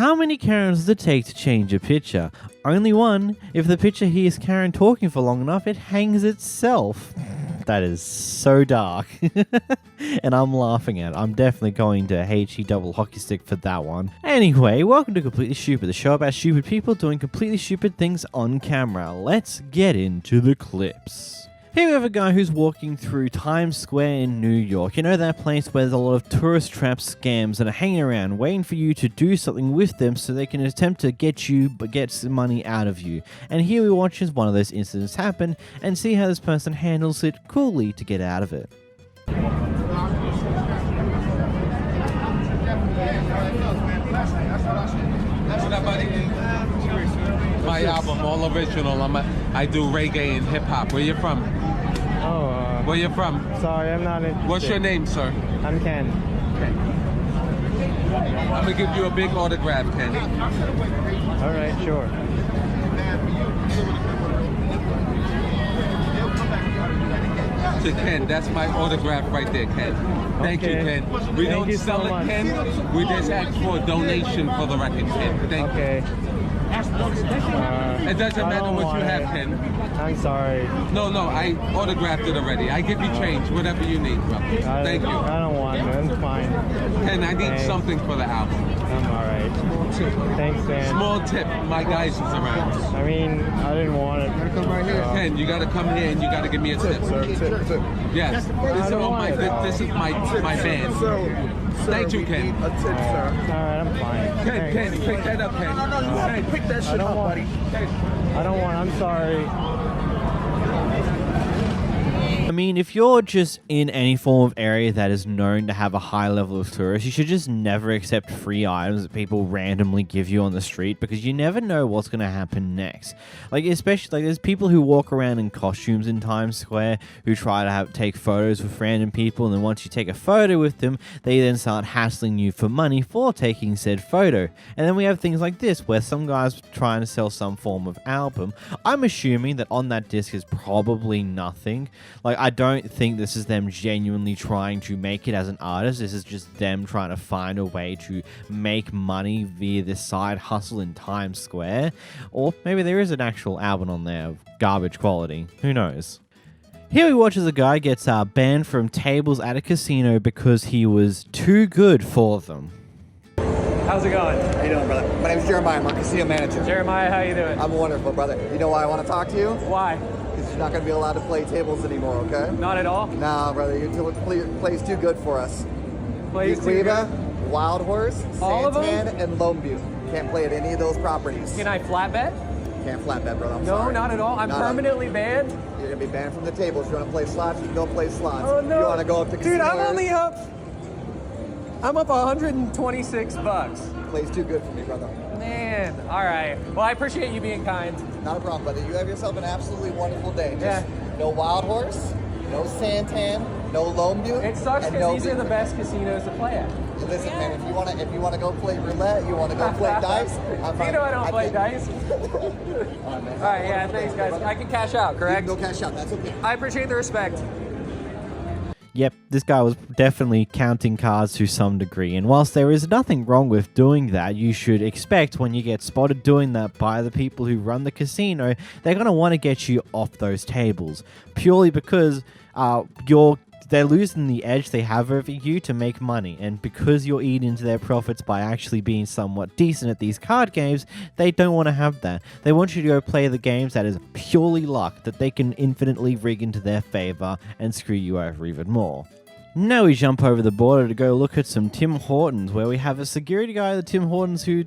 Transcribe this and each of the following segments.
How many Karens does it take to change a picture? Only one. If the picture hears Karen talking for long enough, it hangs itself. That is so dark. And I'm laughing at it. I'm definitely going to HE double hockey stick for that one. Anyway, welcome to Completely Stupid, the show about stupid people doing completely stupid things on camera. Let's get into the clips. Here we have a guy who's walking through Times Square in New York. You know, that place where there's a lot of tourist trap scams that are hanging around waiting for you to do something with them so they can attempt to get you but get some money out of you. And here we watch as one of those incidents happen and see how this person handles it coolly to get out of it. My album, all original. I do reggae and hip hop. Where you from? Where you from? Sorry, I'm not interested. What's your name, sir? I'm Ken. I'm gonna give you a big autograph, Ken. All right, sure. To Ken, that's my autograph right there, Ken. Thank you, Ken. We don't sell it, Ken. We just ask for a donation for the record, Ken. Thank you. It doesn't matter what you have, Ken. I'm sorry. No, I autographed it already. I give you change, whatever you need, bro. Thank you. I don't want it. I'm fine. Ken, I need something for the album. I'm all right. Thanks, Dan. Small tip. My guys is around. I mean, I didn't want it. Come right here. Ken, you gotta come here and you gotta give me a tip. Tip. Yes. This is my band. Thank you, Ken. A tip, sir. All right, I'm fine. Ken, pick that up, Ken. No. Pick that shit up, buddy. I don't want. I'm sorry. I mean, if you're just in any form of area that is known to have a high level of tourists, you should just never accept free items that people randomly give you on the street, because you never know what's going to happen next. Like, especially, like, there's people who walk around in costumes in Times Square who try to take photos with random people, and then once you take a photo with them, they then start hassling you for money for taking said photo. And then we have things like this, where some guy's trying to sell some form of album. I'm assuming that on that disc is probably nothing. Like, I don't think this is them genuinely trying to make it as an artist. This is just them trying to find a way to make money via this side hustle in Times Square. Or maybe there is an actual album on there of garbage quality. Who knows? Here we watch as a guy gets banned from tables at a casino because he was too good for them. How's it going? How you doing, brother? My name's Jeremiah. I'm our casino manager. Jeremiah, how you doing? I'm wonderful, brother. You know why I want to talk to you? Why? Because you're not going to be allowed to play tables anymore, okay? Not at all? Nah, brother. Your play's too good for us. Plays too good? Wild Horse, all Santan, and Lone Butte. Can't play at any of those properties. Can I flat bet? Can't flat bet, brother. I'm no, sorry. not at all. I'm permanently banned? You're going to be banned from the tables. If you want to play slots, you can go play slots. Oh, no. You want to go up to casinos? Dude, I'm up 126 bucks. Play's too good for me, brother. Man, all right. Well, I appreciate you being kind. Not a problem, brother. You have yourself an absolutely wonderful day. Yeah. No Wild Horse, no Santan, no Lone Butte. It sucks because these are the best casinos to play at. Listen, man, if you want to go play roulette, you want to go play dice. You know I don't play dice. All right, yeah, thanks, guys. I can cash out, correct? You can go cash out. That's okay. I appreciate the respect. Yep, this guy was definitely counting cards to some degree, and whilst there is nothing wrong with doing that, you should expect when you get spotted doing that by the people who run the casino, they're going to want to get you off those tables, purely because they're losing the edge they have over you to make money, and because you're eating into their profits by actually being somewhat decent at these card games, they don't want to have that. They want you to go play the games that is purely luck, that they can infinitely rig into their favor and screw you over even more. Now we jump over the border to go look at some Tim Hortons, where we have a security guy at the Tim Hortons who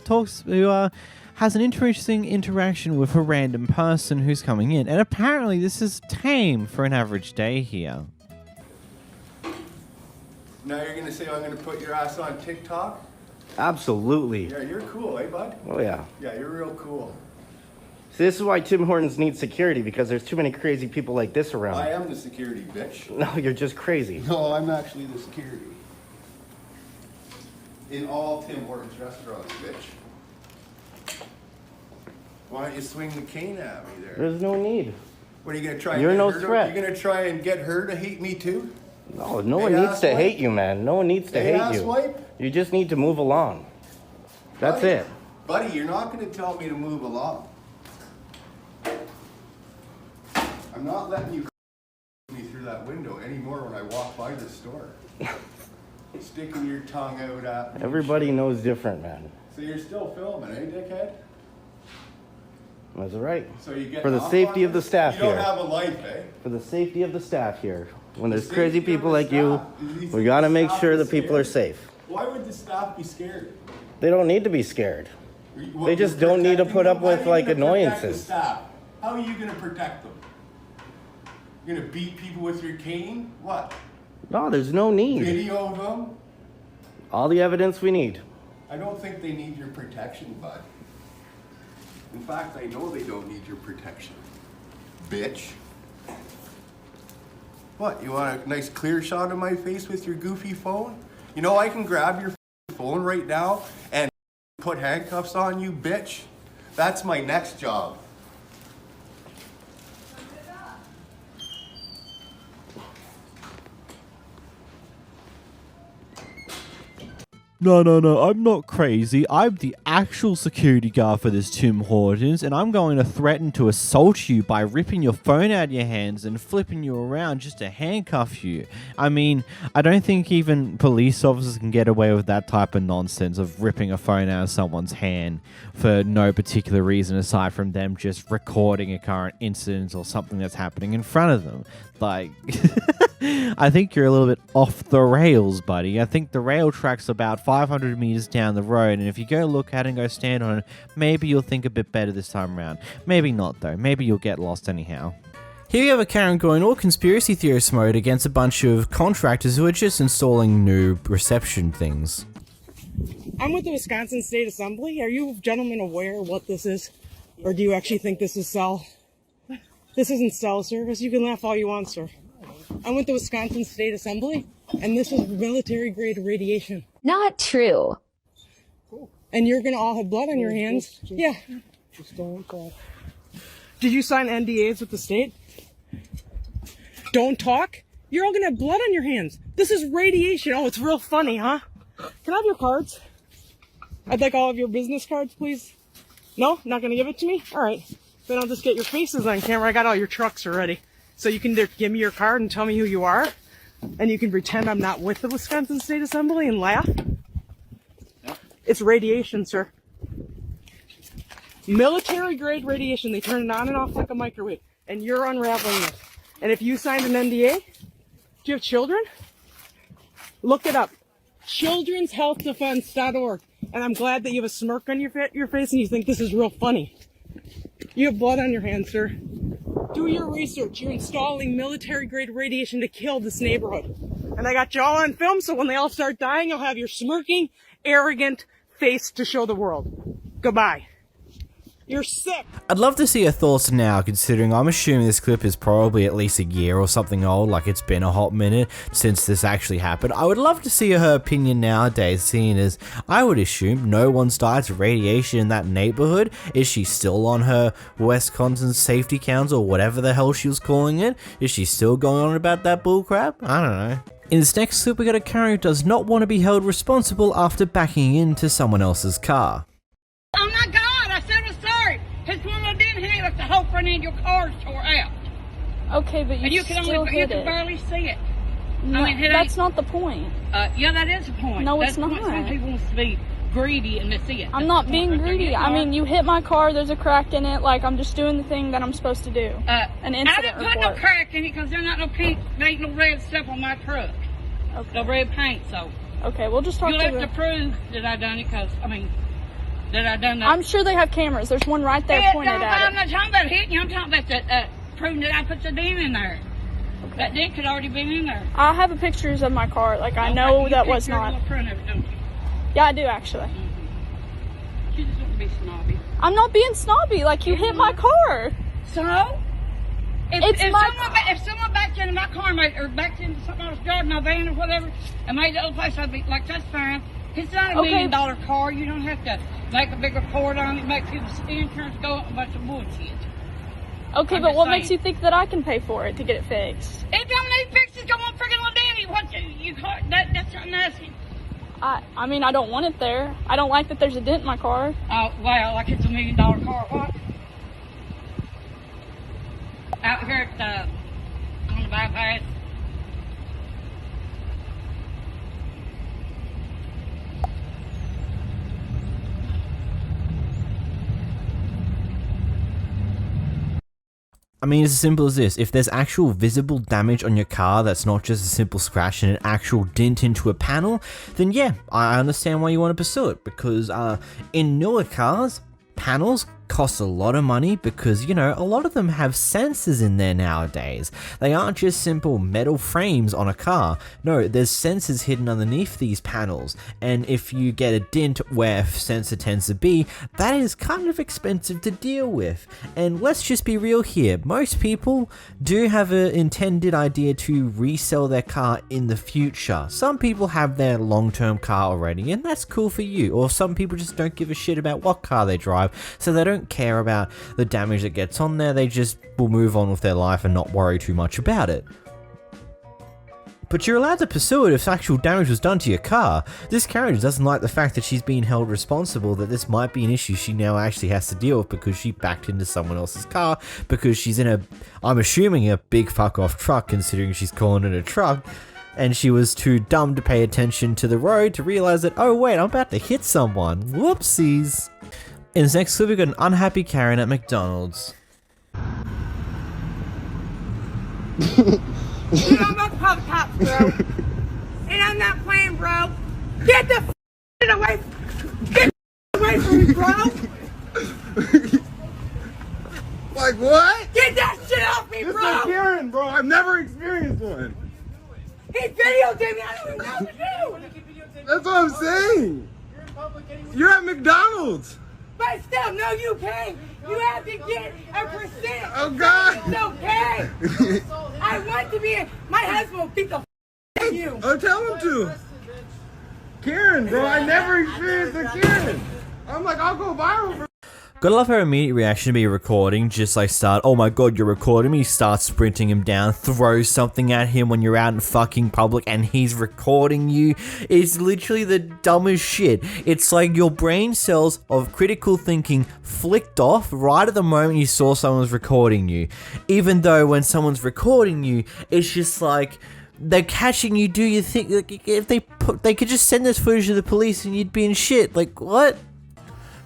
has an interesting interaction with a random person who's coming in, and apparently this is tame for an average day here. Now you're gonna say I'm gonna put your ass on TikTok? Absolutely. Yeah, you're cool, eh, bud? Oh, yeah. Yeah, you're real cool. See, this is why Tim Hortons needs security, because there's too many crazy people like this around. I am the security, bitch. No, you're just crazy. No, I'm actually the security. In all Tim Hortons restaurants, bitch. Why don't you swing the cane at me there? There's no need. What are you gonna try? You're no her threat. You're gonna try and get her to hate me too? No, no one needs to hate you, man. No one needs to hate you. Asswipe? You just need to move along. That's it. Buddy, you're not going to tell me to move along. I'm not letting you me through that window anymore when I walk by the store. Sticking your tongue out at me. Everybody knows different, man. So you're still filming, eh, dickhead? That's right. So you get for the safety of the staff here. You don't have a life, eh? For the safety of the staff here. When there's The crazy safety of people the like you, staff. we gotta make Staff sure is the people are scared. safe. Why would the staff be scared? They don't need to be scared. Well, They just you're don't need to protecting put them. up How with, are you like, gonna protect the annoyances. staff? How are you going to protect them? You're going to beat people with your cane? What? No, there's no need. Video of them? All the evidence we need. I don't think they need your protection, bud. In fact, I know they don't need your protection. Bitch. What, you want a nice clear shot of my face with your goofy phone? You know I can grab your phone right now and put handcuffs on you, bitch. That's my next job. No, I'm not crazy. I'm the actual security guard for this Tim Hortons, and I'm going to threaten to assault you by ripping your phone out of your hands and flipping you around just to handcuff you. I mean, I don't think even police officers can get away with that type of nonsense of ripping a phone out of someone's hand for no particular reason aside from them just recording a current incident or something that's happening in front of them. Like, I think you're a little bit off the rails, buddy. I think the rail track's about 500 meters down the road, and if you go look at it and go stand on it, maybe you'll think a bit better this time around. Maybe not, though. Maybe you'll get lost anyhow. Here you have a Karen going all conspiracy theorist mode against a bunch of contractors who are just installing new reception things. I'm with the Wisconsin State Assembly. Are you gentlemen aware of what this is? Or do you actually think this is cell? This isn't cell service. You can laugh all you want, sir. I'm with the Wisconsin State Assembly, and this is military-grade radiation. Not true. And you're going to all have blood on your hands. Yeah. Just don't talk. Did you sign NDAs with the state? Don't talk? You're all going to have blood on your hands. This is radiation. Oh, it's real funny, huh? Can I have your cards? I'd like all of your business cards, please. No? Not going to give it to me? All right. Then I'll just get your faces on camera. I got all your trucks already. So you can give me your card and tell me who you are. And you can pretend I'm not with the Wisconsin State Assembly and laugh. It's radiation, sir. Military grade radiation. They turn it on and off like a microwave. And you're unraveling this. And if you signed an NDA, do you have children? Look it up. childrenshealthdefense.org. And I'm glad that you have a smirk on your face and you think this is real funny. You have blood on your hands, sir. Do your research. You're installing military-grade radiation to kill this neighborhood. And I got you all on film, so when they all start dying, you'll have your smirking, arrogant face to show the world. Goodbye. You're sick. I'd love to see her thoughts now, considering I'm assuming this clip is probably at least a year or something old, like it's been a hot minute since this actually happened. I would love to see her opinion nowadays, seeing as I would assume no one's died of radiation in that neighborhood. Is she still on her Wisconsin Safety Council, or whatever the hell she was calling it? Is she still going on about that bullcrap? I don't know. In this next clip, we got a Karen who does not want to be held responsible after backing into someone else's car. Oh my God, I said I'm sorry. His woman didn't hit it, the whole front end of your car tore out. Okay, but you can still hit it. barely see it. No, I mean, that's not the point. Yeah, that is the point. No, that's it's not. The point. Some people want to be greedy and to see it. I'm not being greedy. I mean, you hit my car, there's a crack in it, like I'm just doing the thing that I'm supposed to do. An incident I didn't put report. no crack in it because there's not no pink, there ain't no red stuff on my truck. Okay. No red paint, so. Okay, we'll just talk You'll to have to prove that I done it because, I mean, that I done that. I'm sure they have cameras. There's one right there pointed at I'm it. not talking about hitting you. I'm talking about the, proving that I put the dent in there. Okay. That dent could already been in there. I have pictures of my car. Like, I know that was not. Front of it, don't you? Yeah, I do, actually. You just want to be snobby. I'm not being snobby. Like, you hit my car. So? If someone backed into my car or backed into something else's yard, my van or whatever, and made the other place, I'd be like, that's fine. It's not a $1 million car. You don't have to make a big report on it, make people's insurance go up a bunch of bullshit. Okay, but what makes you think that I can pay for it to get it fixed? It don't need fixes. Go on, freaking little Danny. What you that's something asking. I mean, I don't want it there. I don't like that there's a dent in my car. Oh, well, like it's $1 million car. What? Out here at on the bypass. I mean, it's as simple as this. If there's actual visible damage on your car that's not just a simple scratch and an actual dent into a panel, then yeah, I understand why you want to pursue it. Because in newer cars, panels cost a lot of money because, you know, a lot of them have sensors in there nowadays. They aren't just simple metal frames on a car. No, there's sensors hidden underneath these panels, and if you get a dent where a sensor tends to be, that is kind of expensive to deal with. And let's just be real here, most people do have an intended idea to resell their car in the future. Some people have their long-term car already, and that's cool for you. Or some people just don't give a shit about what car they drive, so they don't care about the damage that gets on there. They just will move on with their life and not worry too much about it. But you're allowed to pursue it if actual damage was done to your car. This character doesn't like the fact that she's being held responsible, that this might be an issue she now actually has to deal with because she backed into someone else's car, because she's in a, I'm assuming, a big fuck off truck, considering she's calling it a truck, and she was too dumb to pay attention to the road to realize that, oh wait, I'm about to hit someone. Whoopsies. In this next clip, we've got an unhappy Karen at McDonald's. You know, I'm about to call the cops, bro. And I'm not playing, bro. Get the away. Get the away from me, bro. Like what? Get that shit off me, This bro. is Karen, bro. I've never experienced one. He videotaped me. I don't even know what to do. That's what I'm saying. You're at McDonald's. But still, no, you can't. You have to get a percent. Oh, God. It's okay. I want to be. My husband will beat the out of you. Oh, tell him to. Karen, bro. I never experienced a Karen. I'm like, I'll go viral for. Gotta love her immediate reaction to be recording, just like start, oh my god, you're recording me, start sprinting him down, throw something at him when you're out in fucking public and he's recording you. It's literally the dumbest shit. It's like your brain cells of critical thinking flicked off right at the moment you saw someone's recording you. Even though when someone's recording you, it's just like, they're catching you, do you think, like, if they could just send this footage to the police and you'd be in shit, like, what?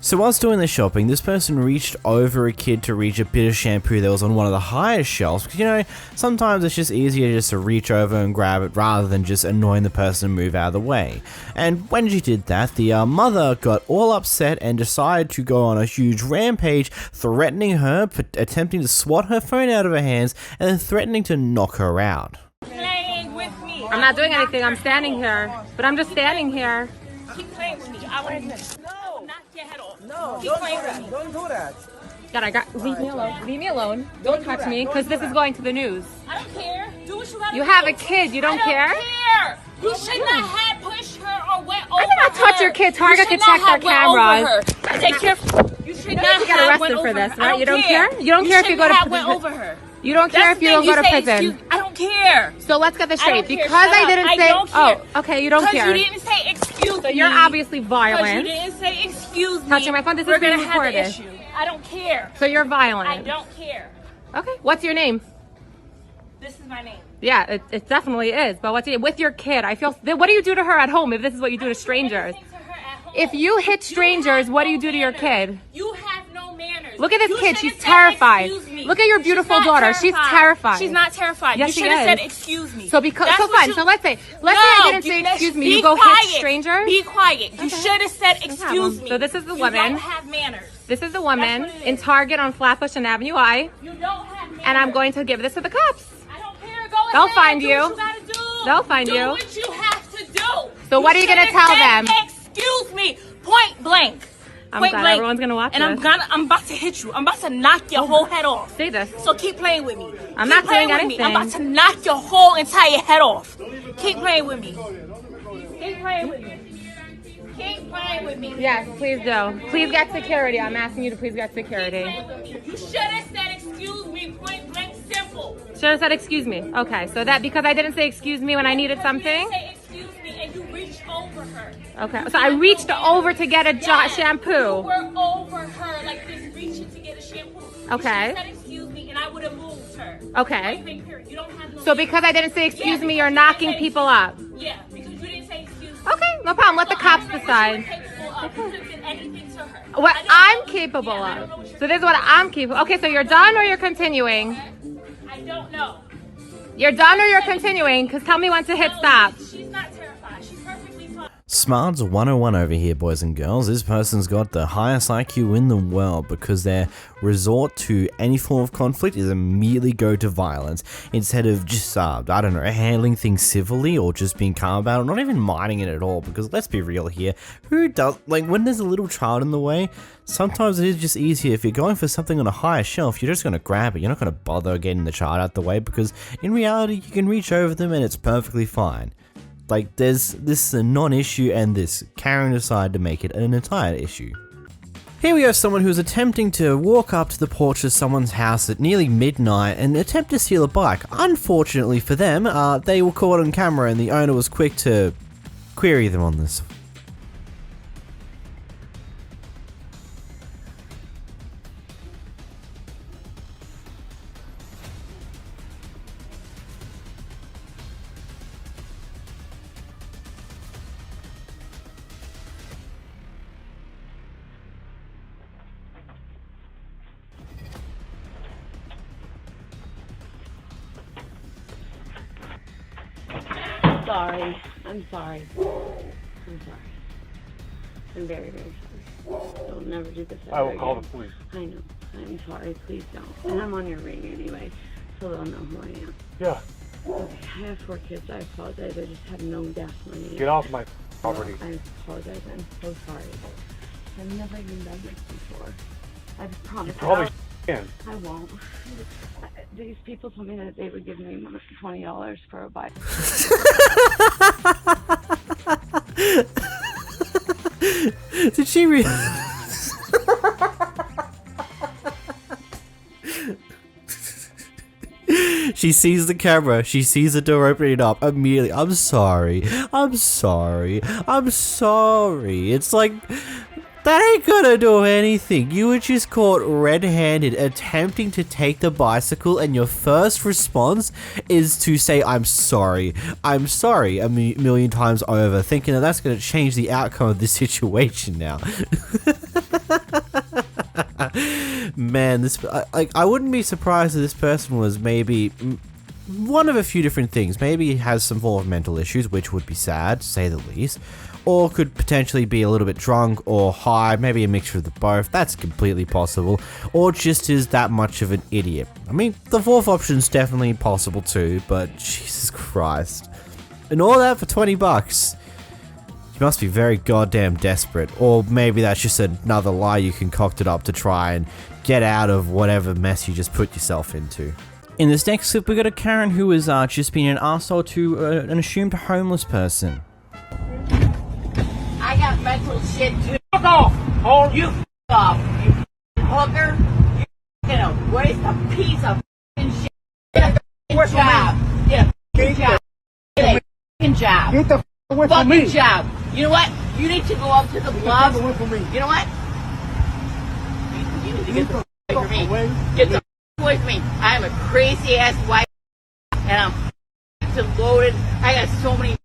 So whilst doing the shopping, this person reached over a kid to reach a bit of shampoo that was on one of the highest shelves, because, you know, sometimes it's just easier just to reach over and grab it rather than just annoying the person and move out of the way. And when she did that, the mother got all upset and decided to go on a huge rampage, threatening her, attempting to swat her phone out of her hands, and then threatening to knock her out. Playing with me. I'm not doing anything, I'm standing here. But I'm just standing here. Keep playing with me. I want to knock your head off. No, Keep playing with me. don't do that. God, leave me alone. Leave me alone. Don't touch me, because this is going to the news. I don't care. Do what you gotta do. You have a kid, you don't care? I don't care. You should not have pushed her or went over her. I did not touch your kid. Target could check their cameras. Take care. You should not You get have arrested went for over this, her. right? You don't care? You don't care if you go to prison. went over her. You don't care if you don't go to prison. I don't care. So let's get this straight. I don't care. Because Shut I up. didn't I say, don't care. oh, okay, you don't care. Because you didn't say excuse me. So you're obviously Because violent. you didn't say excuse me. Touching my phone, this We're is being gonna have an recorded. issue. I don't care. So you're violent. I don't care. Okay, what's your name? This is my name. Yeah, it definitely is. But what's your, with your kid? I feel. What do you do to her at home if this is what you do to strangers? If you hit strangers, what do you do to your kid? You have no manners. Look at this You kid. should've She's said, terrified. "Excuse me." Look at your beautiful She's not daughter. She's terrified. She's not terrified. Yes, you she should have said is. excuse me. So because That's so what fine. you- So let's say No, I didn't say you- excuse me. be You go quiet. hit strangers. Be quiet. You Okay. should have said No excuse problem. me. So this is the You woman. don't have manners. This is the That's woman what it in is. Target on Flatbush and Avenue I, You don't have manners. and I'm going to give this to the cops. I don't care. Go They'll ahead. find Do you. what you gotta do. They'll find do you. what you have to do. So what are you gonna should've tell said, them? Excuse me. Point blank. I'm Point glad blank. everyone's gonna watch and this. I'm about to hit you. I'm about to knock your whole head off. Say this. So keep playing with me. I'm Keep not playing doing with me. I'm anything. about to knock your whole entire head off. Keep playing with me. Keep playing with me. Keep playing with me. Yes, please do. Please get security. I'm asking you to please get security. You should have said excuse me. Point blank. Simple. Should have said excuse me. Okay, so that because I didn't say excuse me when I needed something. You didn't say excuse me and you reached over her. Okay, so I reached over to get a shampoo. You were over her, like this, reaching to get a shampoo. Okay. She said excuse me, and I would have moved her. Okay. Like, you don't have no So because I didn't say excuse me, you're knocking people up. Yeah, because you didn't say excuse me. Okay, no problem. Let the cops decide. What I'm capable of. So this is what I'm capable. Okay, so you're done or you're continuing? I don't know. You're done or you're continuing? Because tell me when to hit stop. She's not terrified. She's perfectly fine. Smarts 101 over here, boys and girls. This person's got the highest IQ in the world because their resort to any form of conflict is immediately go to violence instead of just, I don't know, handling things civilly or just being calm about it, not even minding it at all. Because let's be real here, who does, like when there's a little child in the way, sometimes it is just easier if you're going for something on a higher shelf, you're just going to grab it. You're not going to bother getting the child out the way because in reality, you can reach over them and it's perfectly fine. Like, this is a non-issue, and Karen decided to make it an entire issue. Here we have someone who's attempting to walk up to the porch of someone's house at nearly midnight and attempt to steal a bike. Unfortunately for them, they were caught on camera, and the owner was quick to query them on this. Sorry. I'm sorry. I'm sorry. I'm very, very sorry. I'll never do this ever I will call again. the police. I know. I'm sorry. Please don't. And I'm on your ring anyway, so they'll know who I am. Yeah. Okay. I have 4 kids. I apologize. I just have no gas money. Get off my property. I apologize. I'm so sorry. I've never even done this before. I promise. You probably can. I won't. These people told me that they would give me $20 for a bike. Did she really? She sees the camera, she sees the door opening up immediately. I'm sorry. It's like, that ain't gonna do anything. You were just caught red-handed attempting to take the bicycle, and your first response is to say, I'm sorry a million times over, thinking that that's gonna change the outcome of this situation now. Man, I wouldn't be surprised if this person was maybe one of a few different things. Maybe he has some form of mental issues, which would be sad, to say the least. Or could potentially be a little bit drunk or high, maybe a mixture of the both. That's completely possible. Or just is that much of an idiot. I mean, the fourth option's definitely possible too, but Jesus Christ. And all that for $20. You must be very goddamn desperate. Or maybe that's just another lie you concocted up to try and get out of whatever mess you just put yourself into. In this next clip, we got a Karen who is just being an arsehole to an assumed homeless person. I got mental shit too. Fuck off! Oh, you f off, you hooker. You gonna waste a piece of shit. Get a job. Get a job. Get a job. Get the away from me. Job. You know what? You need to go up to the bluff. Away from me. You know what? You need to get the away from me. Get the away from me. I'm a crazy ass white and I'm loaded. I got so many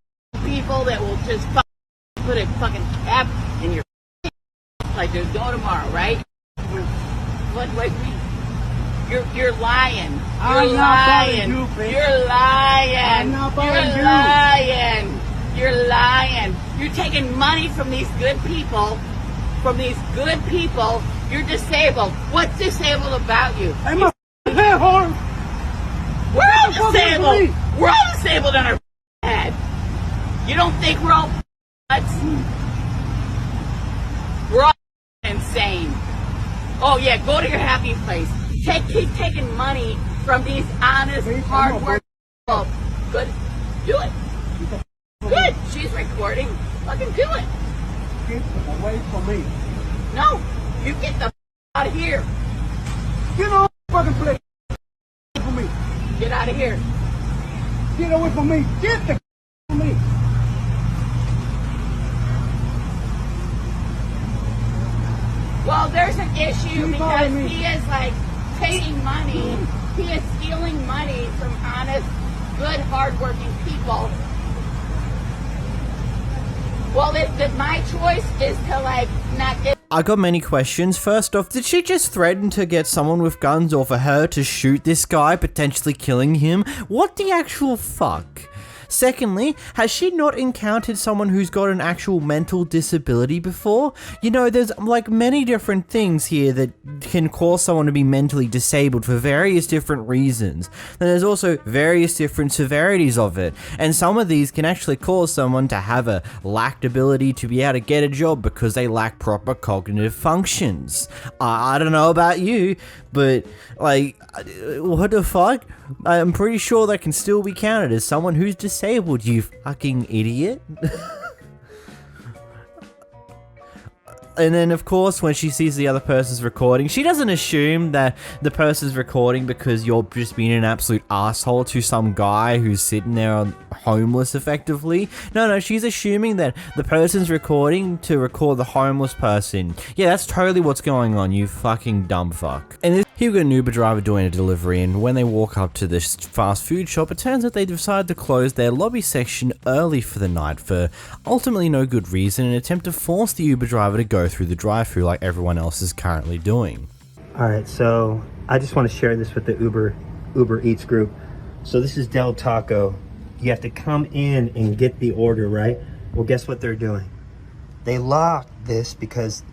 people that will just put a fucking cap in your like there's no tomorrow, right? What me? You're lying. You're lying. You're lying. You're lying. You're taking money from these good people. You're disabled. What's disabled about you? I'm a horn. We're all disabled. We're all disabled on our head. You don't think we're all nuts? We're all insane. Oh yeah, go to your happy place. Keep taking money from these honest, hard-working people. Good. Do it. Good. She's recording. Fucking do it. Get away from me. No, you get the out of here. Get on the fucking place. Away from me. Get out of here. Get away from me. Get the from me. issue because he is like taking money. He is stealing money from honest, good, hardworking people. Well, if my choice is to like not get. I got many questions. First off, did she just threaten to get someone with guns or for her to shoot this guy, potentially killing him? What the actual fuck? Secondly, has she not encountered someone who's got an actual mental disability before? You know, there's like many different things here that can cause someone to be mentally disabled for various different reasons. Then there's also various different severities of it. And some of these can actually cause someone to have a lacked ability to be able to get a job because they lack proper cognitive functions. I don't know about you, but like, what the fuck? I'm pretty sure that can still be counted as someone who's disabled, you fucking idiot. And then, of course, when she sees the other person's recording, she doesn't assume that the person's recording because you're just being an absolute asshole to some guy who's sitting there homeless, effectively. No, she's assuming that the person's recording to record the homeless person. Yeah, that's totally what's going on, you fucking dumb fuck. And here we've got an Uber driver doing a delivery, and when they walk up to this fast food shop, it turns out they decided to close their lobby section early for the night for ultimately no good reason, in an attempt to force the Uber driver to go through the drive-thru like everyone else is currently doing. Alright, so I just want to share this with the Uber Eats group. So this is Del Taco. You have to come in and get the order, right? Well, guess what they're doing? They locked this because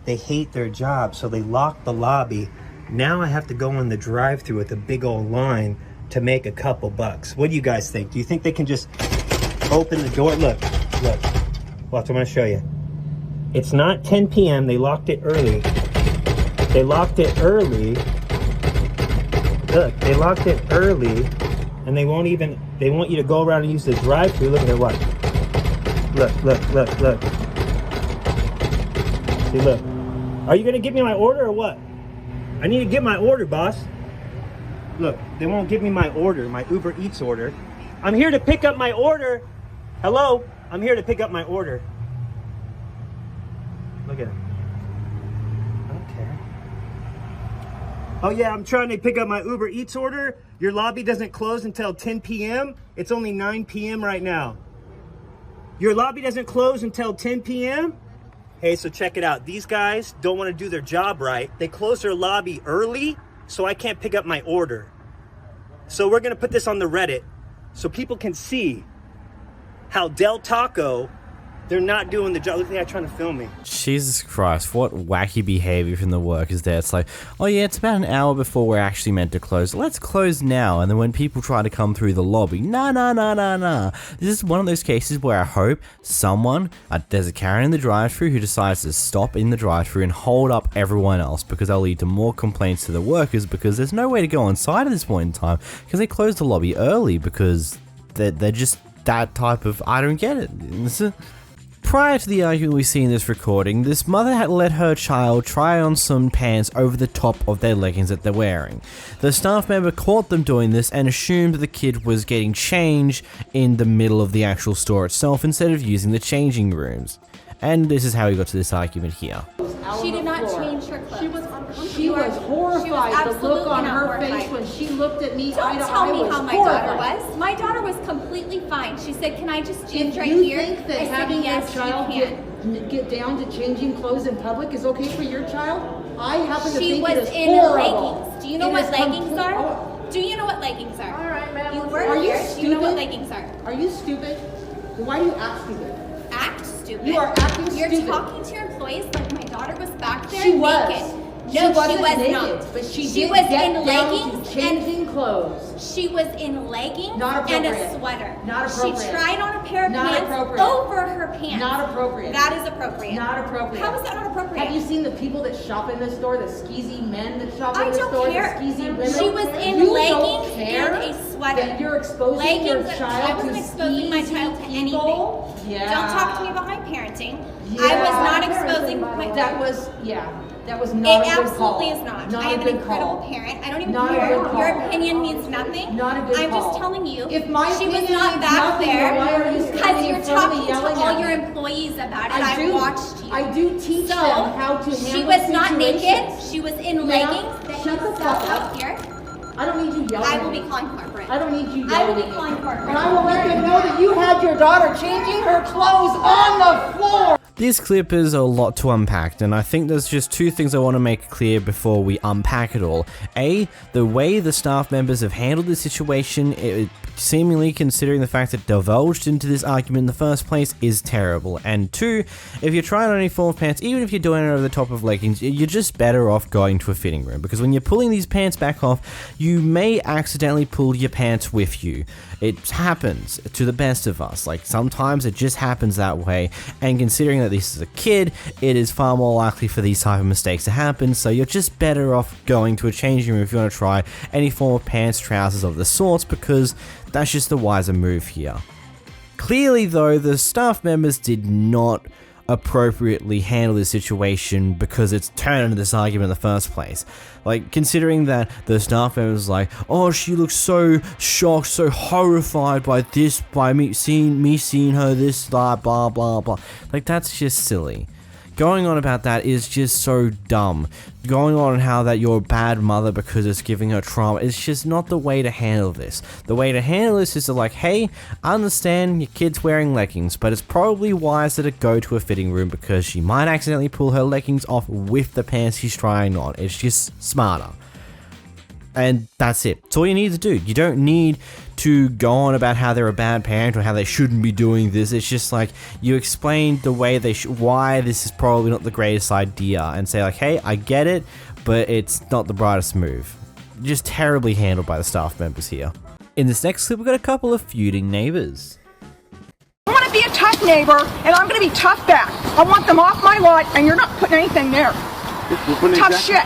they hate their job, so they locked the lobby. Now I have to go in the drive-thru with a big old line to make a couple bucks. What do you guys think? Do you think they can just open the door? Look. Watch, I'm gonna show you. It's not 10 p.m. They locked it early. They locked it early. Look, they locked it early, and they want you to go around and use the drive-thru. Look at their watch. Look. See, look. Are you gonna give me my order or what? I need to get my order, boss. Look, they won't give me my order, my Uber Eats order. I'm here to pick up my order. Hello? I'm here to pick up my order. Look at him. I don't care. Oh yeah, I'm trying to pick up my Uber Eats order. Your lobby doesn't close until 10 p.m. It's only 9 p.m. right now. Your lobby doesn't close until 10 p.m.? Hey, so check it out. These guys don't want to do their job right. They close their lobby early, so I can't pick up my order. So we're going to put this on the Reddit so people can see how Del Taco, they're not doing the job. Look at the guy trying to film me. Jesus Christ, what wacky behavior from the workers there. It's like, oh yeah, it's about an hour before we're actually meant to close. Let's close now. And then when people try to come through the lobby, nah. This is one of those cases where I hope someone, there's a Karen in the drive-thru who decides to stop in the drive-thru and hold up everyone else, because that'll lead to more complaints to the workers, because there's no way to go inside at this point in time because they closed the lobby early because they're just that type of, I don't get it. Prior to the argument we see in this recording, this mother had let her child try on some pants over the top of their leggings that they're wearing. The staff member caught them doing this and assumed that the kid was getting changed in the middle of the actual store itself instead of using the changing rooms. And this is how we got to this argument here. She did not change her clothes. She was horrified. The look on her face when she looked at me. Don't tell me how my daughter was. My daughter was completely fine. She said, "Can I just change right here?" If you think that having your child get down to changing clothes in public is okay for your child, I happen to think it is horrible. She was in leggings. Do you know what leggings are? Do you know what leggings are? All right, ma'am. You work here. Do you know what leggings are? Are you stupid? Why do you act stupid? Act stupid? You are acting stupid. You're talking to your employees like my daughter was back there She naked. was. No, she was naked, not. But she was did in get leggings down to changing clothes. She was in leggings and a sweater. Not appropriate. She tried on a pair of Not pants appropriate. over her pants. Not appropriate. That is appropriate. Not appropriate. How is that not appropriate? Have you seen the people that shop in this store, the skeezy men that shop in I this don't store, care. the skeezy women? She was in You leggings don't care and a sweater. that you're exposing leggings, your child I wasn't to exposing my child to anything. people? Yeah. Don't talk to me about my parenting. Yeah. I was not exposing my That was, yeah. That was not It a good call. absolutely is not. Not I a am an good incredible call. parent. I don't even Not a care. good call. Your opinion means nothing. Not a good I'm call. just telling you. If my she was opinion not means back nothing, there then why are you because standing you're in front of me talking to yelling all at your me? employees about it. I I do. watched you. I do teach So, them how to handle she was not naked. situations. She was in Ma'am, leggings that shut you the stuck fuck up. up here. I don't need you yelling I at will me. be calling corporate. I don't need you yelling I will be at me. calling corporate. And I will let them know that you had your daughter changing her clothes on the floor. This clip is a lot to unpack, and I think there's just two things I want to make clear before we unpack it all. A, the way the staff members have handled this situation, seemingly considering the fact that divulged into this argument in the first place, is terrible. And two, if you're trying on any form of pants, even if you're doing it over the top of leggings, you're just better off going to a fitting room, because when you're pulling these pants back off, you may accidentally pull your pants with you. It happens to the best of us. Like, sometimes it just happens that way, and considering that this is a kid, it is far more likely for these type of mistakes to happen, so you're just better off going to a changing room if you want to try any form of pants, trousers of the sorts, because that's just the wiser move here. Clearly though, the staff members did not appropriately handle this situation because it's turned into this argument in the first place. Like, considering that the staff member was like, oh, she looks so shocked, so horrified by this, by me seeing her this, blah, blah, blah, blah. Like, that's just silly. Going on about that is just so dumb. Going on how that you're a bad mother because it's giving her trauma is just not the way to handle this. The way to handle this is to like, hey, I understand your kid's wearing leggings, but it's probably wiser to go to a fitting room because she might accidentally pull her leggings off with the pants she's trying on. It's just smarter. And that's it. It's all you need to do. You don't need to go on about how they're a bad parent or how they shouldn't be doing this. It's just like, you explain the way why this is probably not the greatest idea, and say like, hey, I get it, but it's not the brightest move. Just terribly handled by the staff members here. In this next clip, we've got a couple of feuding neighbors. I want to be a tough neighbor, and I'm going to be tough back. I want them off my lot, and you're not putting anything there. Tough shit.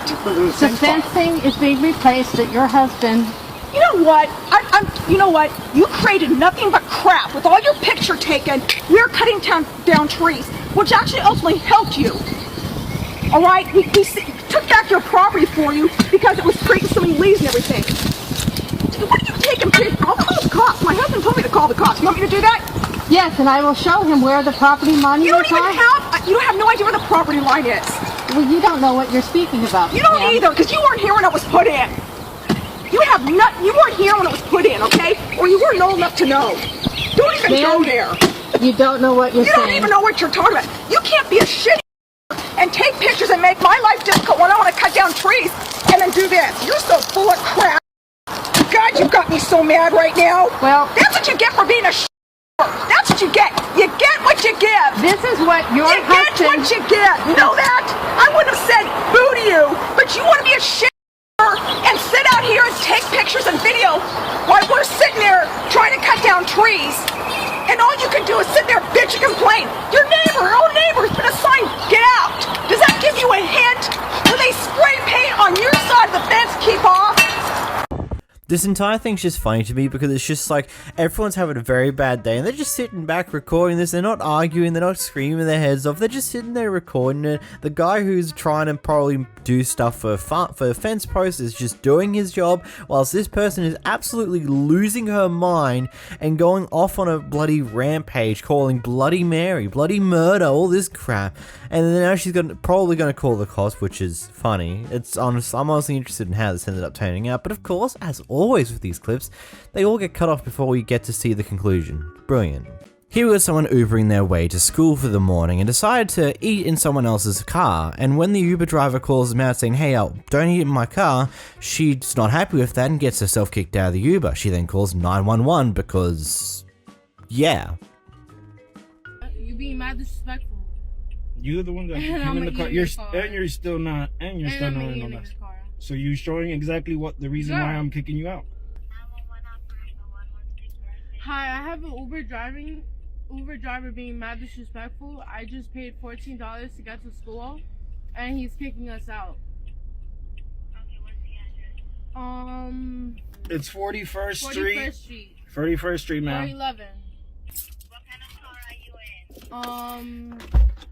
The fencing is being replaced at your husband. You know what? You know what? You created nothing but crap with all your picture taken. We're cutting down trees, which actually ultimately helped you. All right? We took back your property for you because it was creating so many leaves and everything. What are you taking pictures? I'll call the cops. My husband told me to call the cops. You want me to do that? Yes, and I will show him where the property line is. You don't have no idea where the property line is. Well, you don't know what you're speaking about. You don't either, because you weren't here when it was put in. You weren't here when it was put in, okay? Or you weren't old enough to know. Don't even go there. You don't know what you're saying. You don't even know what you're talking about. You can't be a shitty and take pictures and make my life difficult when I want to cut down trees and then do this. You're so full of crap. God, you've got me so mad right now. Well, that's what you get for being a That's what you get. You get what you give. This is what your husband... You get what you get. You know that? I wouldn't have said boo to you, but you want to be a shit and sit out here and take pictures and video while we're sitting there trying to cut down trees. And all you can do is sit there, bitch, and complain. Your own neighbor's been assigned, get out. Does that give you a hint? When they spray paint on your side of the fence, keep off? This entire thing's just funny to me because it's just like everyone's having a very bad day and they're just sitting back recording this. They're not arguing, they're not screaming their heads off, they're just sitting there recording it. The guy who's trying to probably do stuff for fence posts is just doing his job, whilst this person is absolutely losing her mind and going off on a bloody rampage, calling Bloody Mary, bloody murder, all this crap. And then now she's probably going to call the cops, which is funny. I'm honestly interested in how this ended up turning out, but of course, as always with these clips, they all get cut off before we get to see the conclusion. Brilliant. Here was someone Ubering their way to school for the morning and decided to eat in someone else's car, and when the Uber driver calls them out saying, hey, don't eat in my car, she's not happy with that and gets herself kicked out of the Uber. She then calls 911 because... yeah. You're being mad disrespectful. You're the one that came in the car. You're still not in on us. So you're showing exactly what the reason why I'm kicking you out. Hi, I have an Uber driver being mad disrespectful. I just paid $14 to get to school, and he's kicking us out. Okay, what's the address? It's 41st Street. 41st Street. 41st Street, ma'am. 411. What kind of car are you in?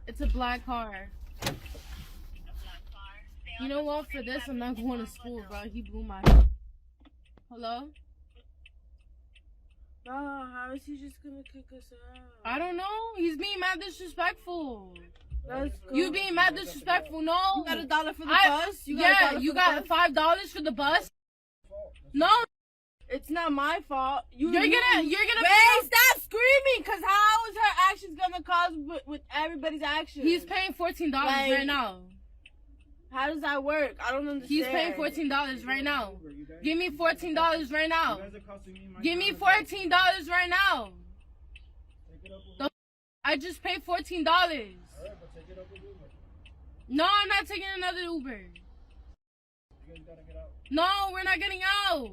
It's a black car. A black car? You know what? For this, I'm not going to school, bro. He blew my head. Hello? Bro, how is he just gonna kick us out? I don't know. He's being mad disrespectful. Let's go. You being mad disrespectful? No. You got $1 for the bus? You got you got $5 for the bus? No. It's not my fault. You're gonna Ray, stop screaming! Cause how is her actions gonna cause with everybody's actions? He's paying $14 right now. How does that work? I don't understand. He's paying $14 right now. Give me $14 right now. Give me $14 right now. I just paid $14. No, I'm not taking another Uber. No, we're not getting out.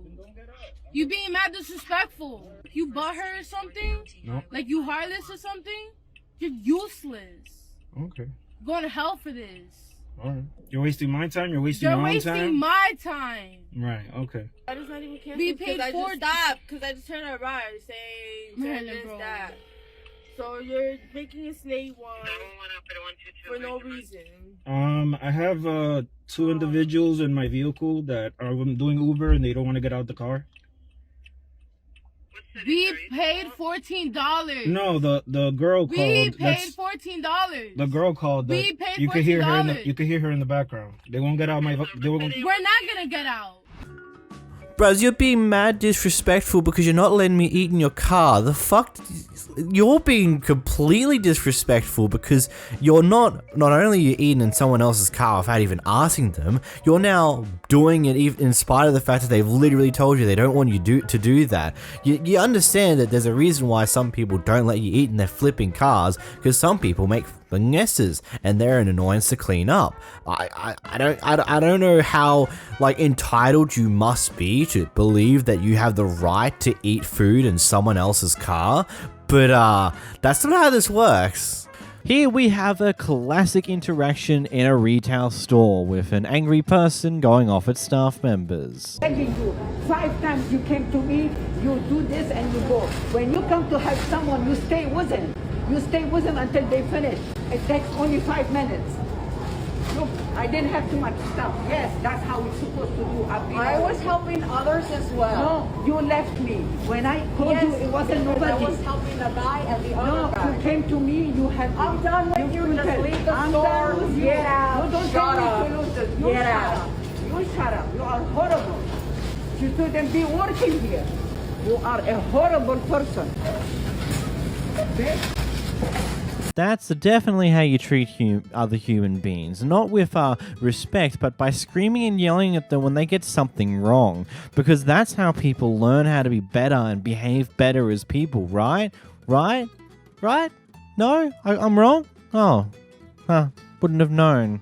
You being mad disrespectful. You bought her or something? No. Like you heartless or something? You're useless. Okay. Going to hell for this. All right. You're wasting my time. You're wasting your own time. You're wasting my time. Right. Okay. I just not even cancel. We paid because I just turned her right saying this, that. So you're making a slave one for no reason. I have 2 individuals in my vehicle that are doing Uber and they don't want to get out the car. We paid $14. No, the girl called. We paid $14. The girl called. We paid $14. You could hear her. You could hear her in the background. They won't get out my. We're not gonna get out. Bros, you're being mad disrespectful because you're not letting me eat in your car. The fuck? You're being completely disrespectful because you're not only you're eating in someone else's car without even asking them, you're now doing it even in spite of the fact that they've literally told you they don't want you to do that. You understand that there's a reason why some people don't let you eat in their flipping cars, because some people make messes and they're an annoyance to clean up. I don't know how like entitled you must be to believe that you have the right to eat food in someone else's car, but that's not how this works. Here we have a classic interaction in a retail store with an angry person going off at staff members. Begging you, 5 times you came to me, you do this and you go. When you come to help someone, you stay with him. You stay with them until they finish. It takes only 5 minutes. Look, I didn't have too much stuff. Yes, that's how it's supposed to do. I was helping others as well. No, you left me. When I told you it wasn't nobody. I was helping the guy and the other guy. No, you came to me, you had me. I'm done with you. Just leave the store. Get out. No, don't shut tell up. me to lose this. You Get shut out. up. You shut up. You are horrible. You shouldn't be working here. You are a horrible person. Okay? That's definitely how you treat other human beings. Not with respect, but by screaming and yelling at them when they get something wrong. Because that's how people learn how to be better and behave better as people, right? Right? Right? No? I'm wrong? Oh. Wouldn't have known.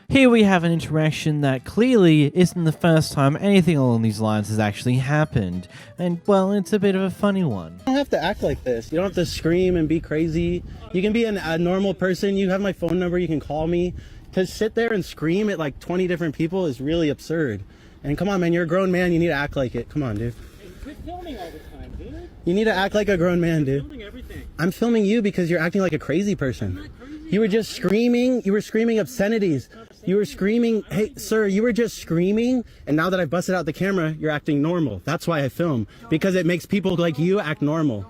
Here we have an interaction that clearly isn't the first time anything along these lines has actually happened. And, well, it's a bit of a funny one. You don't have to act like this. You don't have to scream and be crazy. You can be a normal person. You have my phone number. You can call me. To sit there and scream at like 20 different people is really absurd. And come on, man, you're a grown man. You need to act like it. Come on, dude. Quit filming all the time, dude. You need to act like a grown man, dude. I'm filming everything. I'm filming you because you're acting like a crazy person. I'm not crazy. You were just screaming. You were screaming obscenities. You were screaming, hey, sir, you were just screaming, and now that I busted out the camera, you're acting normal. That's why I film, because it makes people like you act normal.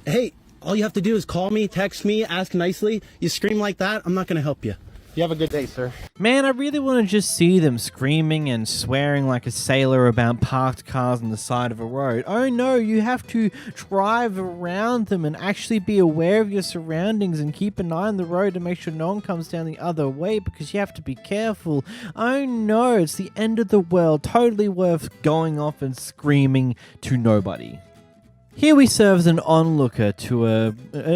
Hey, all you have to do is call me, text me, ask nicely. You scream like that, I'm not going to help you. You have a good day, sir. Man, I really want to just see them screaming and swearing like a sailor about parked cars on the side of a road. Oh no, you have to drive around them and actually be aware of your surroundings and keep an eye on the road to make sure no one comes down the other way because you have to be careful. Oh no, it's the end of the world. Totally worth going off and screaming to nobody. Here we serve as an onlooker to a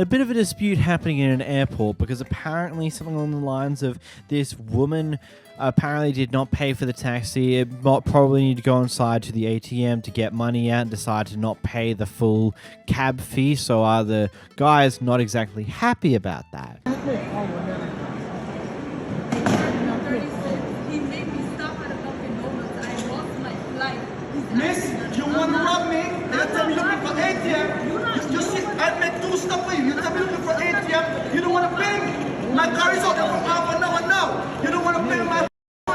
bit of a dispute happening in an airport because apparently something along the lines of this woman apparently did not pay for the taxi. It probably need to go inside to the ATM to get money out and decide to not pay the full cab fee. So the guy is not exactly happy about that. He made me stop at a Dunkin' Donuts. I lost my flight. Miss, you want to rob me? You tell me looking for ATM. You see, I make 2 stops for you. You tell me looking for ATM. You don't want to pay me. My car is out there for half an hour now. You don't want to pay my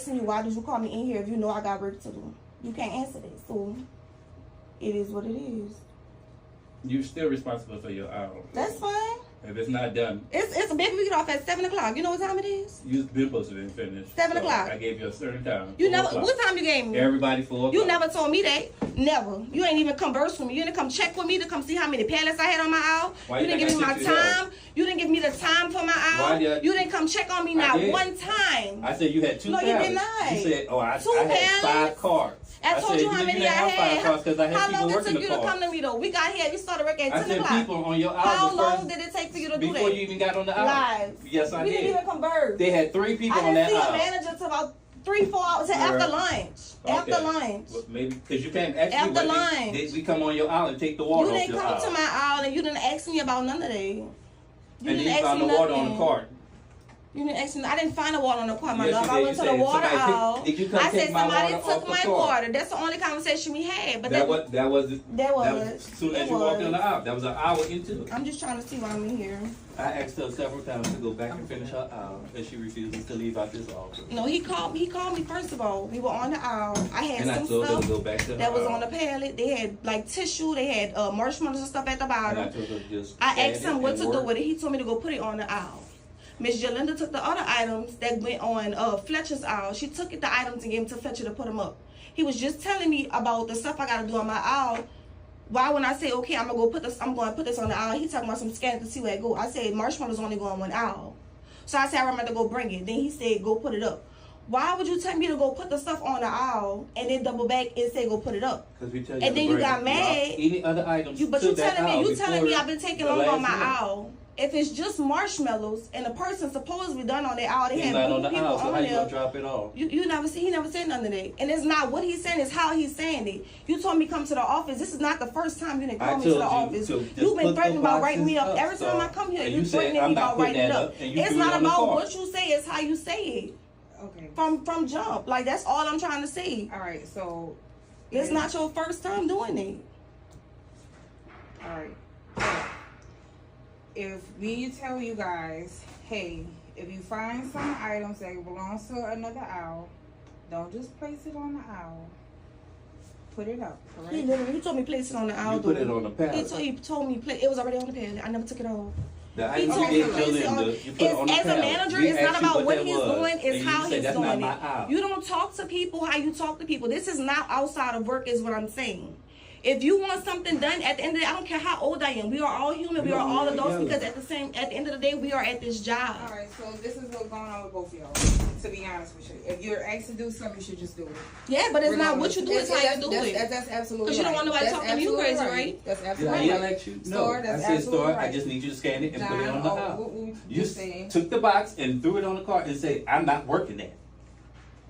asking you, why did you call me in here if you know I got work to do? You can't answer that. So It is what it is. You're still responsible for your aisle. That's fine. If it's not done, It's baby. We get off at 7 o'clock. You know what time it is? you've been supposed to be finished. 7 So o'clock. I gave you a certain time. You 4 never. o'clock. What time you gave me? Everybody 4 o'clock. You never told me that. Never. You ain't even converse with me. You didn't come check with me to come see how many pallets I had on my aisle. Why You you didn't give think me I my sent you that? time. You didn't give me the time for my Why aisle. did- You didn't come check on me I not did. one time. I said you had 2 No, pallets. you did not. You said, oh, I Two had pallets? 5 cards. I told said, you how many didn't I have 5 had. cards because I had How people long it working took the you to car. come to me though? We got here. We started work at I 10 said o'clock. people on your aisle. How the long first- did it take for you to do that? Before you even got on the aisle. Live. Yes, I we did. didn't even converse. They had 3 people I on didn't that see aisle. a manager till about 3-4 hours after Right. lunch. Okay. After lunch. Well, maybe because you can't ask After me. lunch. Did we come on your aisle and take the water You off didn't your come aisle? to my aisle and you didn't ask me about none of that. You and then didn't you ask found me the water on nothing. the cart. You didn't ask me. I didn't find the water on the cart, my Yes, love. you I did. went You to the said, water somebody aisle. did you come I take said my somebody water took off the my cart? water. That's the only conversation we had. But That was as soon as you walked in the aisle. That was an hour into it. I'm just trying to see why I'm in here. I asked her several times to go back and finish her aisle, and she refuses to leave out this office. No, he called me first of all. We were on the aisle. I had And I some told her to stuff go back to her that was aisle. on the pallet. They had like tissue. They had marshmallows and stuff at the And I bottom. told her to just I stand asked it him what and to do work. with it. He told me to go put it on the aisle. Miss Yolanda took the other items that went on Fletcher's aisle. She took the items and gave them to Fletcher to put them up. He was just telling me about the stuff I gotta do on my aisle. Why when I say okay, I'm going to put this on the aisle, he talking about some scanners to see where it go. I said marshmallows only go on one aisle. So I said I remember to go bring it. Then he said go put it up. Why would you tell me to go put the stuff on the aisle and then double back and say go put it up? Because we tell you And to then you bring got mad. any other items But to you that telling aisle me before I've been taking the long on last my minute. aisle. If it's just marshmallows and the person supposedly done on their aisle, they He's have not on the people aisle, so on how you there. gonna drop it off? He never said none of that. And it's not what he's saying, it's how he's saying it. You told me come to the office. This is not the first time you didn't call me to the office. You've been threatening about writing me up. Every time I come here, you threatening me about writing it up. It's not about what you say, it's how you say it. Okay. From jump. Like that's all I'm trying to say. All right, so it's not your first time doing it. All right. If we tell you guys, hey, if you find some items that belongs to another aisle, don't just place it on the aisle. Put it up, correct? He told me place it on the aisle. You put it on the pallet. He told me it was already on the pallet. I never took it off. The He items told you me gave place it on. Jolinda, you put it on the As a pallet. manager, We it's not asked you about what that he's was, doing, and it's you how said, he's "That's doing not it. my aisle." You don't talk to people how you talk to people. This is not outside of work, is what I'm saying. If you want something done at the end of the day, I don't care how old I am. We are all human. We are all adults because at the end of the day, we are at this job. All right, so this is what's going on with both of y'all. To be honest with you, if you're asked to do something, you should just do it. Yeah, but it's not what you do; it's how you do it. That's absolutely because you don't want nobody That's talking to you crazy, absolutely right? That's Did absolutely I yell right. at you? No. Store, that's I said, absolutely store, right. I just need you to scan it and put it John, on the aisle. what You saying? took the box and threw it on the cart and said, I'm not working that.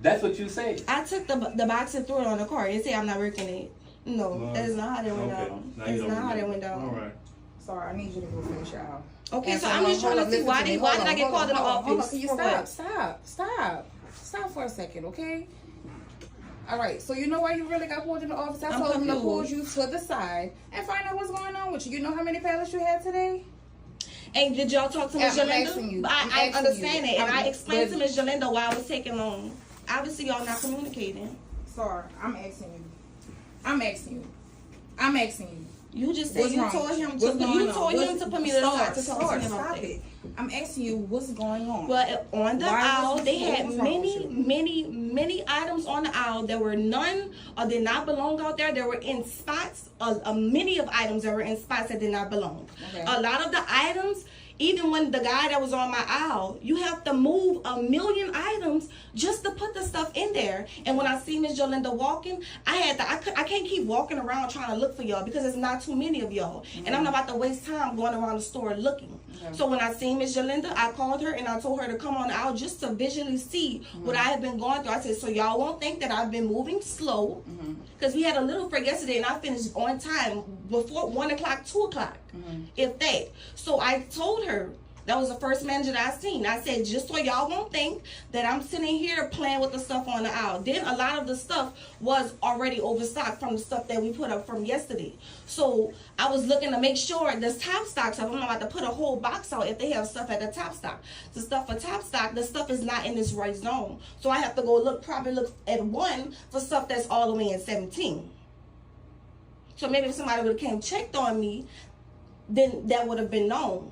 That's what you said. I took the box and threw it on the cart and said I'm not working it. No, that is not how that went down. Now That's you not don't how that remember. went down. All right. Sorry, I need you to go finish your aisle. Okay, And so I'm just trying to see why did I get called in the office? Hold on, can you For what? stop for a second, okay? All right, so you know why you really got pulled in the office? I I'm told them to pull confused. you to the side and find out what's going on with you. You know how many pallets you had today? And did y'all talk to Ms. I'm asking Yolanda? you. I I'm asking understand you. it, and I I'm- explained to but- Ms. Yolanda why I was taking long. Obviously, y'all not communicating. Sorry, I'm asking you. I'm asking you. You just said What's you wrong? told him What's to going you on? told him to put me to the side to talk to him about Stop that. it. I'm asking you what's going on. But on the Why aisle, was they you- had what's wrong with many items on the aisle that were none or did not belong out there. There were in spots, many of items that were in spots that did not belong. Okay. A lot of the items, even when the guy that was on my aisle, you have to move 1,000,000 items just to put the stuff in there. And when I see Miss Yolanda walking, I can't keep walking around trying to look for y'all because there's not too many of y'all. And I'm not about to waste time going around the store looking. Okay. So when I seen Miss Yolanda, I called her and I told her to come on out just to visually see what I have been going through. I said, so y'all won't think that I've been moving slow, because we had a little break yesterday and I finished on time before 1 o'clock, 2 o'clock, if that. So I told her, that was the first manager that I seen. I said, just so y'all won't think that I'm sitting here playing with the stuff on the aisle. Then a lot of the stuff was already overstocked from the stuff that we put up from yesterday. So I was looking to make sure the top stock stuff, I'm not about to put a whole box out if they have stuff at the top stock. The stuff for top stock, the stuff is not in this right zone. So I have to go probably look at one for stuff that's all the way in 17. So maybe if somebody would have came checked on me, then that would have been known.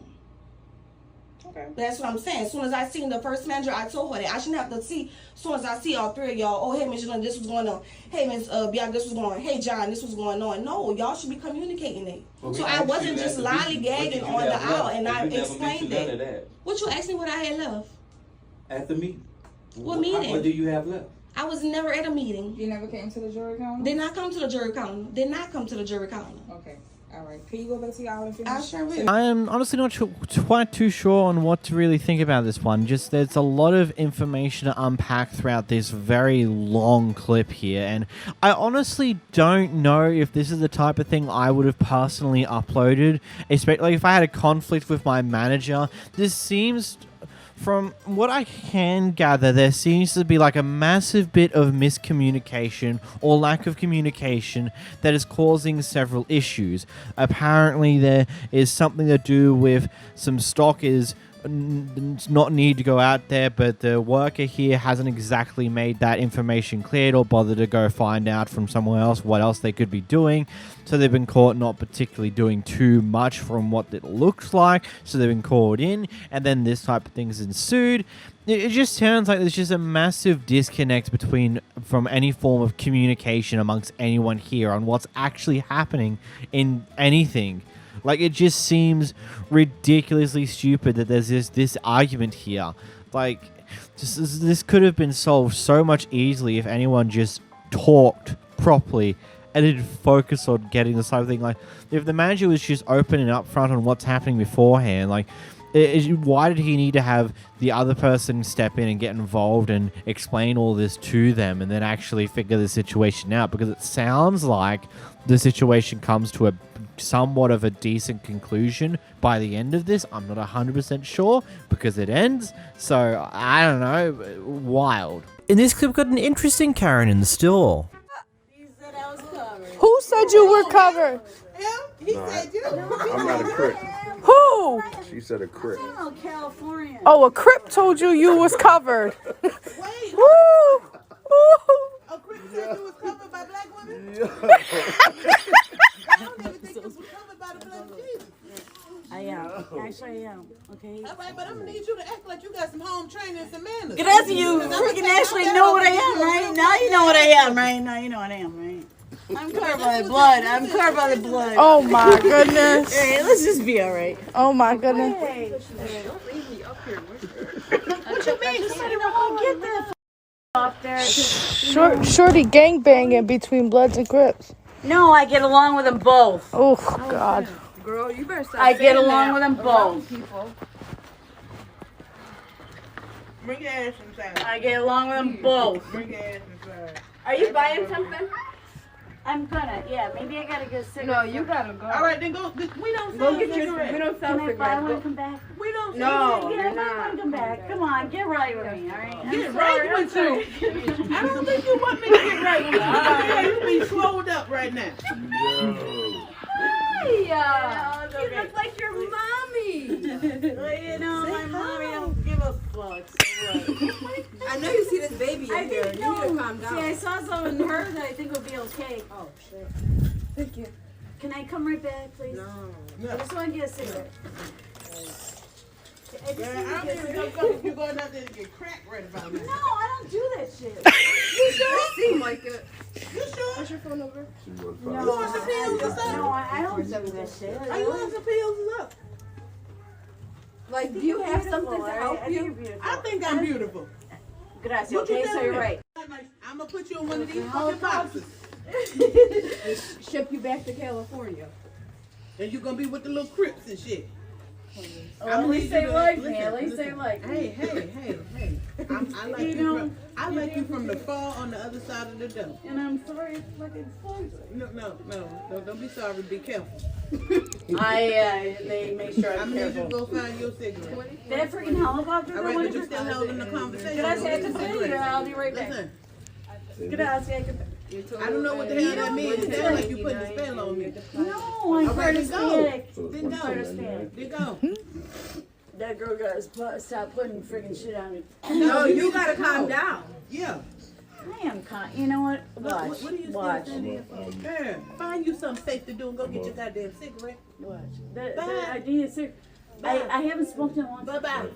Okay. That's what I'm saying. As soon as I seen the first manager, I told her that I shouldn't have to see. As soon as I see all three of y'all, oh, hey, Miss Yolanda, this was going on. Hey, Miss Bianca, this was going on. Hey, John, this was going on. No, y'all should be communicating it. Well, so I wasn't just lollygagging on the aisle, and I explained that. What you asked me what I had left? At the meeting. What meeting? What do you have left? I was never at a meeting. You never came to the jury counter? Did not come to the jury counter. Did not come to the jury counter. Okay. All right. Can you go back to your and finish? I sure will. I'm honestly not quite too sure on what to really think about this one. Just there's a lot of information to unpack throughout this very long clip here, and I honestly don't know if this is the type of thing I would have personally uploaded. Especially like if I had a conflict with my manager. This seems, from what I can gather, there seems to be like a massive bit of miscommunication or lack of communication that is causing several issues. Apparently there is something to do with some stock is not need to go out there, but the worker here hasn't exactly made that information clear or bothered to go find out from somewhere else what else they could be doing. So they've been caught not particularly doing too much from what it looks like. So they've been called in, and then this type of thing's ensued. It just sounds like there's just a massive disconnect from any form of communication amongst anyone here on what's actually happening in anything. Like, it just seems ridiculously stupid that there's this argument here. Like, this could have been solved so much easily if anyone just talked properly and didn't focus on getting the side of thing. Like, if the manager was just open and upfront on what's happening beforehand, like, why did he need to have the other person step in and get involved and explain all this to them and then actually figure the situation out? Because it sounds like the situation comes to a somewhat of a decent conclusion by the end of this. I'm not 100% sure because it ends. So, I don't know. Wild. In this clip, got an interesting Karen in the store. Who said you were covered? He said you. I'm not a crip. Who? She said a crip. California. Oh, a crip told you was covered. Wait. Woo! A crip said you was covered by black women? Yeah. I don't even think you was covered by the black Jesus. I am. Actually, I am. Okay. All right, but I'm gonna need you to act like you got some home training and some manners. Gracias, you freaking actually know what I am, right? Now you know what I am, right? Now you know what I am, right? I'm covered by the blood. I'm covered by the blood. Oh my goodness. All right, let's just be all right. Oh my goodness. Hey. Don't leave me up here with her. What you mean? Just let her get there. Up there. Shorty gangbanging between Bloods and Crips. No, I get along with them both. Oh God. Girl, you better stop. I get along with them both. People. Bring your ass inside. I get along with them both. Bring your ass inside. Are you buying something? I'm gonna, yeah. Maybe I gotta get a cigarette. No, you gotta go. All right, then go. We don't Go sell get your. cigarettes. We don't sell Can I buy cigarettes. one and come back? We don't sell No, cigarettes. you're Buy one not. and come back. Come on, get right with me, all right? Get right with you. I don't think you want me to get right with you. You be slowed up right now. Hi, you look like your mommy. Well, you know, my mommy don't give a fuck. So what? I know you see this baby in here. You need to calm down. See, I saw something in her that I think would be okay. Oh shit. Thank you. Can I come right back, please? No. I just want to get a cigarette. I don't even know if you're going out there to get crack right about now. No, I don't do that shit. You sure? Seem like it. You sure? What's your phone number? No, You want some pills or something? No, I don't do that shit. Are you want some pills or something? Like, do you have something to help I you? I think I'm beautiful. Gracias. What you Okay, so telling you're me? right. I'm gonna put you in one of these fucking boxes. Ship you back to California. And you're gonna be with the little Crips and shit. At least they like me. At least they like me. Hey. I like you from the far on the other side of the door. And I'm sorry if fucking slugs. No, don't be sorry, be careful. They make sure I'm I'm gonna need you careful. to go find your cigarette. That freaking helicopter. All right, but you're still holding the conversation. Can I say it to Billy? I'll be right back. Listen, Gracias. I don't know what the hell that means. It sounds like you putting a spell on me. No, I'm part Hispanic. Then go. That girl gotta stop putting freaking shit on me. No, you gotta calm down. Yeah. I am you know what? Watch. What are you Watch. Girl, find you something safe to do and go get your goddamn cigarette. Watch. Bye. I haven't smoked in a long time. Bye.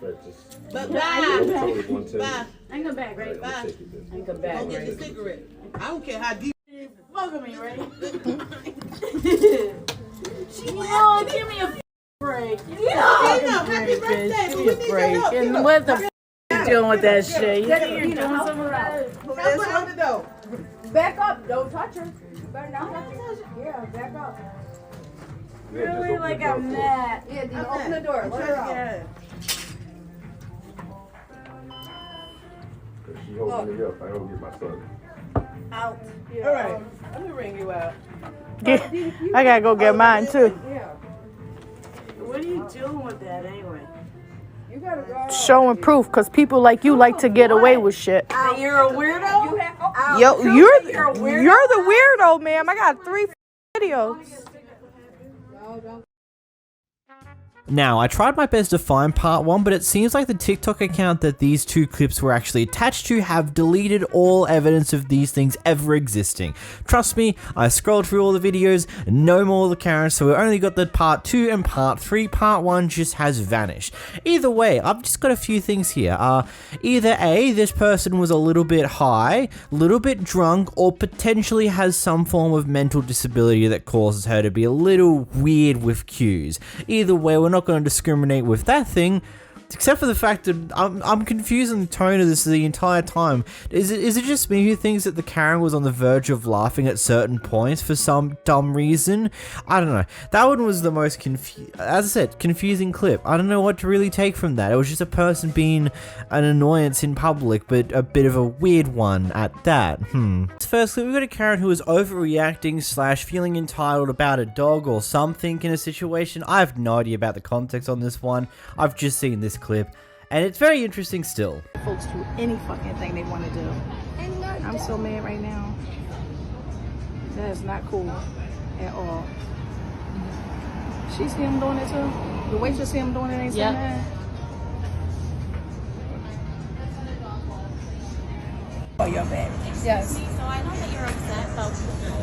Bye. Bye. I can go back, right? Bye. I can go back. Go get your cigarette. I don't care how deep. Fuck with me, right? Give me a break. Happy birthday. Give me a break. And what the you doing with that shit? You're doing somewhere else. Help her though. Back up. Don't touch her. You better not touch her. Yeah, back up. Really like I'm mad. Yeah, Dina, open the door. Let her out. She holding me up. I don't get my son. Out. Yeah. All right. Let me ring you out. I gotta go get mine too. Yeah. What are you doing with that anyway? You gotta go. Showing proof, cause people like you like to get away with shit. And you're a weirdo? Yo, you're the weirdo, ma'am. I got 3 videos. Now, I tried my best to find part 1, but it seems like the TikTok account that these 2 clips were actually attached to have deleted all evidence of these things ever existing. Trust me, I scrolled through all the videos, no more of the Karens, so we only got the part 2 and part 3. Part 1 just has vanished. Either way, I've just got a few things here. Either A, this person was a little bit high, a little bit drunk, or potentially has some form of mental disability that causes her to be a little weird with cues. Either way, we're not going to discriminate with that thing, except for the fact that I'm confused on the tone of this the entire time. Is it just me who thinks that the Karen was on the verge of laughing at certain points for some dumb reason? I don't know. That one was the most confusing clip. I don't know what to really take from that. It was just a person being an annoyance in public, but a bit of a weird one at that. Firstly, we've got a Karen who is overreacting / feeling entitled about a dog or something in a situation. I have no idea about the context on this one. I've just seen this clip, and it's very interesting still. Folks do any fucking thing they want to do. I'm so mad right now. That is not cool at all. She see him doing it too? The waitress see him doing it ain't so mad? Oh, you're bad. Yes. So I know that you're upset, but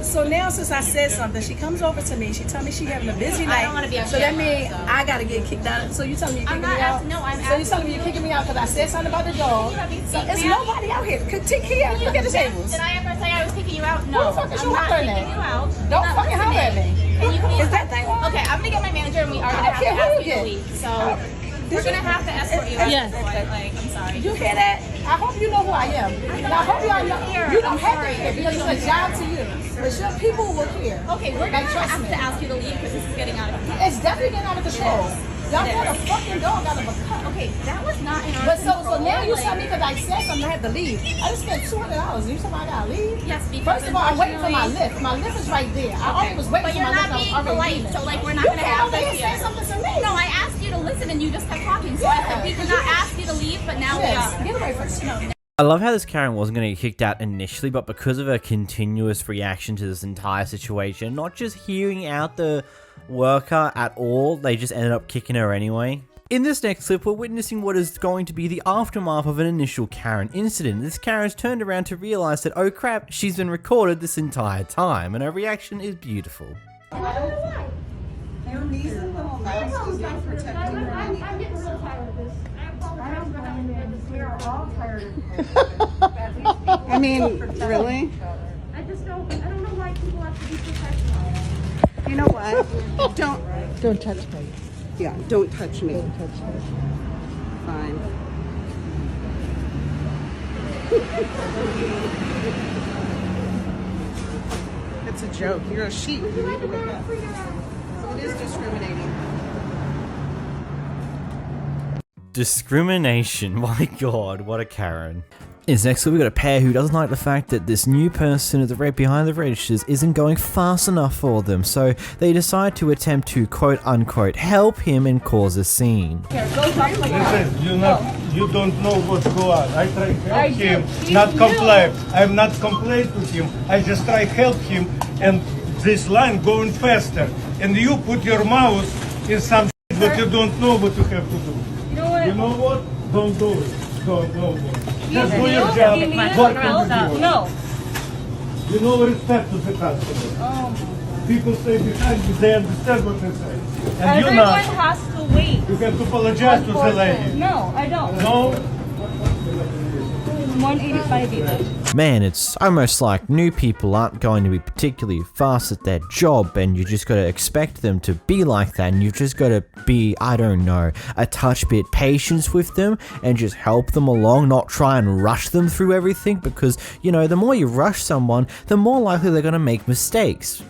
So now since I said something, she comes over to me. She told me she having a busy night. I don't want to be upset. So that means I got to get kicked out. So you telling me you're kicking me out? No, I'm So you telling me you're kicking me out because I said something about the dog? So it's nobody out here. Take care. Look at the tables. Did I ever say I was kicking you out? No. Who the fuck is you I'm not hollering kicking at? you out. Don't fucking holler at me. And you can Is that thing on? Okay, I'm gonna get my manager and we are gonna have to ask you to leave. So we're gonna have to escort you out. Yes. Like, I'm sorry. You hear that? I hope you know who I am. I hope y'all know. You don't have to hear because it's a job to you. But your people will hear. Okay, we're gonna trust have me. to ask you to leave because this is getting out of control. It's definitely getting out of control. Y'all got a fucking dog out of a cut. Okay, that was not in our But so control. now you tell me because I said something I had to leave. I just spent $200. You tell me I gotta leave? Yes, because First of all, I'm waiting for my unfortunately- lift. My lift is right there. I already was waiting But for you're my not lift. being I was already polite, leaving. so like we're not You gonna came have over this here and here. said something to me. No, I asked you to listen and you just kept talking. So I said we did not ask you to leave, but now we Yes, are. get away from me. No. I love how this Karen wasn't going to get kicked out initially, but because of her continuous reaction to this entire situation, not just hearing out the worker at all, they just ended up kicking her anyway. In this next clip, we're witnessing what is going to be the aftermath of an initial Karen incident. This Karen's turned around to realize that, oh crap, she's been recorded this entire time, and her reaction is beautiful. Your knees and little mouse is not protecting your knee. I'm getting so tired of this. We are all tired of I mean, really? I don't know why people have to be professional. You know what? Don't touch me. Yeah, don't touch me. Don't touch me. Fine. It's a joke. You're a sheep. You need to wake up. It is discriminating. Discrimination, my god, what a Karen. Is next we've got a pair who doesn't like the fact that this new person at the right behind the registers isn't going fast enough for them, so they decide to attempt to quote unquote help him and cause a scene. Listen, you don't know what's going on. I try to help him, not complain. I'm not complaining to him. I just try to help him, and this line going faster. And you put your mouth in some shit that you don't know what you have to do. You know what? Don't do it. Don't. Just do your job. What can we do? No. You know respect to the customer. People stay behind you, they understand what they say. And Everyone you not. has to wait. You have to apologize to the lady. No, I don't. No? 185 each. Man, it's almost like new people aren't going to be particularly fast at their job, and you just gotta expect them to be like that, and you've just gotta be, I don't know, a touch bit patient with them and just help them along, not try and rush them through everything, because, you know, the more you rush someone, the more likely they're gonna make mistakes.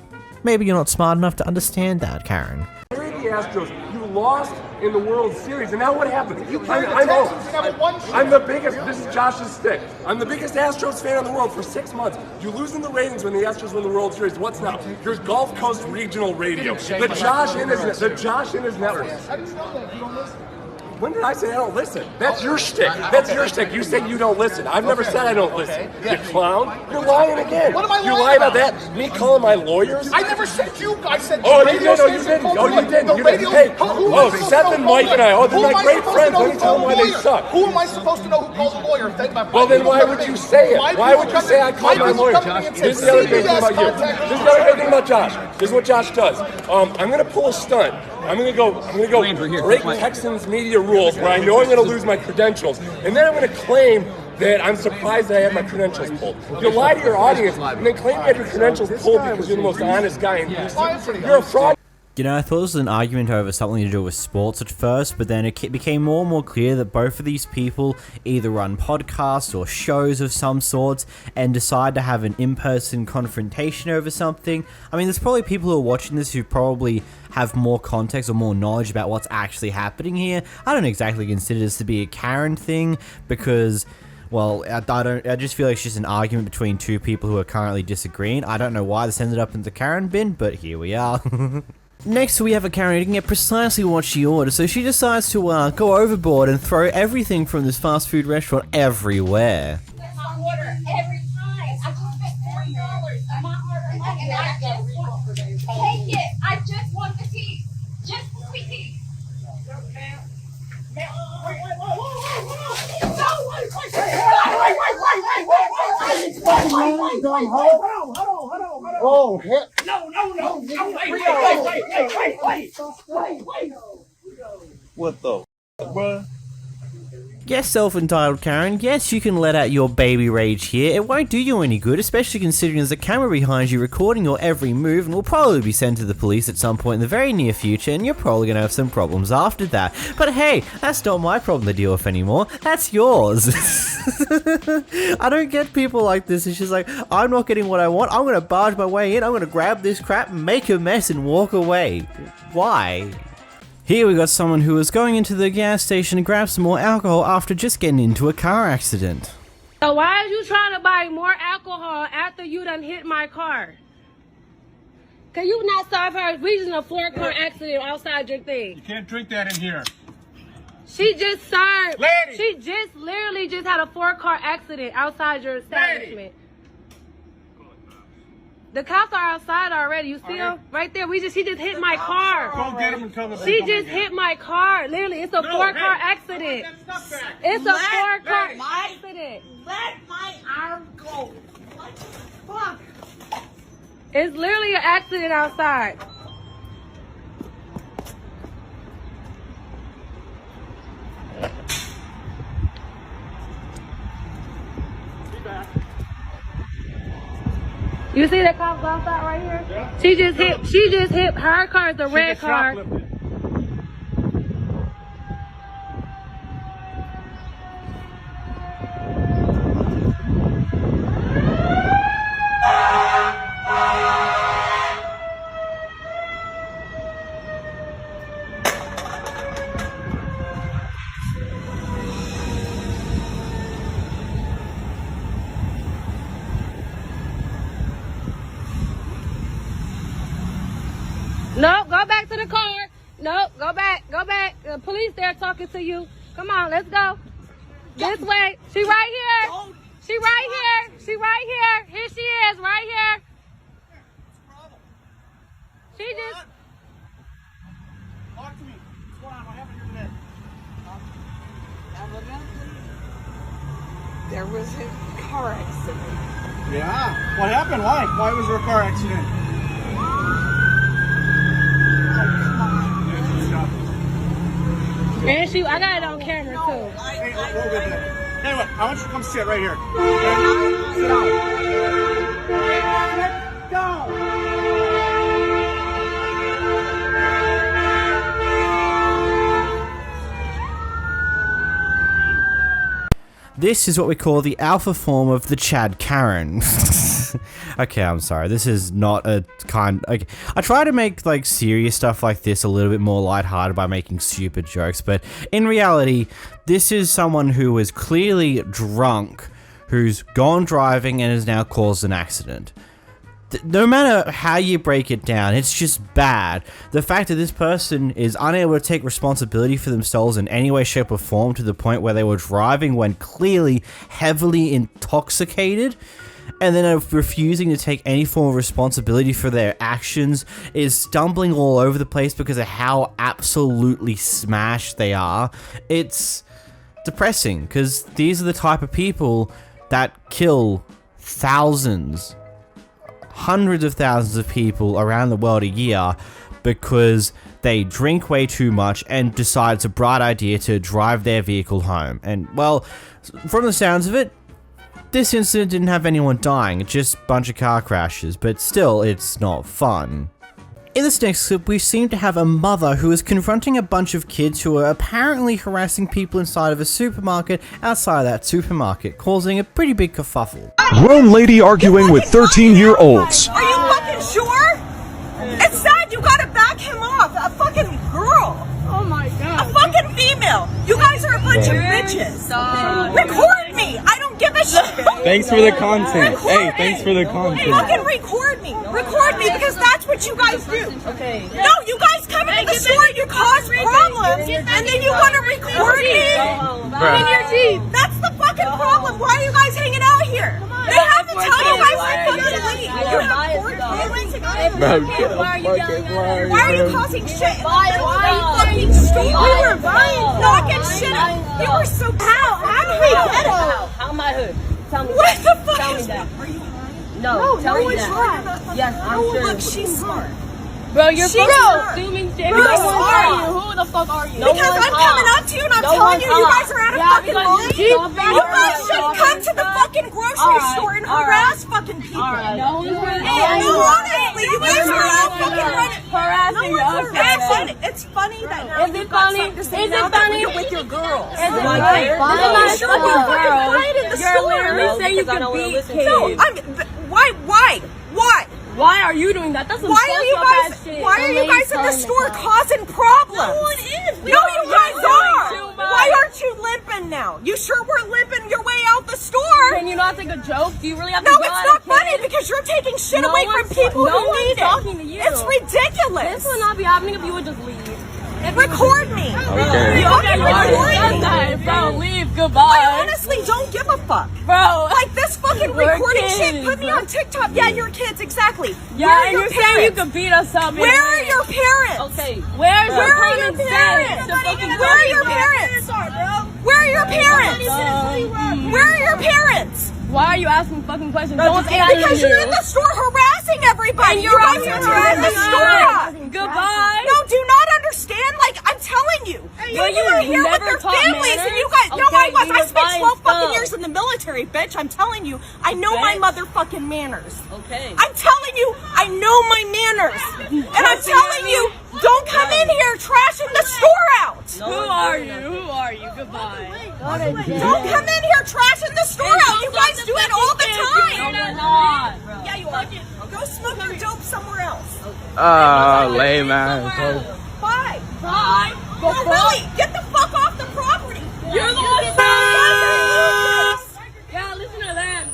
Maybe you're not smart enough to understand that, Karen. The Astros, you lost in the World Series, and now what happened? I'm the biggest, this is Josh's stick. I'm the biggest Astros fan in the world for 6 months. You lose in the ratings when the Astros win the World Series. What's now? Here's Gulf Coast Regional Radio. The Josh in his network. How do you know that? You don't listen? When did I say I don't listen? That's your shtick. That's your shtick. You say you don't listen. I've never said I don't listen. You clown. You're lying again. What am I lying You lie about about? that? Me calling my lawyers? I never said you. I said Oh, the you radio didn't. Oh, you station didn't. called Oh, the you radio- didn't. the You radio- didn't. Hey, who am I oh, supposed to Seth know and who Mike and I. Oh, they're Who my am I great supposed to friends. know Let me who tell them called why the they lawyer? suck. Who am I supposed to know who called the lawyer? Well, then why would you say it? Why would you say I called my lawyer? This is the other great thing about you. This is the other great thing about Josh. This is what Josh does. I'm gonna pull a stunt. I'm gonna go break Texans media rules where I know I'm gonna lose my credentials, and then I'm gonna claim that I'm surprised that I have my credentials pulled. You lie to your audience and then claim you have your credentials pulled because you're the most honest guy in Houston. You're a fraud. You know, I thought it was an argument over something to do with sports at first, but then it became more and more clear that both of these people either run podcasts or shows of some sorts and decide to have an in-person confrontation over something. I mean, there's probably people who are watching this who probably have more context or more knowledge about what's actually happening here. I don't exactly consider this to be a Karen thing because, well, I just feel like it's just an argument between two people who are currently disagreeing. I don't know why this ended up in the Karen bin, but here we are. Next, we have a Karen eating at precisely what she ordered, so she decides to go overboard and throw everything from this fast food restaurant everywhere. My order every time. I just spent $40 on my order, and I just want take it. I just want the tea, just the sweet tea. Oh, heck. No. Wait. What the bruh? Yes, self-entitled Karen, yes, you can let out your baby rage here. It won't do you any good, especially considering there's a camera behind you recording your every move and will probably be sent to the police at some point in the very near future, and you're probably going to have some problems after that. But hey, that's not my problem to deal with anymore. That's yours. I don't get people like this. It's just like, I'm not getting what I want. I'm going to barge my way in. I'm going to grab this crap, make a mess, and walk away. Why? Here we got someone who was going into the gas station to grab some more alcohol after just getting into a car accident. So why are you trying to buy more alcohol after you done hit my car? Can you not solve her reason a 4-car accident outside your thing? You can't drink that in here. She just served. Lady! She just literally just had a 4-car accident outside your establishment. Lady! The cops are outside already. You see them? Right there. She just hit my car. Go get him and come She just hit my car. Literally, it's a 4-car accident. It's a 4-car accident. Let my arm go. What the fuck? It's literally an accident outside. You see the cops outside right here? Yeah. She just hit her car, the red car. No, go back to the car. No, go back. The police there talking to you. Come on, let's go. This way. She right here. She right here. Here she is, right here. She just... Talk to me. What's going on? What happened here today? There was a car accident. Yeah. What happened? Why? Why was there a car accident? And I got it on camera too. Hey, we'll get that. Anyway, I want you to come sit right here. Sit down. Sit down. This is what we call the alpha form of the Chad Karen. Okay, I'm sorry. This is not a kind... Okay, I try to make, like, serious stuff like this a little bit more lighthearted by making stupid jokes, but in reality, this is someone who is clearly drunk, who's gone driving and has now caused an accident. No matter how you break it down, it's just bad. The fact that this person is unable to take responsibility for themselves in any way, shape, or form to the point where they were driving when clearly heavily intoxicated, and then are refusing to take any form of responsibility for their actions, is stumbling all over the place because of how absolutely smashed they are. It's depressing, because these are the type of people that kill thousands, hundreds of thousands of people around the world a year because they drink way too much and decide it's a bright idea to drive their vehicle home. And, well, from the sounds of it, this incident didn't have anyone dying, just a bunch of car crashes, but still, it's not fun. In this next clip, we seem to have a mother who is confronting a bunch of kids who are apparently harassing people inside of a supermarket outside of that supermarket, causing a pretty big kerfuffle. Grown lady arguing with 13-year-olds. Are you fucking sure? It's sad you gotta back him off. A fucking girl. Oh my god. A fucking female. You guys are a bunch of bitches. Record me. I don't give a shit. Thanks for the content. Hey, thanks for the content. Fucking record me. Record me because that's what you guys do. Okay. No, you guys come into the store, you cause problems, and then you want to record me? In your Jeep. That's the fucking problem. Why are you guys hanging out here? They have to tell you guys to fucking leave. You have 4 kids. Why are you causing shit? Why are you fucking stupid? We were knocking shit up. You were so how? How do we get it? How am I hood? Tell me what that. The fuck Tell me is that. No, tell me that. Smart. Yes, I'm sure. Look, she's smart. Bro, you're She's assuming shit. Who are you? Who the fuck are you? Because I'm coming up to you and I'm telling you, you guys are out of fucking line. You guys should come to the fucking grocery store and harass fucking people. No one's running. Honestly, you guys are all fucking running. Harassing us. It's funny that now is it funny? Is it funny with your girls? Is it funny? I'm sure you're fucking right in the store. You're literally saying you can beat kids. No, why? Why are you doing that? That's some fucked-up ass shit. Why are you guys in the store causing problems? No one is. No, you guys are. Why aren't you limping now? You sure were limping your way out the store. Can you not take a joke? Do you really have to? No, it's not funny because you're taking shit away from people who need it. Talking to you. It's ridiculous. This would not be happening if you would just leave. Record me. Okay. You fucking record me. Bro, leave. Goodbye. I honestly don't give a fuck. Bro. Like this fucking recording shit put me on TikTok. Yeah, you're kids, exactly. Yeah, and you're saying you could beat us up. Where are your parents? Okay. Where are your parents? Where are your parents? Where are your parents? Where are your parents? Why are you asking fucking questions? Because you're in the store harassing everybody. You guys are tearing the store. Goodbye. No, do you not understand? Like, I'm telling you. You were here with your families and you guys. No, I was. I spent 12 fucking years in the military, bitch. I'm telling you. I know my motherfucking manners. Okay. I'm telling you, I know my manners. And I'm telling you, don't come in here trashing the store out. Who are you? Who are you? Goodbye. Don't come in here trashing the store out. You guys do it all the time. Yeah, you are. Go smoke your dope somewhere else. Lame man. Bye. Bye. No, really, get the fuck off the property. You're the one. Yeah, listen to them.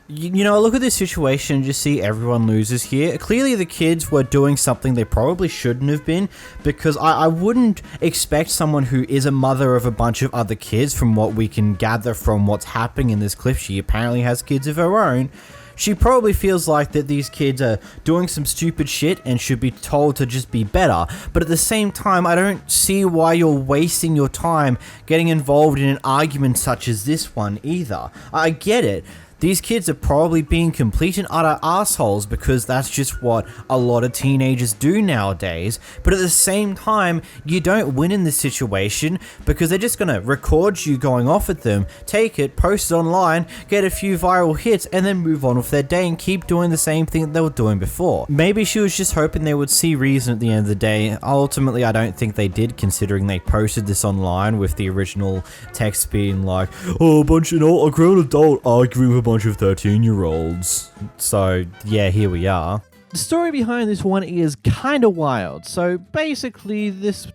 You know, look at this situation and just see everyone loses here. Clearly the kids were doing something they probably shouldn't have been, because I wouldn't expect someone who is a mother of a bunch of other kids, from what we can gather from what's happening in this clip. She apparently has kids of her own. She probably feels like that these kids are doing some stupid shit and should be told to just be better, but at the same time, I don't see why you're wasting your time getting involved in an argument such as this one either. I get it. These kids are probably being complete and utter assholes because that's just what a lot of teenagers do nowadays, but at the same time, you don't win in this situation because they're just gonna record you going off at them, take it, post it online, get a few viral hits, and then move on with their day and keep doing the same thing that they were doing before. Maybe she was just hoping they would see reason at the end of the day. Ultimately, I don't think they did, considering they posted this online with the original text being like, oh, a grown adult arguing with bunch of 13-year-olds. So yeah, here we are. The story behind this one is kind of wild. So basically, this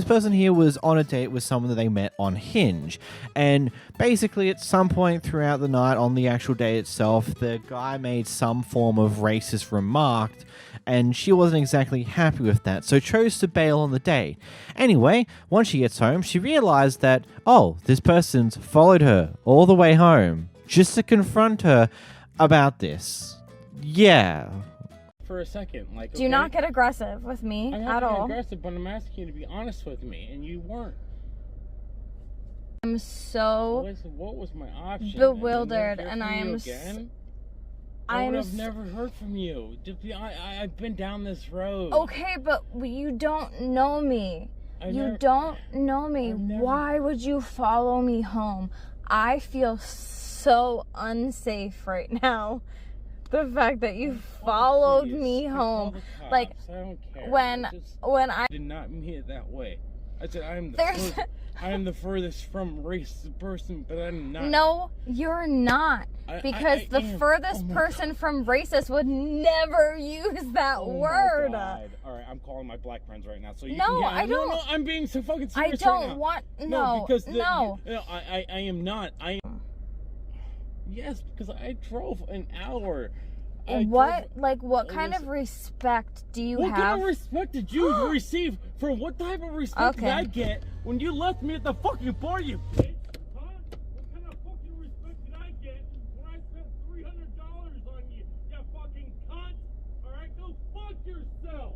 person here was on a date with someone that they met on Hinge, and basically at some point throughout the night on the actual day itself, the guy made some form of racist remark, and she wasn't exactly happy with that, so chose to bail on the date. Anyway, once she gets home, she realized that, oh, this person's followed her all the way home just to confront her about this. Yeah. For a second, like, Do not get aggressive with me at all. I'm not aggressive, but I'm asking you to be honest with me, and you weren't. I'm so what was my option? bewildered, and I am. I would have never heard from you. I've been down this road. Okay, but you don't know me. You don't know me. Why would you follow me home? I feel so unsafe right now. The fact that you followed me home, like I don't care. when I did not mean it that way. I said I am the furthest from racist person, but I'm not. No, you're not, because the furthest person from racist would never use that word. All right, I'm calling my black friends right now. So you no, can I don't. No, I'm being so fucking serious. I don't right now. want because no. I am not. Yes, because I drove an hour. What kind of respect do you have? What kind of respect did you receive? For what type of respect did I get when you left me at the fucking bar, you bitch? Huh? What kind of fucking respect did I get when I spent $300 on you, you fucking cunt? Alright, go fuck yourself!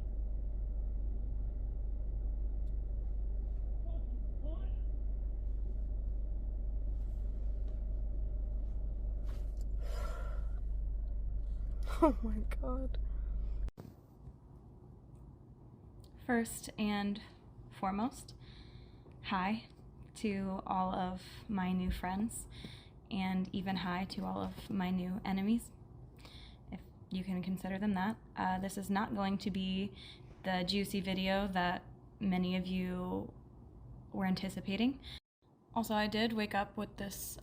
Oh my god. First and foremost, hi to all of my new friends, and even hi to all of my new enemies, if you can consider them that. This is not going to be the juicy video that many of you were anticipating. Also, I did wake up with this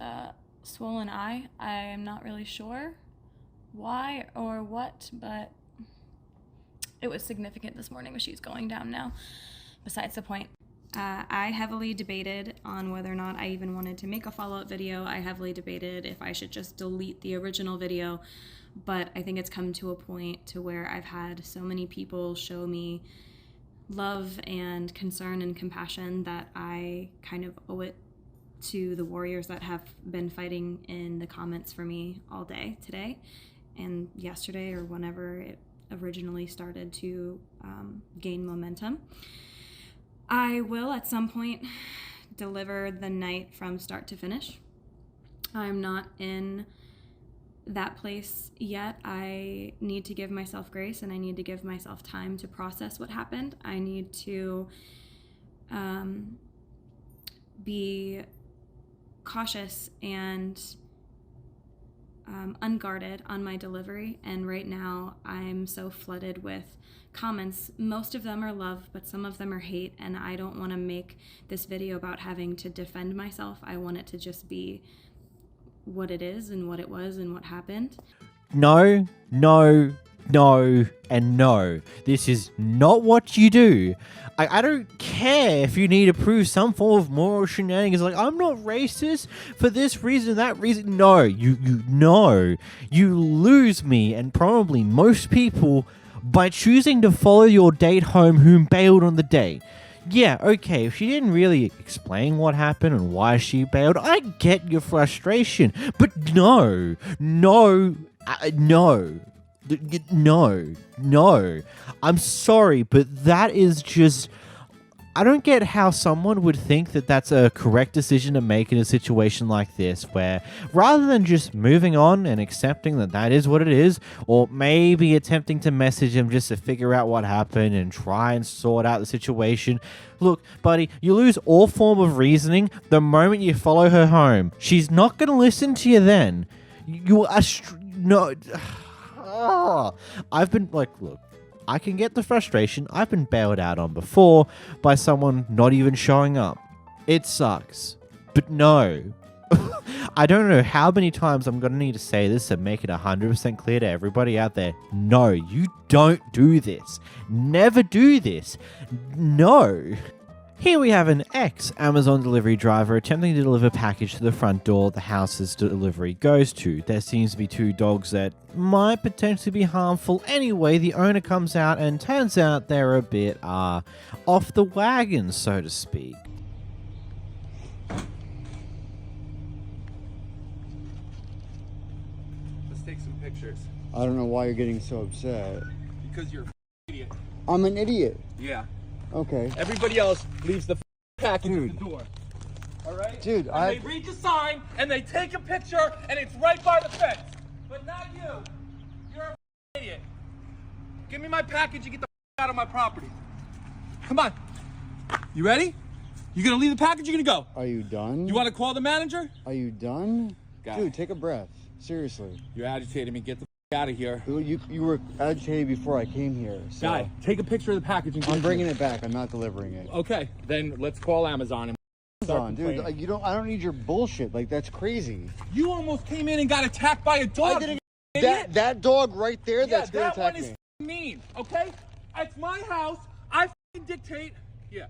swollen eye. I am not really sure why or what, but it was significant this morning, but she's going down now. Besides the point. I heavily debated on whether or not I even wanted to make a follow-up video. I heavily debated if I should just delete the original video, but I think it's come to a point to where I've had so many people show me love and concern and compassion that I kind of owe it to the warriors that have been fighting in the comments for me all day today and yesterday, or whenever it originally started to gain momentum. I will at some point deliver the night from start to finish. I'm not in that place yet. I need to give myself grace, and I need to give myself time to process what happened. I need to be cautious and unguarded on my delivery, and right now I'm so flooded with comments. Most of them are love, but some of them are hate, and I don't want to make this video about having to defend myself. I want it to just be what it is and what it was and what happened. No, no, no, and no. This is not what you do. I don't care if you need to prove some form of moral shenanigans, like, I'm not racist for this reason, that reason. No, you lose me and probably most people by choosing to follow your date home whom bailed on the date. Yeah, okay, if she didn't really explain what happened and why she bailed, I get your frustration. But no, No. No. I'm sorry, but that is just... I don't get how someone would think that that's a correct decision to make in a situation like this, where rather than just moving on and accepting that that is what it is, or maybe attempting to message him just to figure out what happened and try and sort out the situation. Look, buddy, you lose all form of reasoning the moment you follow her home. She's not going to listen to you then. You are... No... I've been like, look, I can get the frustration. I've been bailed out on before by someone not even showing up. It sucks. But no. I don't know how many times I'm going to need to say this and make it 100% clear to everybody out there. No, you don't do this. Never do this. No. Here we have an ex-Amazon delivery driver attempting to deliver a package to the front door the house's delivery goes to. There seems to be 2 dogs that might potentially be harmful. Anyway, the owner comes out and turns out they're a bit off the wagon, so to speak. Let's take some pictures. I don't know why you're getting so upset. Because you're an idiot. I'm an idiot. Yeah. Okay. Everybody else leaves the package at the door. All right? Dude, They read the sign, and they take a picture, and it's right by the fence. But not you. You're an idiot. Give me my package and get the out of my property. Come on. You ready? You gonna leave the package, you're gonna go. Are you done? You wanna call the manager? Are you done? Got Dude, it. take a breath. Seriously. You're agitating me. Get the out of here. You were agitated before I came here. So Guy, take a picture of the package and I'm bringing it back. I'm not delivering it. Okay, then let's call Amazon and Amazon, dude. Like, I don't need your bullshit. Like, that's crazy. You almost came in and got attacked by a dog. That dog right there. That's gonna that attack one is me. mean. Okay, it's my house. I dictate. Yeah,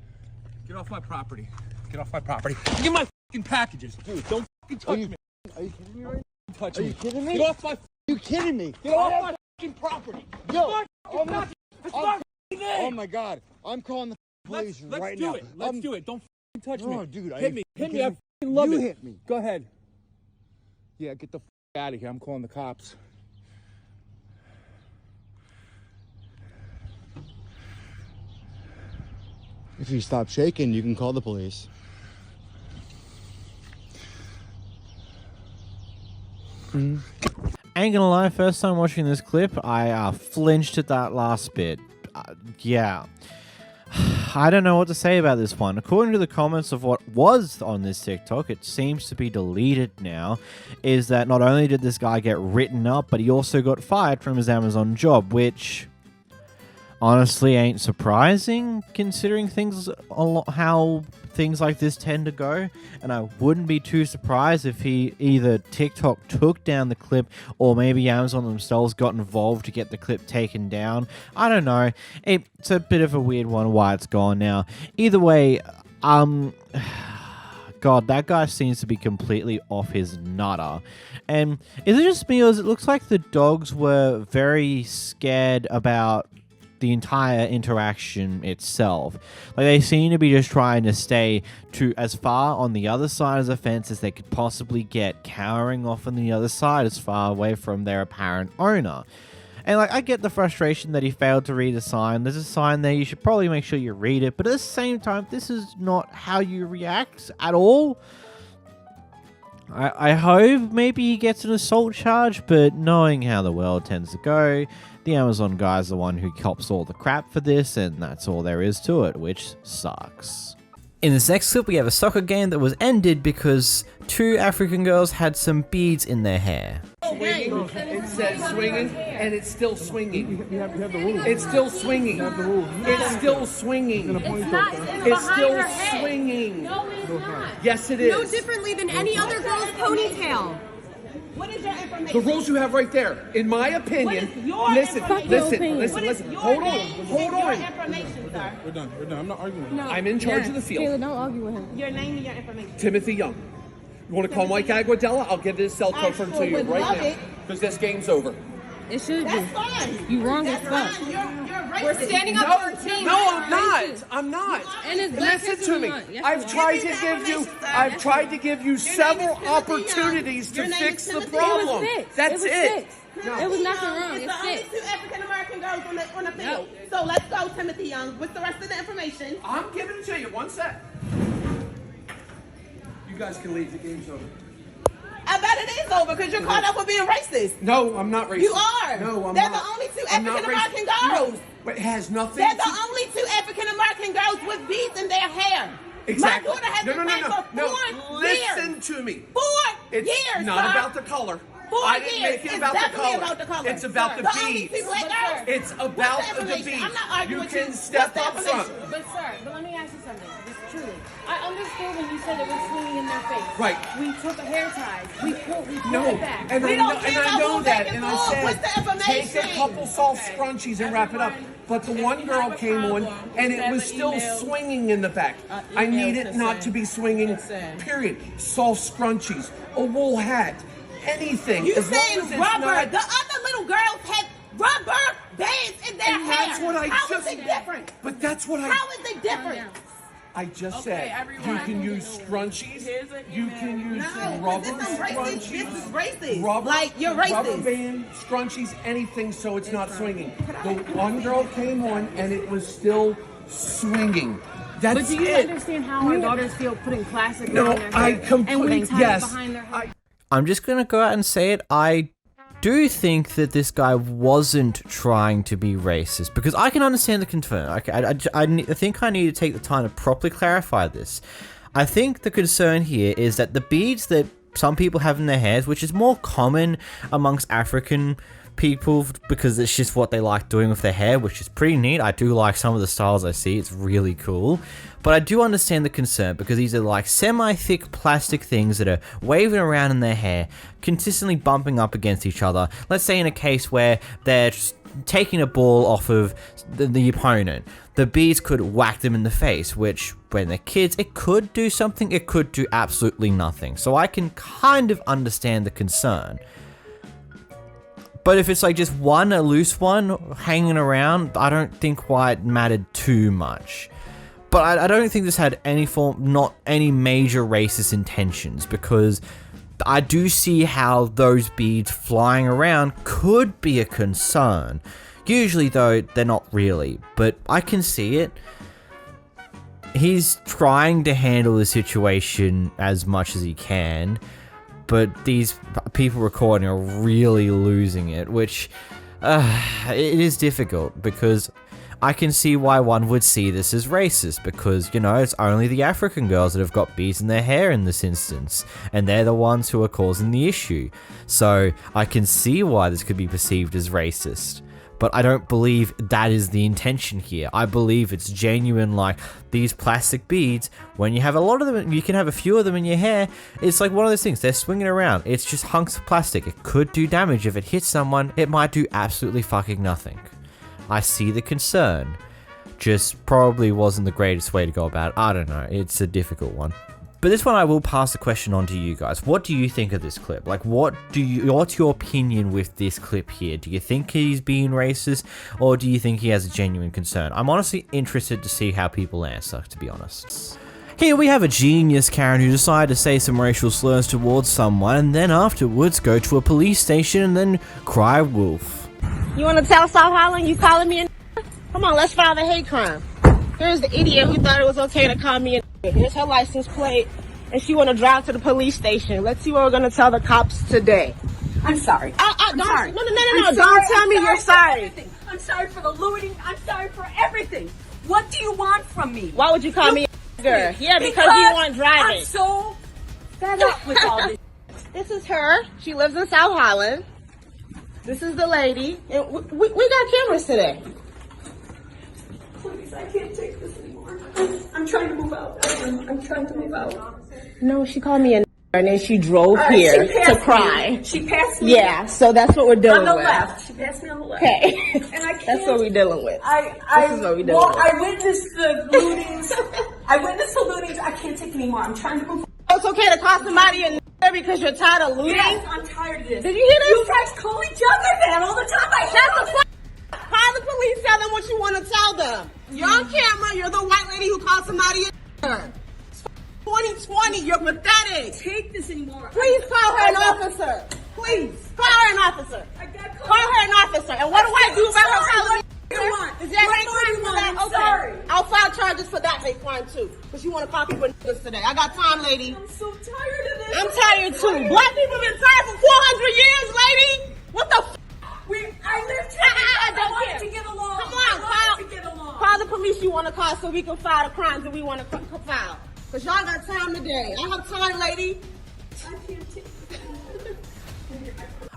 get off my property. Get off my property. Give me my packages, dude. Don't touch me. Are you kidding me right now? Touch Are me. you kidding me? Get off my. You kidding me? Get off my property. Yo, Oh my God, I'm calling the police right now. Let's do it. Don't touch me. No, dude, Hit me. Hit me. I love it. You hit me. Go ahead. Yeah, get the out of here. I'm calling the cops. If you stop shaking, you can call the police. Ain't gonna lie, first time watching this clip, I flinched at that last bit. Yeah. I don't know what to say about this one. According to the comments of what was on this TikTok, it seems to be deleted now, is that not only did this guy get written up, but he also got fired from his Amazon job, which honestly ain't surprising considering how things like this tend to go, and I wouldn't be too surprised if he either TikTok took down the clip or maybe Amazon themselves got involved to get the clip taken down. I don't know. It's a bit of a weird one why it's gone now. Either way, God, that guy seems to be completely off his nutter. And is it just me, or it looks like the dogs were very scared about the entire interaction itself? Like, they seem to be just trying to stay to as far on the other side of the fence as they could possibly get, cowering off on the other side as far away from their apparent owner. And like, I get the frustration that he failed to read the sign. There's a sign there, you should probably make sure you read it, but at the same time, this is not how you react at all. I hope maybe he gets an assault charge, but knowing how the world tends to go, the Amazon guy's the one who cops all the crap for this, and that's all there is to it, which sucks. In this next clip, we have a soccer game that was ended because 2 African girls had some beads in their hair. Swinging. It says swinging, and it's still swinging. It's still swinging. It's still swinging. It's still swinging. No, it's not. Yes, it is. No differently than any other girl's ponytail. What is your information? The rules you have right there, in my opinion. Listen. Hold on. Information, sir. We're done. I'm not arguing. No. I'm in charge of the field. Kayla, don't argue with him. Your name and your information. Timothy Young. You want to call Mike Aguadella? I'll give his cell phone to you right now. Because this game's over. It should be. That's fine. You wrong as fuck. We're standing up for our team. No, I'm not. I'm not. And it's Black Listen History to me. Month. Yes, I've tried to give you several opportunities to fix the problem. That's it. It was nothing wrong. It's It's the only sick. 2 African American girls on the field. So let's go, Timothy Young. What's the rest of the information? I'm giving it to you. 1 sec. You guys can leave. The game's over. I bet it is over because you're caught up with being racist. No, I'm not racist. You are. No, I'm They're not. the only 2 I'm not African American racist. girls. No, but it has nothing. They're the only 2 African American girls with beads in their hair. Exactly. My daughter has been married for 4 years. Listen to me. 4 It's years, not sir. about the color. 4 I didn't years. make it It's about the definitely color. about the color. It's about the only beads. 2 black girls. It's about What's the information? beads. I'm not arguing You with can you. step What's up the front. information? But sir, but let me ask you something. Just truly, I understood when you said it was swinging in their face. Right. We took a hair ties. We pulled No, it back. and We I don't know, care and I about know who's that, making and I rules. said, What's the information? take a couple soft scrunchies and wrap it up. But the one girl came on, and it was still swinging in the back. I need it not to be swinging, period. Soft scrunchies, a wool hat, anything. You as long saying as it's rubber. not- The other little girls had rubber bands in their And hair. that's what I How just- is it different? But that's what How is it different? I just said. You can use scrunchies. You can use rubber scrunchies. This is racist. Rubber, Like, you're racist. Rubber band, scrunchies, anything so it's not swinging. The one girl came on and it was still swinging. That's But do you it. understand how our daughters feel putting plastic No, around their I hair and completely putting ties yes. behind their head? I'm just going to go out and say it. I do think that this guy wasn't trying to be racist, because I can understand the concern. I think I need to take the time to properly clarify this. I think the concern here is that the beads that some people have in their hairs, which is more common amongst African people because it's just what they like doing with their hair, which is pretty neat. I do like some of the styles I see. It's really cool. But I do understand the concern because these are like semi-thick plastic things that are waving around in their hair, consistently bumping up against each other. Let's say in a case where they're just taking a ball off of the opponent. The beads could whack them in the face, which when they're kids, it could do something, it could do absolutely nothing. So I can kind of understand the concern. But if it's like just a loose one hanging around, I don't think why it mattered too much. But I don't think this had not any major racist intentions, because I do see how those beads flying around could be a concern. Usually though, they're not really, but I can see it. He's trying to handle the situation as much as he can, but these people recording are really losing it, which it is difficult, because I can see why one would see this as racist, because, you know, it's only the African girls that have got beads in their hair in this instance, and they're the ones who are causing the issue. So I can see why this could be perceived as racist. But I don't believe that is the intention here. I believe it's genuine, like, these plastic beads, when you have a lot of them, you can have a few of them in your hair, it's like one of those things, they're swinging around, it's just hunks of plastic, it could do damage. If it hits someone, it might do absolutely fucking nothing. I see the concern, just probably wasn't the greatest way to go about it. I don't know, it's a difficult one. But this one I will pass the question on to you guys. What do you think of this clip? Like, what's your opinion with this clip here? Do you think he's being racist, or do you think he has a genuine concern? I'm honestly interested to see how people answer, to be honest. Here we have a genius Karen who decided to say some racial slurs towards someone, and then afterwards go to a police station and then cry wolf. You want to tell South Holland you calling me a Come on, let's file the hate crime. Here's the idiot who thought it was okay to call me a Here's her license plate, and she want to drive to the police station. Let's see what we're going to tell the cops today. I'm sorry. I'm sorry. No. I'm Don't sorry. tell me you're sorry. I'm sorry for the looting. I'm sorry for everything. What do you want from me? Why would you call me a girl? Yeah, because you want driving. I'm so fed up with all this. This is her. She lives in South Holland. This is the lady. And we got cameras today. Please, I can't take this anymore. I'm trying to move out. I'm trying to move out. No, she called me a and then she drove here to cry. She passed me. Yeah, so that's what we're dealing with. On the left. She passed me on the left. Okay. And I can't. That's what we're dealing with. This is what we're dealing with. I witnessed the lootings. I can't take anymore. I'm trying to move. It's okay to call somebody a because you're tired of looting? Yes, I'm tired of this. Did you hear this? You guys call each other that all the time. Shut the fuck up. Call the police, tell them what you want to tell them. You're on camera. You're the white lady who called somebody a 2020, you're pathetic. Take this anymore. Please call her an officer. Please call her an officer. I got an officer. And what do I do about her calling me? Is there hate crime for that? Okay. I'll file charges for that hate crime too. Because you want to call people niggas today. I got time, lady. I'm so tired of this. I'm tired too. Black people been tired for 400 years, lady. What the f? I lived here. I wanted to get along. Come on, call the police you want to call so we can file the crimes that we want to file. Because y'all got time today. I have time, lady. I can't take it.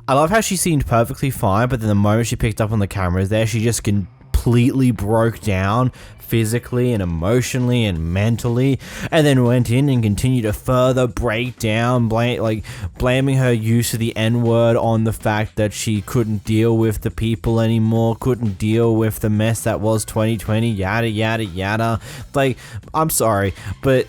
I love how she seemed perfectly fine, but then the moment she picked up on the cameras there, she just completely broke down physically and emotionally and mentally, and then went in and continued to further break down, blaming her use of the N-word on the fact that she couldn't deal with the people anymore, couldn't deal with the mess that was 2020, yada yada yada. Like, I'm sorry, but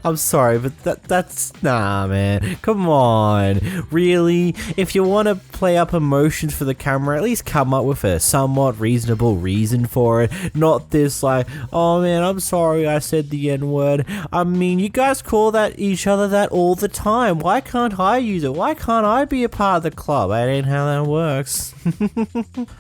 I'm sorry, but that's nah, man. Come on, really? If you want to play up emotions for the camera, at least come up with a somewhat reasonable reason for it. Not this like, oh man, I'm sorry I said the N-word. I mean, you guys call each other that all the time. Why can't I use it? Why can't I be a part of the club? That ain't how that works.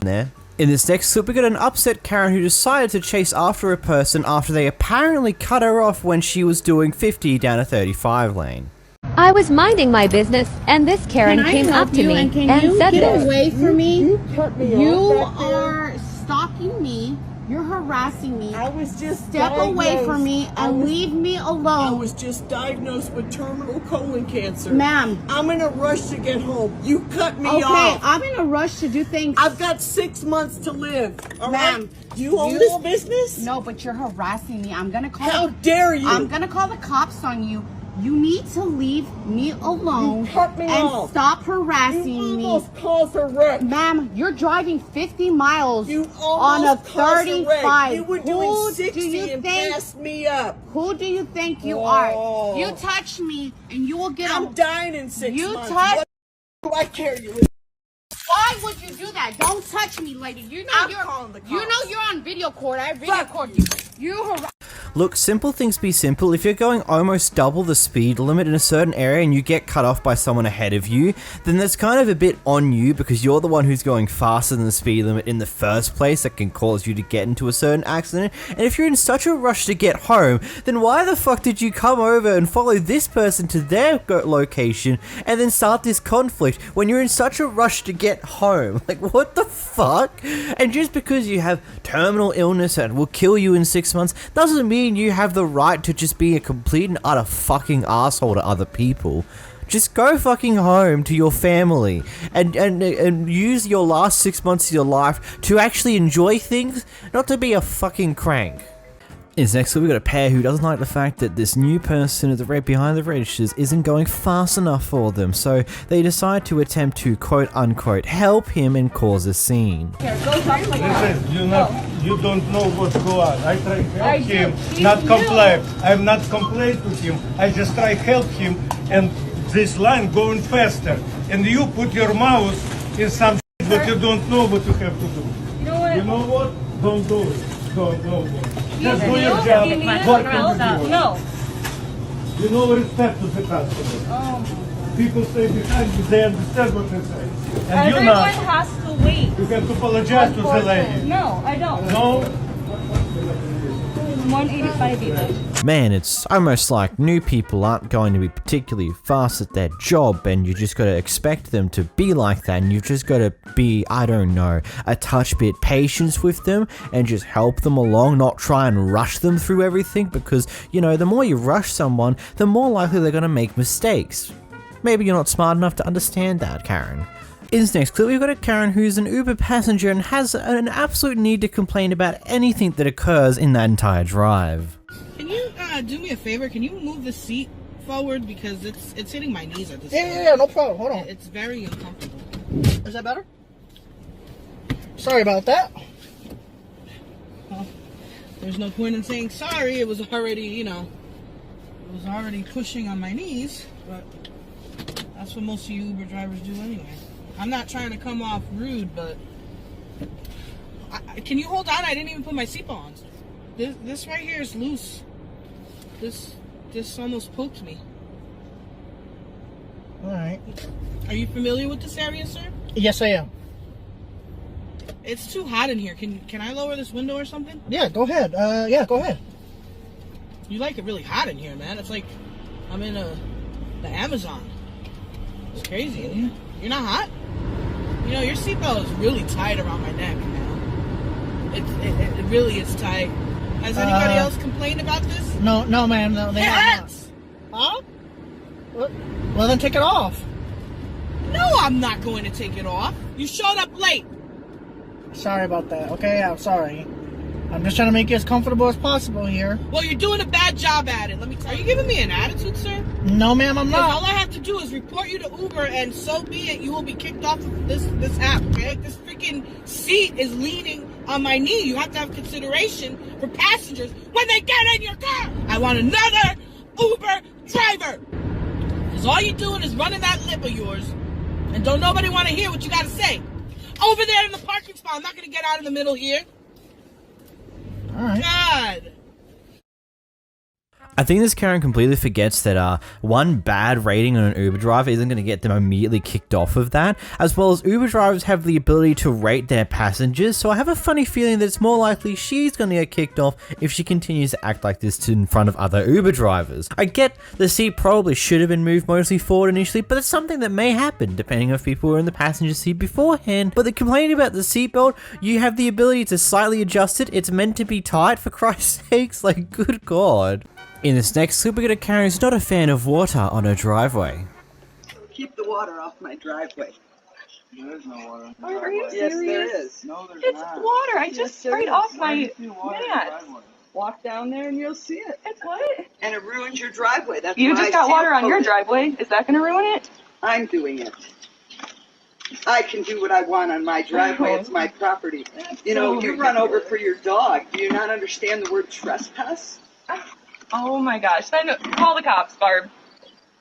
Nah. In this next clip, we got an upset Karen who decided to chase after a person after they apparently cut her off when she was doing 50 down a 35 lane. I was minding my business, and this Karen came up to me and said this. Get away from me. You are stalking me. You're harassing me. I was just Step away from me and leave me alone. I was just diagnosed with terminal colon cancer. Ma'am. I'm in a rush to get home. You cut me off. Okay, I'm in a rush to do things. I've got 6 months to live. Ma'am. Right? You own this business? No, but you're harassing me. I'm gonna call. How dare you? I'm gonna call the cops on you. You need to leave me alone you cut me and off. Stop harassing me. You almost caused a wreck. Ma'am, you're driving 50 miles you on a 35. You were doing 60 and passed me up. Who do you think you are? You touch me and you will get I'm dying in 6 months. What do I care you? Why would you do that? Don't touch me, lady. You know you're on video court. I video record you. Look, simple things be simple. If you're going almost double the speed limit in a certain area and you get cut off by someone ahead of you, then that's kind of a bit on you because you're the one who's going faster than the speed limit in the first place that can cause you to get into a certain accident. And if you're in such a rush to get home, then why the fuck did you come over and follow this person to their location and then start this conflict when you're in such a rush to get home? Like, what the fuck? And just because you have terminal illness that will kill you in 6 months doesn't mean you have the right to just be a complete and utter fucking asshole to other people. Just go fucking home to your family and use your last 6 months of your life to actually enjoy things, not to be a fucking crank. Next, we've got a pair who doesn't like the fact that this new person at the right behind the registers isn't going fast enough for them, so they decide to attempt to quote-unquote help him and cause a scene. Listen, you don't know what's going on. I try to help him, not complain. I'm not complaining to him. I just try to help him, and this line going faster. And you put your mouth in some shit that you don't know what you have to do. You know what? You know what? Don't do it. Don't do it. Just do your job. No. You know, respect to the customer. People stay behind you, they understand what they say. And everyone you not. has to wait. You have to apologize to the lady. No, I don't. No? 185 even. Man, it's almost like new people aren't going to be particularly fast at their job, and you just gotta expect them to be like that, and you've just gotta be, I don't know, a touch bit patient with them and just help them along, not try and rush them through everything, because, you know, the more you rush someone, the more likely they're gonna make mistakes. Maybe you're not smart enough to understand that, Karen. In this next clip, we've got a Karen who's an Uber passenger and has an absolute need to complain about anything that occurs in that entire drive. Can you do me a favor? Can you move the seat forward because it's hitting my knees at this point? Yeah, no problem. Hold on. It's very uncomfortable. Is that better? Sorry about that. Well, there's no point in saying sorry. It was already, you know, pushing on my knees, but that's what most of you Uber drivers do anyway. I'm not trying to come off rude, but can you hold on? I didn't even put my seatbelt on. This right here is loose. This almost poked me. Alright. Are you familiar with this area, sir? Yes, I am. It's too hot in here. Can I lower this window or something? Yeah, go ahead. Yeah, go ahead. You like it really hot in here, man. It's like I'm in the Amazon. It's crazy in here. You're not hot? You know, your seatbelt is really tight around my neck, man. It really is tight. Has anybody else complained about this? No, ma'am. No, they have not. Huh? Well, then take it off. No, I'm not going to take it off. You showed up late. Sorry about that, okay? I'm sorry. I'm just trying to make you as comfortable as possible here. Well, you're doing a bad job at it. Are you giving me an attitude, sir? No, ma'am, I'm not. All I have to do is report you to Uber, and so be it. You will be kicked off of this app, okay? This freaking seat is leaning on my knee. You have to have consideration for passengers when they get in your car. I want another Uber driver. Because all you're doing is running that lip of yours, and don't nobody want to hear what you got to say. Over there in the parking spot. I'm not going to get out in the middle here. All right. God. I think this Karen completely forgets that one bad rating on an Uber driver isn't going to get them immediately kicked off of that, as well as Uber drivers have the ability to rate their passengers, so I have a funny feeling that it's more likely she's going to get kicked off if she continues to act like this in front of other Uber drivers. I get the seat probably should have been moved mostly forward initially, but it's something that may happen depending on if people were in the passenger seat beforehand. But the complaining about the seatbelt, you have the ability to slightly adjust it. It's meant to be tight, for Christ's sakes, like good God. In this next clip, we get a Karen who's not a fan of water on her driveway. Keep the water off my driveway. There is no water. Are you serious? Yes, there is. No, there's it's not. water. I just sprayed off my mat. Walk down there and you'll see it. It's what? And it ruins your driveway. That's You why just I got water on your seal-coated. driveway. Is that going to ruin it? I'm doing it. I can do what I want on my driveway. It's my property. You know, you run over for your dog. Do you not understand the word trespass? Oh my gosh. Then call the cops, Barb.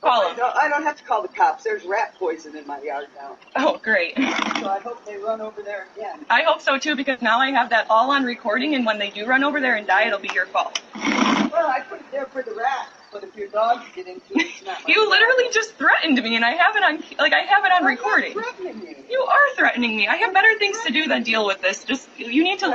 Call them. I don't have to call the cops. There's rat poison in my yard now. Oh, great. So I hope they run over there again. I hope so too, because now I have that all on recording, and when they do run over there and die, it'll be your fault. Well, I put it there for the rats, but if your dogs get into it, it's not my You literally just threatened me, and I have it on recording. I'm not threatening you. You are threatening me. I have better things to do than deal with this. Just you need to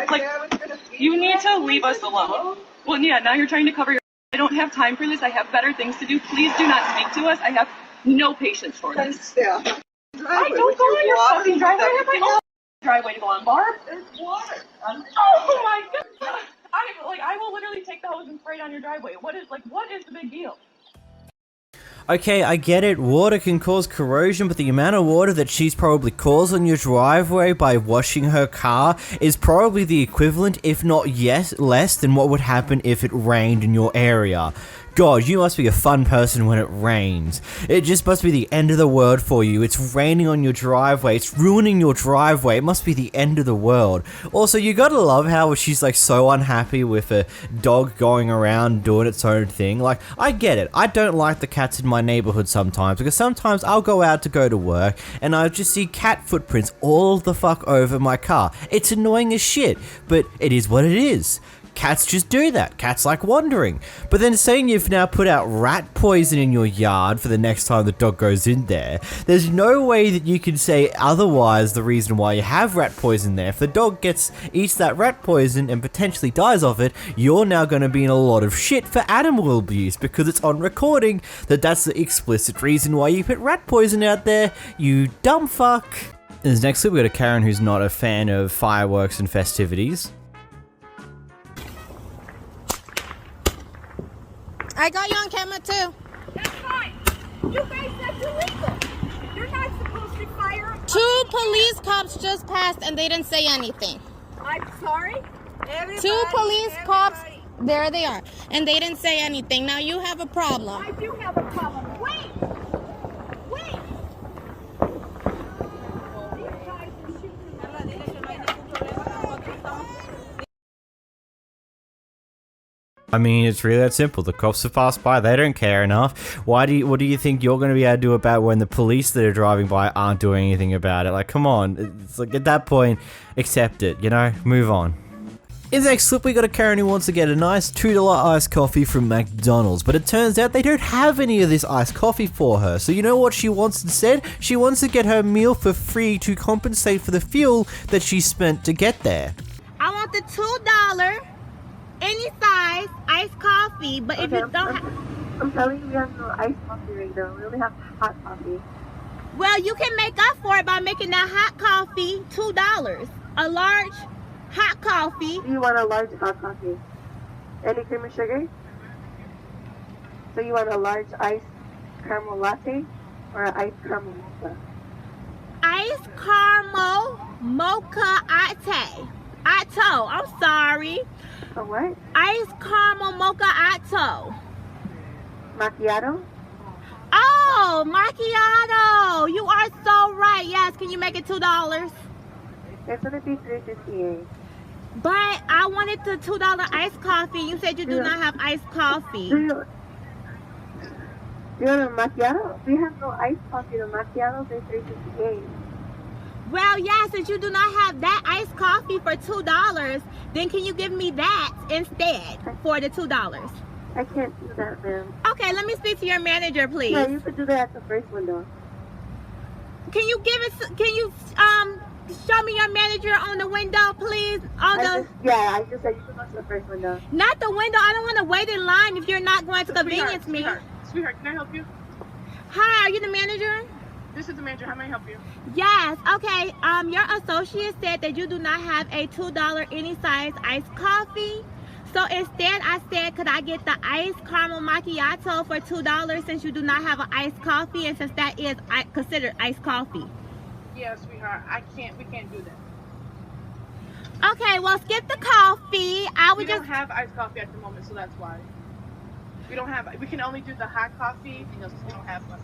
leave us alone. Well, yeah. Now you're trying to cover your. I don't have time for this. I have better things to do. Please do not speak to us. I have no patience for this. Yeah. I don't go on your fucking driveway. I have my own driveway to go on, Barb. There's water. Oh my god. I will literally take the hose and spray it on your driveway. What is the big deal? Okay, I get it, water can cause corrosion, but the amount of water that she's probably caused on your driveway by washing her car is probably the equivalent, if not less than what would happen if it rained in your area. God, you must be a fun person when it rains. It just must be the end of the world for you. It's raining on your driveway. It's ruining your driveway. It must be the end of the world. Also, you gotta love how she's like so unhappy with a dog going around doing its own thing. Like, I get it. I don't like the cats in my neighborhood sometimes, because sometimes I'll go out to go to work and I just see cat footprints all the fuck over my car. It's annoying as shit, but it is what it is. Cats just do that. Cats like wandering. But then saying you've now put out rat poison in your yard for the next time the dog goes in there, there's no way that you can say otherwise the reason why you have rat poison there. If the dog eats that rat poison and potentially dies of it, you're now going to be in a lot of shit for animal abuse, because it's on recording that that's the explicit reason why you put rat poison out there, you dumb fuck. In this next clip, we got a Karen who's not a fan of fireworks and festivities. I got you on camera too. That's fine. You guys, that's illegal. You're not supposed to fire. 2 police cops just passed and they didn't say anything. I'm sorry. 2 police cops, there they are, and they didn't say anything. Now you have a problem. I do have a problem. Wait. I mean, it's really that simple. The cops have passed by. They don't care enough. What do you think you're going to be able to do about when the police that are driving by aren't doing anything about it? Like, come on. It's like, at that point, accept it, you know? Move on. In the next clip, we got a Karen who wants to get a nice $2 iced coffee from McDonald's, but it turns out they don't have any of this iced coffee for her. So you know what she wants instead? She wants to get her meal for free to compensate for the fuel that she spent to get there. I want the $2, any size, iced coffee, but if you don't have... I'm telling you, we have no iced coffee right now. We only have hot coffee. Well, you can make up for it by making that hot coffee $2. A large hot coffee. You want a large hot coffee? Any cream and sugar? So you want a large iced caramel latte or an iced caramel mocha? Iced caramel mocha latte. Atto. I'm sorry. A what? Iced caramel mocha atto. Macchiato? Oh, macchiato. You are so right. Yes, can you make it $2? It's gonna be $3.58. But I wanted the $2 iced coffee. You said you do not have iced coffee. Do you want a macchiato? We have no iced coffee. The macchiatos are $3.58. Well, yeah, since you do not have that iced coffee for $2, then can you give me that instead for the $2? I can't do that, ma'am. Okay, let me speak to your manager, please. Yeah, you could do that at the first window. Can you show me your manager on the window, please? I just said you can go to the first window. Not the window. I don't want to wait in line if you're not going to convenience me. Sweetheart, can I help you? Hi, are you the manager? This is the manager. How may I help you? Yes. Okay. Your associate said that you do not have a $2 any size iced coffee. So instead, I said, could I get the iced caramel macchiato for $2 since you do not have an iced coffee, and since that is considered iced coffee? Yeah, sweetheart. We can't do that. Okay, well, skip the coffee. We don't have iced coffee at the moment, so that's why. We can only do the hot coffee, we don't have one.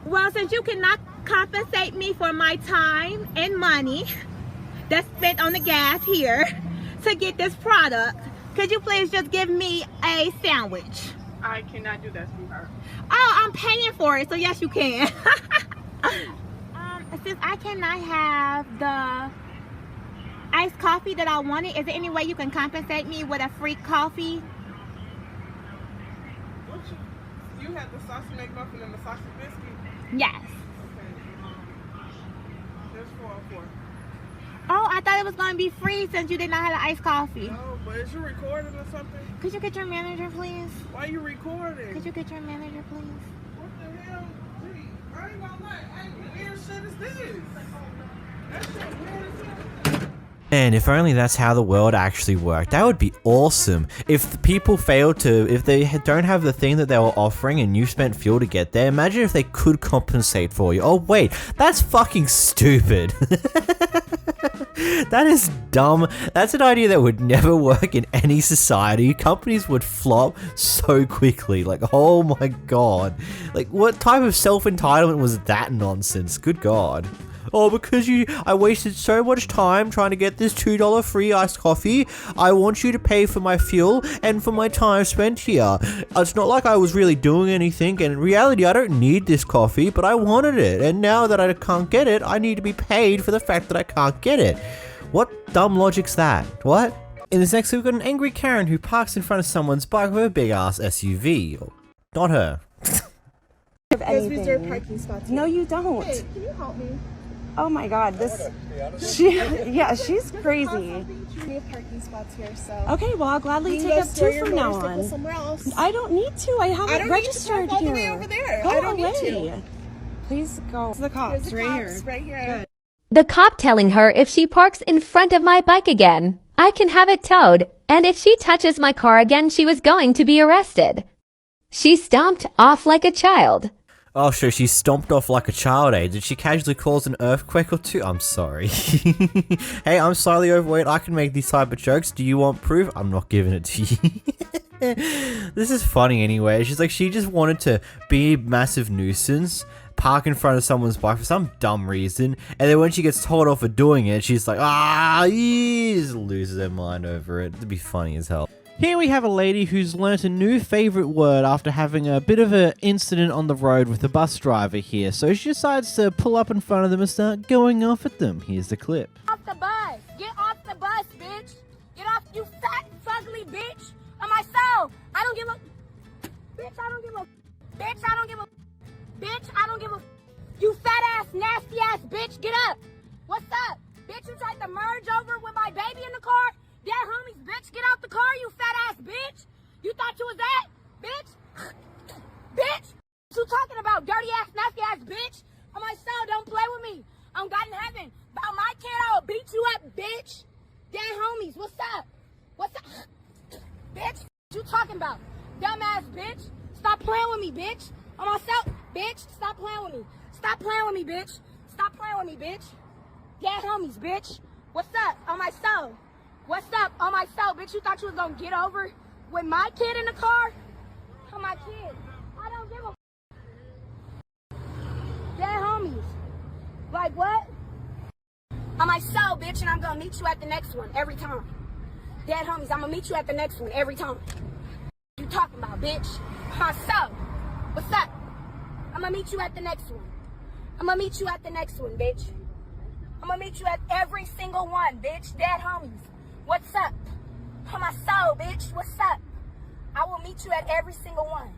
Well, since you cannot compensate me for my time and money that's spent on the gas here to get this product, could you please just give me a sandwich? I cannot do that, sweetheart. Oh, I'm paying for it, so yes, you can. Since I cannot have the iced coffee that I wanted, is there any way you can compensate me with a free coffee? You have the sausage McMuffin and the sausage biscuit? Yes. Okay. There's 404. Oh, I thought it was going to be free since you did not have the iced coffee. No, but is you recording or something? Could you get your manager, please? Why are you recording? Could you get your manager, please? What the hell? Gee, I ain't gonna lie. Hey, what weird shit is this? That shit weird as hell. And if only that's how the world actually worked. That would be awesome. If the people failed to, if they don't have the thing that they were offering and you spent fuel to get there, imagine if they could compensate for you. Oh wait, that's fucking stupid. That is dumb. That's an idea that would never work in any society. Companies would flop so quickly. Like, oh my god. Like, what type of self-entitlement was that nonsense? Good god. Oh, because I wasted so much time trying to get this $2 free iced coffee, I want you to pay for my fuel and for my time spent here. It's not like I was really doing anything, and in reality, I don't need this coffee, but I wanted it, and now that I can't get it, I need to be paid for the fact that I can't get it. What dumb logic's that? What? In this next, we've got an angry Karen who parks in front of someone's bike with a big-ass SUV. Not her. There's reserved parking spots. No, you don't. Hey, can you help me? Oh my god, she's crazy. We have parking spots here, so. Okay, well I'll gladly take up 2 from now on. Somewhere else. I don't need to. I have it registered all here. The way over there. Go I don't away. need to. Please go. It's the cops Right here. The cop telling her if she parks in front of my bike again, I can have it towed, and if she touches my car again, she was going to be arrested. She stomped off like a child. Oh, sure, she stomped off like a child, eh? Did she casually cause an earthquake or two? I'm sorry. Hey, I'm slightly overweight. I can make these type of jokes. Do you want proof? I'm not giving it to you. This is funny anyway. She's like, she just wanted to be a massive nuisance, park in front of someone's bike for some dumb reason, and then when she gets told off for doing it, she's like, just loses her mind over it. It'd be funny as hell. Here we have a lady who's learnt a new favourite word after having a bit of an incident on the road with the bus driver here, so she decides to pull up in front of them and start going off at them. Here's the clip. Off the bus! Get off the bus, bitch! Get off, you fat, fugly bitch. On my soul. I don't give a... Bitch, I don't give a... Bitch, I don't give a... Bitch, I don't give a... You fat ass, nasty ass bitch, get up. What's up? Bitch, you tried to merge over with my baby in the car? Yeah, homies, bitch, get out the car, you fat ass bitch. You thought you was that? Bitch? Bitch? What you talking about, dirty ass, nasty ass bitch? On my soul, don't play with me. On God in heaven. About my kid, I'll beat you up, bitch. Yeah, homies, what's up? What's up? Bitch, what you talking about? Dumbass bitch. Stop playing with me, bitch. On myself, bitch. Stop playing with me. Stop playing with me, bitch. Stop playing with me, bitch. Yeah, homies, bitch. What's up? On my soul. What's up? On my soul, bitch. You thought you was gonna get over with my kid in the car? On my kid. I don't give a yeah, homies. Like what? On my soul, bitch, and I'm gonna meet you at the next one every time. Dead homies, I'm gonna meet you at the next one every time. You talking about, bitch? On my soul. What's up? I'm gonna meet you at the next one. I'm gonna meet you at the next one, bitch. I'm gonna meet you at every single one, bitch. Dead homies. What's up? On my soul, bitch. What's up? I will meet you at every single one.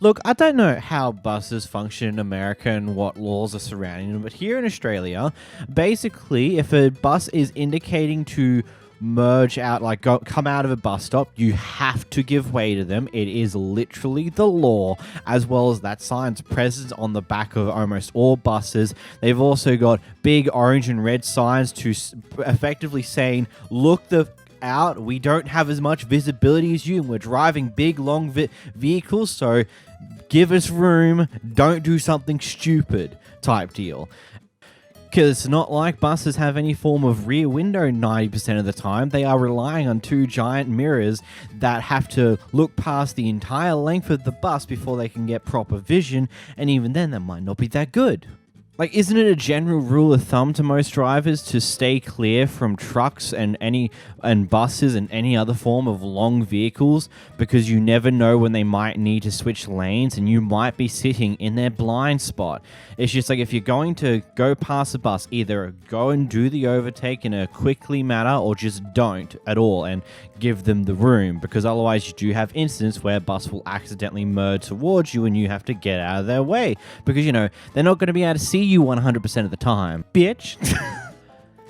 Look, I don't know how buses function in America and what laws are surrounding them, but here in Australia, basically, if a bus is indicating to merge out, like come out of a bus stop, you have to give way to them. It is literally the law, as well as that sign's present on the back of almost all buses. They've also got big orange and red signs to effectively saying, look out, we don't have as much visibility as you, and we're driving big long vehicles, so give us room, don't do something stupid type deal. Because it's not like buses have any form of rear window 90% of the time. They are relying on two giant mirrors that have to look past the entire length of the bus before they can get proper vision, and even then that might not be that good. Like, isn't it a general rule of thumb to most drivers to stay clear from trucks and buses and any other form of long vehicles, because you never know when they might need to switch lanes and you might be sitting in their blind spot. It's just like, if you're going to go past a bus, either go and do the overtake in a quickly manner or just don't at all and give them the room, because otherwise you do have incidents where a bus will accidentally merge towards you and you have to get out of their way, because, you know, they're not going to be able to see you 100% of the time, bitch.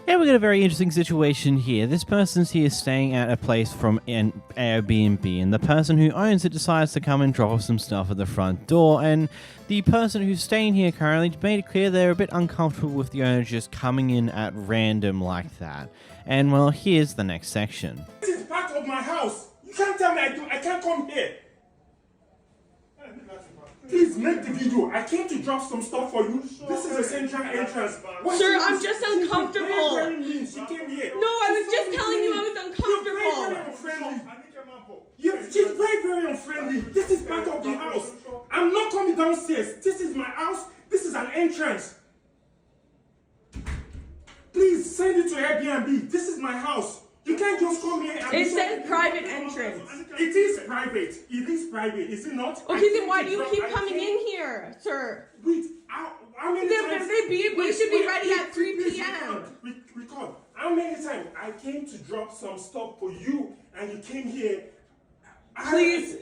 Yeah, we got a very interesting situation here. This person's here staying at a place from an Airbnb, and the person who owns it decides to come and drop off some stuff at the front door, and the person who's staying here currently made it clear they're a bit uncomfortable with the owner just coming in at random like that. And well, here's the next section. This is part of my house. You can't tell me I can't come here. Please make the video. I came to drop some stuff for you. This is the central entrance. Sir, I'm just uncomfortable. She came here. No, I was just telling you I was uncomfortable. She's very, very unfriendly. This is part of the house. I'm not coming downstairs. This is my house. This is an entrance. Please send it to Airbnb. This is my house. You can't just come here and... It says private entrance. It is private. It is private. Is it not? Okay, then why do you keep coming in here, sir? Wait, how many times... We should be ready at 3 p.m. Record. How many times I came to drop some stuff for you and you came here... Please,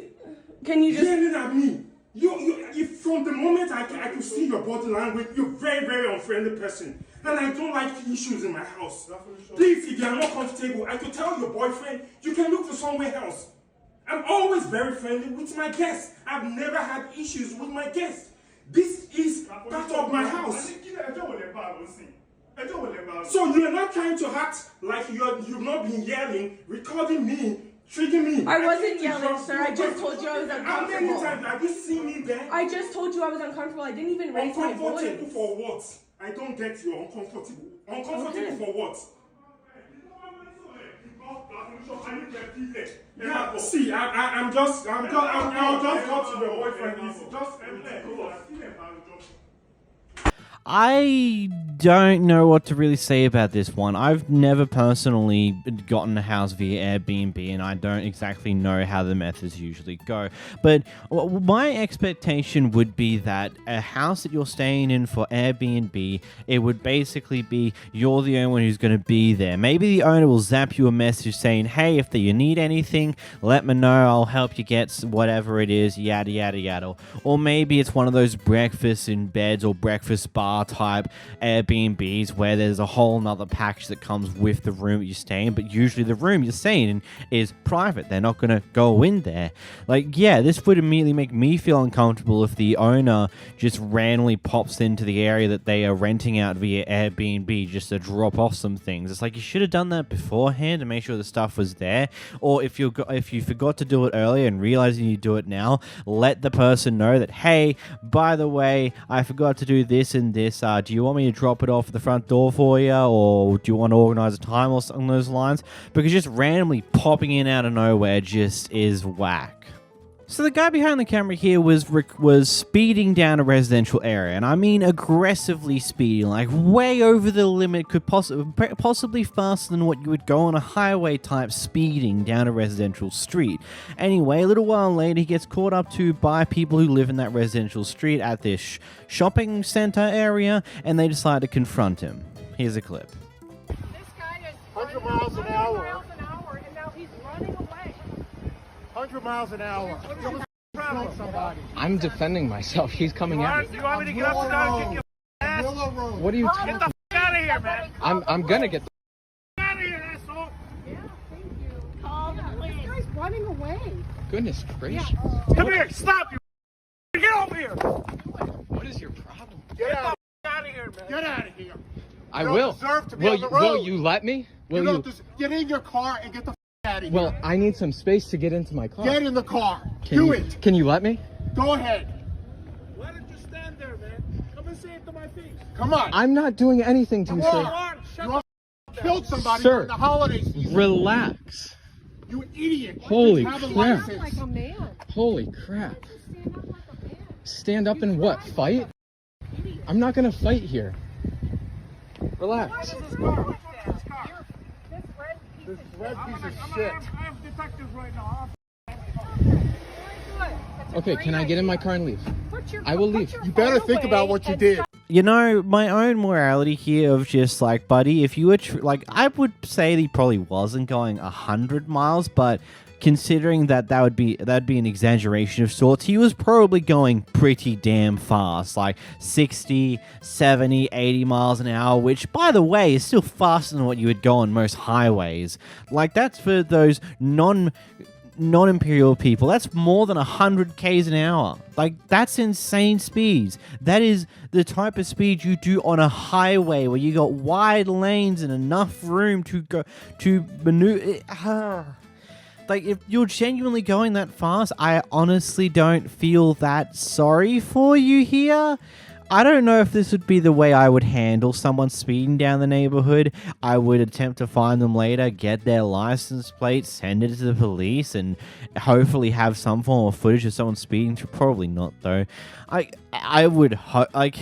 can you just... Yelling at me. You, from the moment I could see your body language, you're a very, very unfriendly person. And I don't like issues in my house. Please, if you are not comfortable, I could tell your boyfriend, you can look for somewhere else. I'm always very friendly with my guests. I've never had issues with my guests. This is part of my house. So you're not trying to act like you've not been yelling, recording me, treating me. I wasn't yelling, sir. I just told you I was uncomfortable. How many times have you seen me there? I just told you I was uncomfortable. I didn't even raise my voice. Uncomfortable for what? I don't get you. Uncomfortable. Uncomfortable for what? Yeah, see, I'll just go to your boyfriend. I don't know what to really say about this one. I've never personally gotten a house via Airbnb, and I don't exactly know how the methods usually go. But my expectation would be that a house that you're staying in for Airbnb, it would basically be you're the only one who's going to be there. Maybe the owner will zap you a message saying, hey, if you need anything, let me know. I'll help you get whatever it is, yada, yada, yada. Or maybe it's one of those breakfast in beds or breakfast bar type Airbnbs where there's a whole nother package that comes with the room you're staying in, but usually the room you're staying in is private. They're not going to go in there. Like, yeah, this would immediately make me feel uncomfortable if the owner just randomly pops into the area that they are renting out via Airbnb just to drop off some things. It's like you should have done that beforehand to make sure the stuff was there. Or if you forgot to do it earlier and realizing you do it now, let the person know that, hey, by the way, I forgot to do this and this. Do you want me to drop it off at the front door for you, or do you want to organize a time or something along those lines? Because just randomly popping in out of nowhere just is whack. So the guy behind the camera here was speeding down a residential area, and I mean aggressively speeding, like way over the limit, could possibly faster than what you would go on a highway type speeding down a residential street. Anyway, a little while later, he gets caught up to by people who live in that residential street at this shopping center area, and they decide to confront him. Here's a clip. This guy is 100 miles an hour. And now he's running away. 100 miles an hour. Kill somebody. I'm defending myself. He's coming at me. You want me to get up and kick your ass? What are you talking Get the out of here, man. I'm gonna get the Out of here, asshole. Yeah, thank you. Call the police. This guy's running away. goodness gracious. Come here, stop you. Get over here. What is your problem? Get out of here, man. Get out of here. I You will. don't deserve to be on the road. Will you let me? Will you? Get in your car and get the out of here. Well, I need some space to get into my car. Get in the car. Can Do you, it. Can you let me? Go ahead. Why don't you stand there, man? Come and say it to my face. Come on. I'm not doing anything to you, Come sir. on. You killed somebody Sir, during the holiday season. Relax. You idiot. Holy Have a crap. license. Like a man. Holy crap. Stand up and what? Fight? I'm not gonna fight here. Relax. This red piece of shit. I have detectives right now. Okay, can I get in my car and leave? I will leave. You better think about what you did. You know, my own morality here of just like, buddy, if you were I would say that he probably wasn't going 100 miles, but considering that'd be an exaggeration of sorts, he was probably going pretty damn fast, like 60, 70, 80 miles an hour, which, by the way, is still faster than what you would go on most highways. Like, that's for those non-imperial people. That's more than 100 k's an hour. Like, that's insane speeds. That is the type of speed you do on a highway where you got wide lanes and enough room to go to maneuver. Like, if you're genuinely going that fast, I honestly don't feel that sorry for you here. I don't know if this would be the way I would handle someone speeding down the neighborhood. I would attempt to find them later, get their license plate, send it to the police, and hopefully have some form of footage of someone speeding through. Probably not, though. I would hope, again,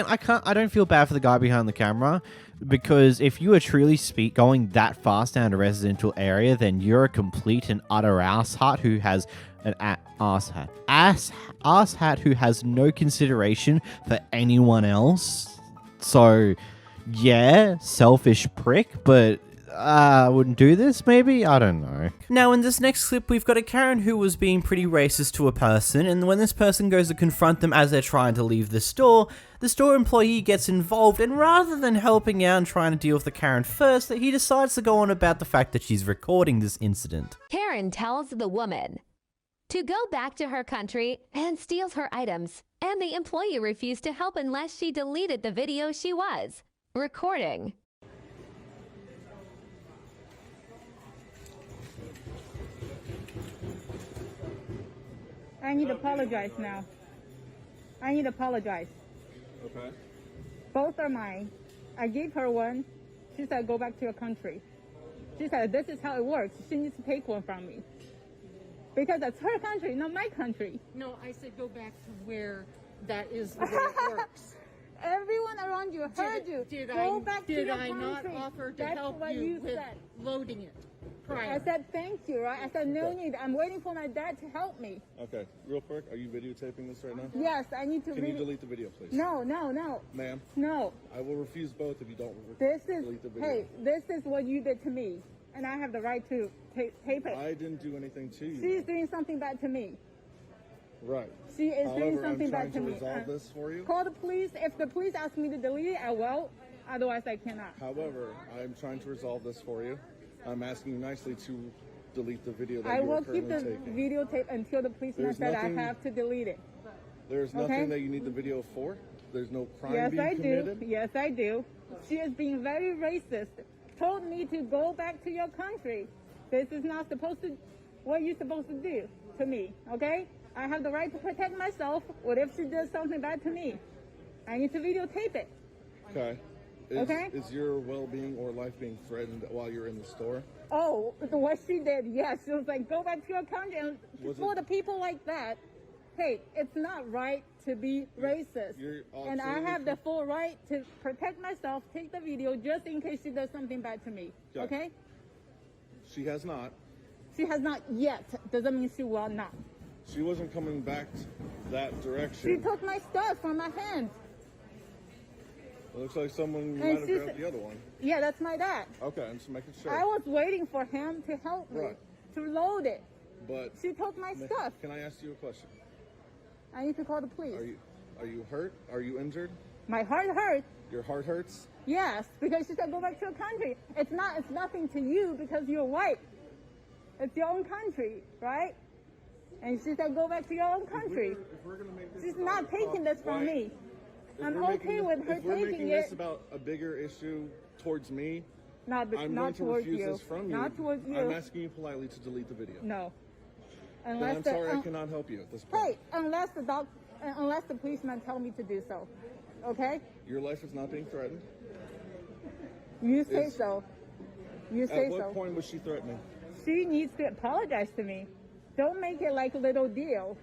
I don't feel bad for the guy behind the camera, because if you are truly going that fast down a residential area, then you're a complete and utter asshat who has an asshat who has no consideration for anyone else. So, yeah, selfish prick, but I wouldn't do this, maybe? I don't know. Now, in this next clip, we've got a Karen who was being pretty racist to a person, and when this person goes to confront them as they're trying to leave the store employee gets involved, and rather than helping out and trying to deal with the Karen first, he decides to go on about the fact that she's recording this incident. Karen tells the woman to go back to her country and steals her items, and the employee refused to help unless she deleted the video she was recording. I need to apologize now. I need to apologize. Okay. Both are mine. I gave her one. She said, go back to your country. She said, this is how it works. She needs to take one from me. Because that's her country, not my country. No, I said go back to where that is the way it works. Everyone around you heard you. Go back to your Did I not country. offer to That's help what you with said. loading it prior? I said thank you, right? I said no need. I'm waiting for my dad to help me. Okay, real quick, are you videotaping this right now? Yes, I need to. Can you delete the video, please? No, no, no. Ma'am? No. I will refuse both if you don't This delete the is, video. hey, this is what you did to me. And I have the right to tape it. I didn't do anything to you. She's doing something bad to me. Right. She is doing However, something I'm bad to me. trying to resolve this for you. Call the police. If the police ask me to delete it, I will. Otherwise, I cannot. However, I'm trying to resolve this for you. I'm asking you nicely to delete the video that I you will are keep currently the taking. videotape until the policeman There's said nothing- I have to delete it. There's Okay? nothing that you need the video for. There's no crime Yes, being I committed. do. Yes, I do. She is being very racist. Told me to go back to your country. This is not supposed to, what you're supposed to do to me, okay? I have the right to protect myself. What if she does something bad to me? I need to videotape it. Okay. Okay. Is your well-being or life being threatened while you're in the store? Oh, what she did, yes. She was like, go back to your country. And Was for it- the people like that, hey, it's not right to be racist. You're And I have the full right to protect myself, take the video just in case she does something bad to me. Okay? She has not. She has not yet. Doesn't mean she will not. She wasn't coming back that She direction. took my stuff from my hand. It looks like someone And might have she grabbed said- the other one. Yeah, that's my dad. Okay, I'm just making sure. I was waiting for him to help me, Right. to load it. But She took my stuff. Can I ask you a question? I need to call the police. Are you hurt? Are you injured? My heart hurts. Your heart hurts? Yes, because she said go back to your country. It's nothing to you because you're white. It's your own country, right? And she said go back to your own country. If we're gonna make this She's about not taking this from white- me. if I'm we're making okay this- with her If we're taking making it. this about a bigger issue towards me, Not I'm going not to towards refuse you. this from you. Not towards you. I'm asking you politely to delete the video. No. Then Unless I'm the- sorry I cannot help you at this point. Hey, unless the policeman tell me to do so. Okay? Your life is not being threatened. You say Is- so. You say At what so. point was she threatening? She needs to apologize to me. Don't make it like a little deal.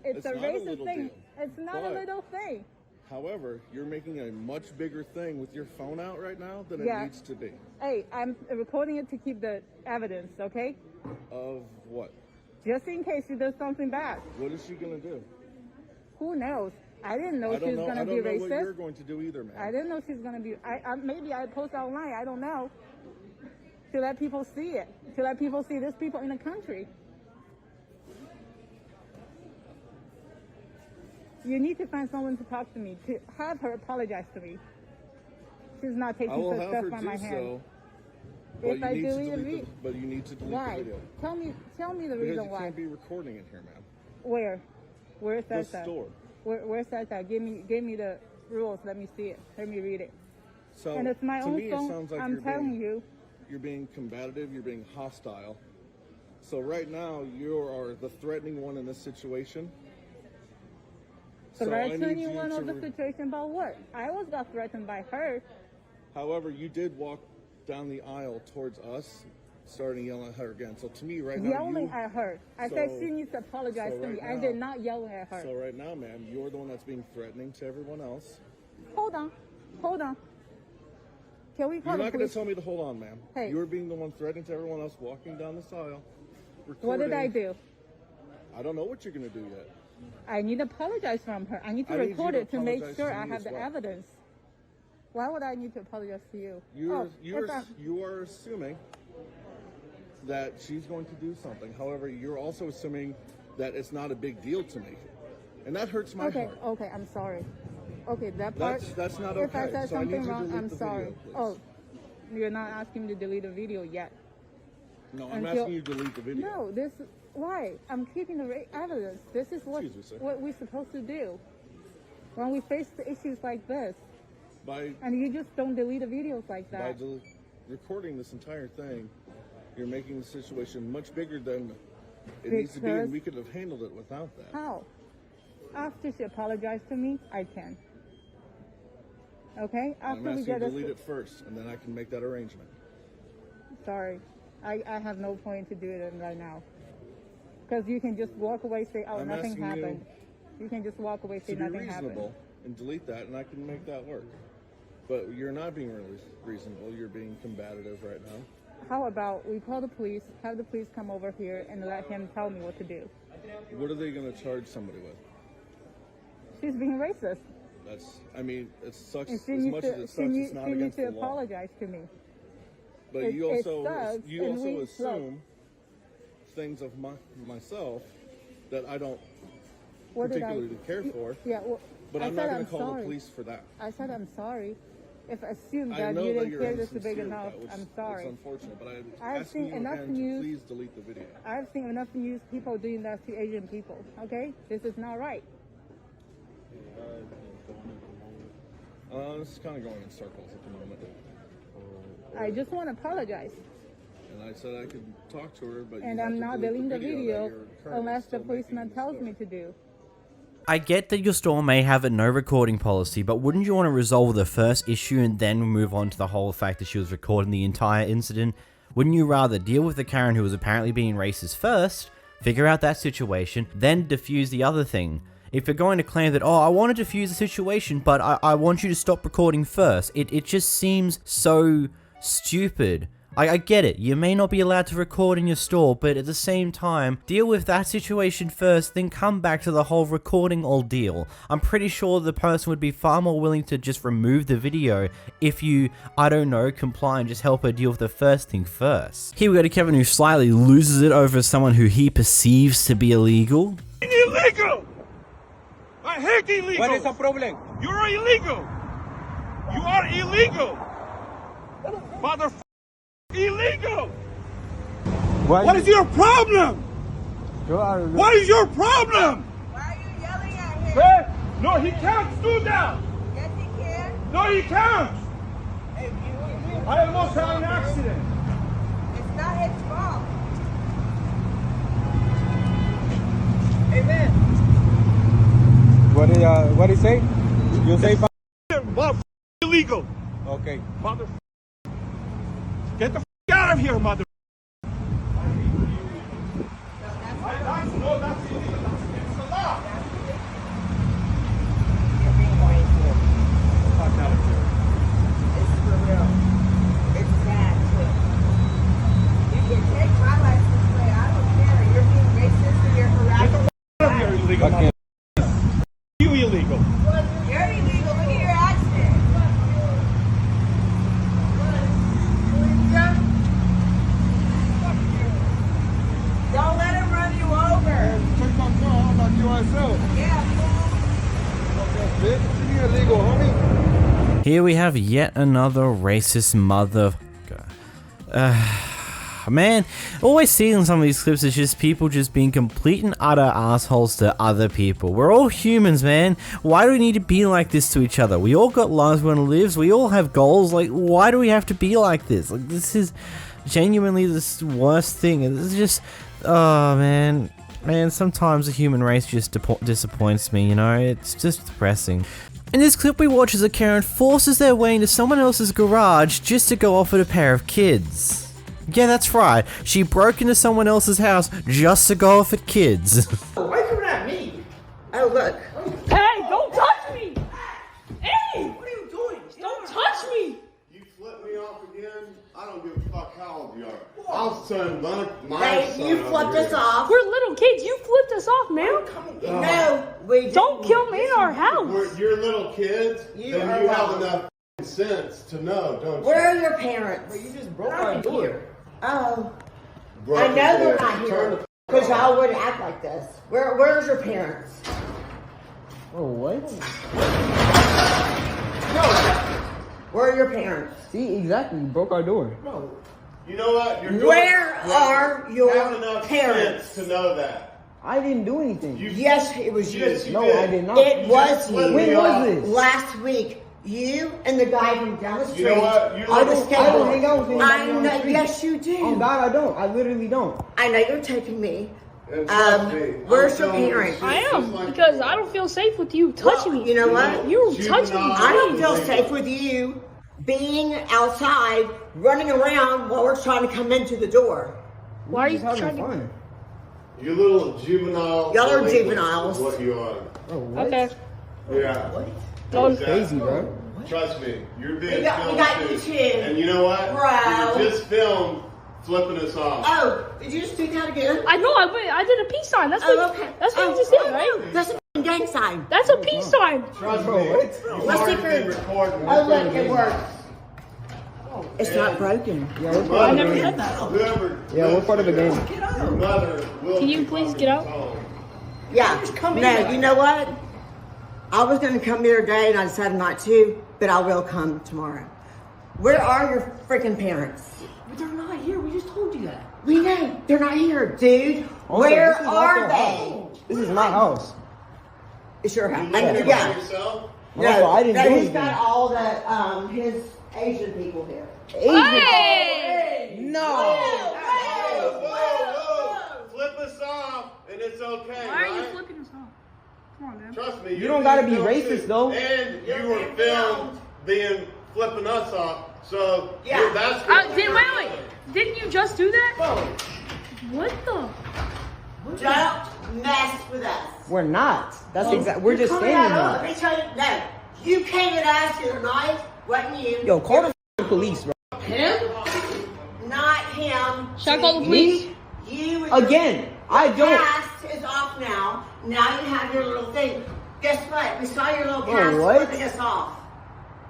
It's a not a racist little thing. deal. It's not a But- little thing. However, you're making a much bigger thing with your phone out right now than Yeah. it needs to be. Hey, I'm recording it to keep the evidence, okay? Of what? Just in case she does something bad. What is she gonna do? Who knows? I didn't know I she don't was know. gonna I be don't know what you're racist. going to do either, man. I didn't know she's gonna be. Maybe I post online. I don't know. To let people see it. To let people see there's people in the country. You need to find someone to talk to me, to have her apologize to me. She's not taking I will her have stuff her from do my hand. so. If I delete it, but you need to delete why? the video. Tell me the Because reason you why. can't be recording it here, ma'am. Where? Where The says that? store. Where says that? Give me the rules. Let me see it. Let me read it. So And it's my to own me, phone. it sounds like I'm telling you, you're being combative. You're being hostile. So right now, you are the threatening one in this situation. So I need Threatening you one to of the situation about what? I got threatened by her. However, you did walk down the aisle towards us, starting yelling at her again. So to me, right now, Yelling at her. I said So- she needs to apologize so to me. right I now- did not yell at her. So right now, ma'am, you're the one that's being threatening to everyone else. Hold on. Can we call You're the not going to police? tell me to hold on, ma'am. Hey. You're being the one threatening to everyone else walking down this aisle. What did I do? I don't know what you're going to do yet. I need to apologize from her. I need to I need record you it to to make apologize sure to I me have as the well. evidence. Why would I need to apologize to you? You if I'm- are assuming that she's going to do something. However, you're also assuming that it's not a big deal to me. And that hurts my heart. Okay, I'm sorry. Okay, that part. That's not If I okay. said So I need something you to wrong, delete I'm the sorry. video, please. Oh, you're not asking me to delete the video yet. No, I'm Until- asking you to delete the video. No, why? I'm keeping the evidence. This is what Excuse me, sir. what we're supposed to do when we face the issues like this. By And you just don't delete the videos like by that. recording this entire thing, you're making the situation much bigger than it needs to be, and Because- we could have handled it without that. How? After she apologized to me, I can. Okay? I'm After we asking you get to a delete it first, and then I can make that arrangement. Sorry. I have no point to do it right now. Because you can just walk away, say, oh, I'm nothing asking you happened. You can just walk away, say To be nothing reasonable, happened. and delete that, and I can make that work. But you're not being really reasonable. You're being combative right now. How about we call the police, have the police come over here and let him tell me what to do? What are they going to charge somebody with? She's being racist. I mean, it sucks And as much as it sucks. It's not against the law. She needs to apologize to me. But you also assume things of myself that I don't particularly care for. Yeah, well, but I'm not going to call the police for that. I said I'm sorry. If I assumed I that know you that didn't you're care this is big insincere enough, with that, I'm sorry. It's unfortunate, but I'm I've asking seen you enough again news. to please delete the video. I've seen enough news people doing that to Asian people. Okay, this is not right. This is kind of going in circles at the moment. I just want to apologize. And I said I could talk to her, but And I'm not deleting the video unless the policeman tells me to do. I get that your store may have a no recording policy, but wouldn't you want to resolve the first issue and then move on to the whole fact that she was recording the entire incident? Wouldn't you rather deal with the Karen who was apparently being racist first, figure out that situation, then diffuse the other thing? If you're going to claim that, oh, I want to diffuse the situation, but I want you to stop recording first, it just seems so stupid. I get it, you may not be allowed to record in your store, but at the same time, deal with that situation first, then come back to the whole recording ordeal. I'm pretty sure the person would be far more willing to just remove the video if you, I don't know, comply and just help her deal with the first thing first. Here we go to Kevin, who slightly loses it over someone who he perceives to be illegal. Illegal! I hate illegal! What is the problem? You're illegal! You are illegal! Motherfucker! Illegal! What is your problem? What is your problem? Why are you yelling at him? Hey, no, he can't do that. Yes, he can. No, he can't. I almost had an accident. It's not his fault. Amen. What is say? You say illegal. Okay. Mother. Get the out of here, mother. No, that's illegal. That's against the law. It's for real. It's sad too. You can take my license away. I don't care. You're being racist or you're harassing. Get out of here, illegal. Okay. You illegal. You're illegal. Look at your accident. Don't let him run you over. Check my car. I'm not you myself. Yeah, Bitch, you illegal, homie. Here we have yet another racist mother... man, always seeing some of these clips is just people just being complete and utter assholes to other people. We're all humans, man. Why do we need to be like this to each other? We all got lives we want to live. We all have goals. Like, why do we have to be like this? Like, this is genuinely the worst thing. It's just... oh, man. Man, sometimes the human race just disappoints me, you know? It's just depressing. In this clip we watch as a Karen forces their way into someone else's garage just to go off with a pair of kids. Yeah, that's right. She broke into someone else's house just to go off at kids. why are you coming at me? Oh, look. Hey, don't touch me! Hey! What are you doing? Don't touch me! You flip me off again, I don't give a fuck how old you are. I'll send my Hey, son you over flipped here. us off. We're little kids. You flipped us off, man. No, we didn't. Don't kill me in our house. You're little kids, You then are you have wrong. enough sense to know, don't you? Where are your parents? You just broke our door. Oh. Broke I know the they're door. not Turn here. the Because y'all wouldn't act like this. Where's your parents? Oh, what? Where are your parents? See, exactly. You broke our door. No. You know what? You're doing Where are your have enough parents? sense to know that. I didn't do anything. Yes, it was you. Yes, you No, did. I did not. It was you. When was this? Last week. You and the guy from down the street. You know what? You are the don't- I don't hang out with anybody I on the know. street. Yes, you do. Oh God, I don't. I literally don't. I know you're taking me. And trust me, Where's I'm your telling you parents? shit I just am, like because you. I don't feel safe with you touching me. You know what? You Juvenile- touching me. I don't feel safe with you being outside, running around while we're trying to come into the door. Why are you Just having trying to... fun. You little juvenile. Y'all are delinquents juveniles. is what you are. Oh, what? Okay. Yeah. Crazy, bro. Trust me, you're being We filmed got you too. And you know what? Bro. You just filmed flipping us off. Oh, did you just do that again? I know, I did a peace sign. That's what, okay. that's what you just did, right? That's a gang sign. That's a peace sign. Trust me. Let's see if it. Oh, look, it works. It's not broken. Yeah, we're part I of the never game. said that. Yeah, we're part of the game. Your mother will Can you please get out? Yeah. No, you know what? I was going to come here today and I decided not to, but I will come tomorrow. Where are your freaking parents? They're not here. We just told you that. We know. They're not here, dude. Where this is not are their they? house. This is my house. It's your house. You live Yeah. by yourself? No, I didn't do He's anything. got all the, his Asian people here. Hey! No. Whoa. Flip us off, and it's okay, Why are you right? flipping us off? Come on, man. Trust me. You don't gotta be filmed racist, too. though. And you were filmed flipping us off. So Yeah. that's Wait. Didn't you just do that? What the? Don't mess with us. We're not. That's exactly. We're just Coming standing out of- here. Let me tell you, no. You came at us the other night, wasn't you? Yo, call the police, bro. Him? Not him. Should I call the police? You Again, I don't. Past is off now. Now you have your little thing. Guess what? We saw your little Oh, past what? flipping us off.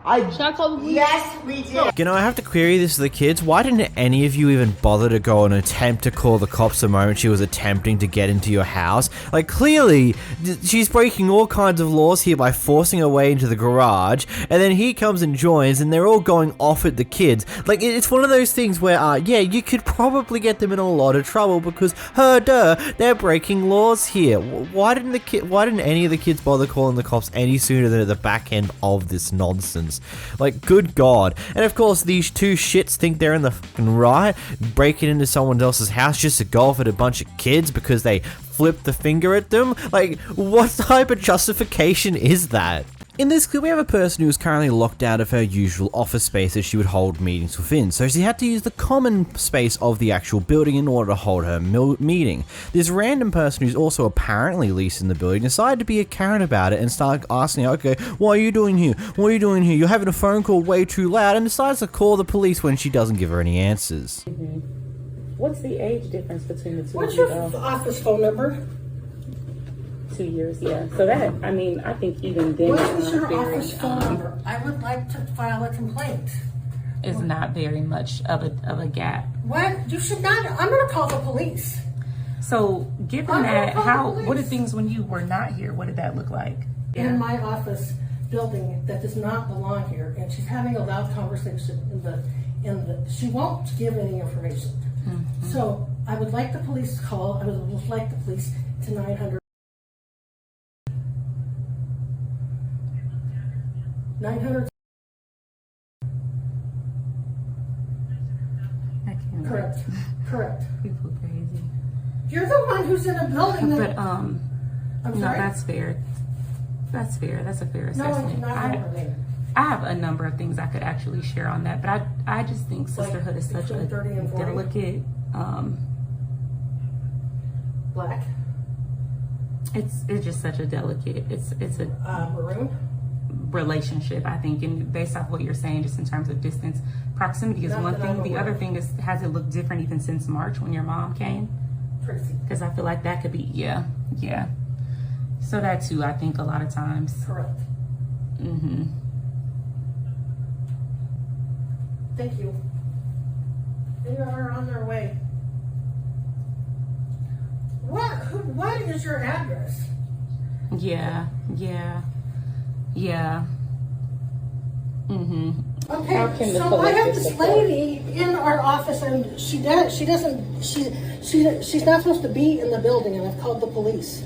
Should I call the police? Yes, we did. You know, I have to query this to the kids. Why didn't any of you even bother to go and attempt to call the cops the moment she was attempting to get into your house? Like, clearly, she's breaking all kinds of laws here by forcing her way into the garage, and then he comes and joins, and they're all going off at the kids. Like, it's one of those things where, yeah, you could probably get them in a lot of trouble because, they're breaking laws here. Why didn't any of the kids bother calling the cops any sooner than at the back end of this nonsense? Like, good God. And of course, these two shits think they're in the fucking right, breaking into someone else's house just to go off at a bunch of kids because they flipped the finger at them. Like, what type of justification is that? In this clip, we have a person who is currently locked out of her usual office space that she would hold meetings within, so she had to use the common space of the actual building in order to hold her meeting. This random person who's also apparently leasing the building decided to be a Karen about it and started asking her, okay, what are you doing here? What are you doing here? You're having a phone call way too loud, and decides to call the police when she doesn't give her any answers. What's the age difference between the two What's of you, your though? office phone number? 2 years, yeah. So that, I mean, I think even then What it's is your not very, office phone number? I would like to file a complaint. it's not very much of a gap. What? You should not. I'm going to call the police. So given I'm gonna that, call the what are police. things when you were not here? What did that look like? In my office building that does not belong here, and she's having a loud conversation she won't give any information. Mm-hmm. So I would like the police to call. I would like the police to 900. 900. I can't. Correct. People are crazy. You're the one who's in a building that. But I'm no, sorry? that's fair. That's fair. That's a fair No, I do assessment. not have her name. I have a number of things I could actually share on that, but I just think sisterhood is such a between 30 and 40? delicate. Black. It's just such a delicate. It's a Maroon. relationship, I think, and based off what you're saying, just in terms of distance, proximity is Not one that thing. I'm The aware other of. thing is, has it looked different even since March when your mom came? Tracy. Because I feel like that could be, yeah. So that too, I think a lot of times. Correct. Mm-hmm. Thank you. They are on their way. What is your address? Yeah. Mm-hmm. Okay, so I have this lady in our office, and she's not supposed to be in the building, and I've called the police.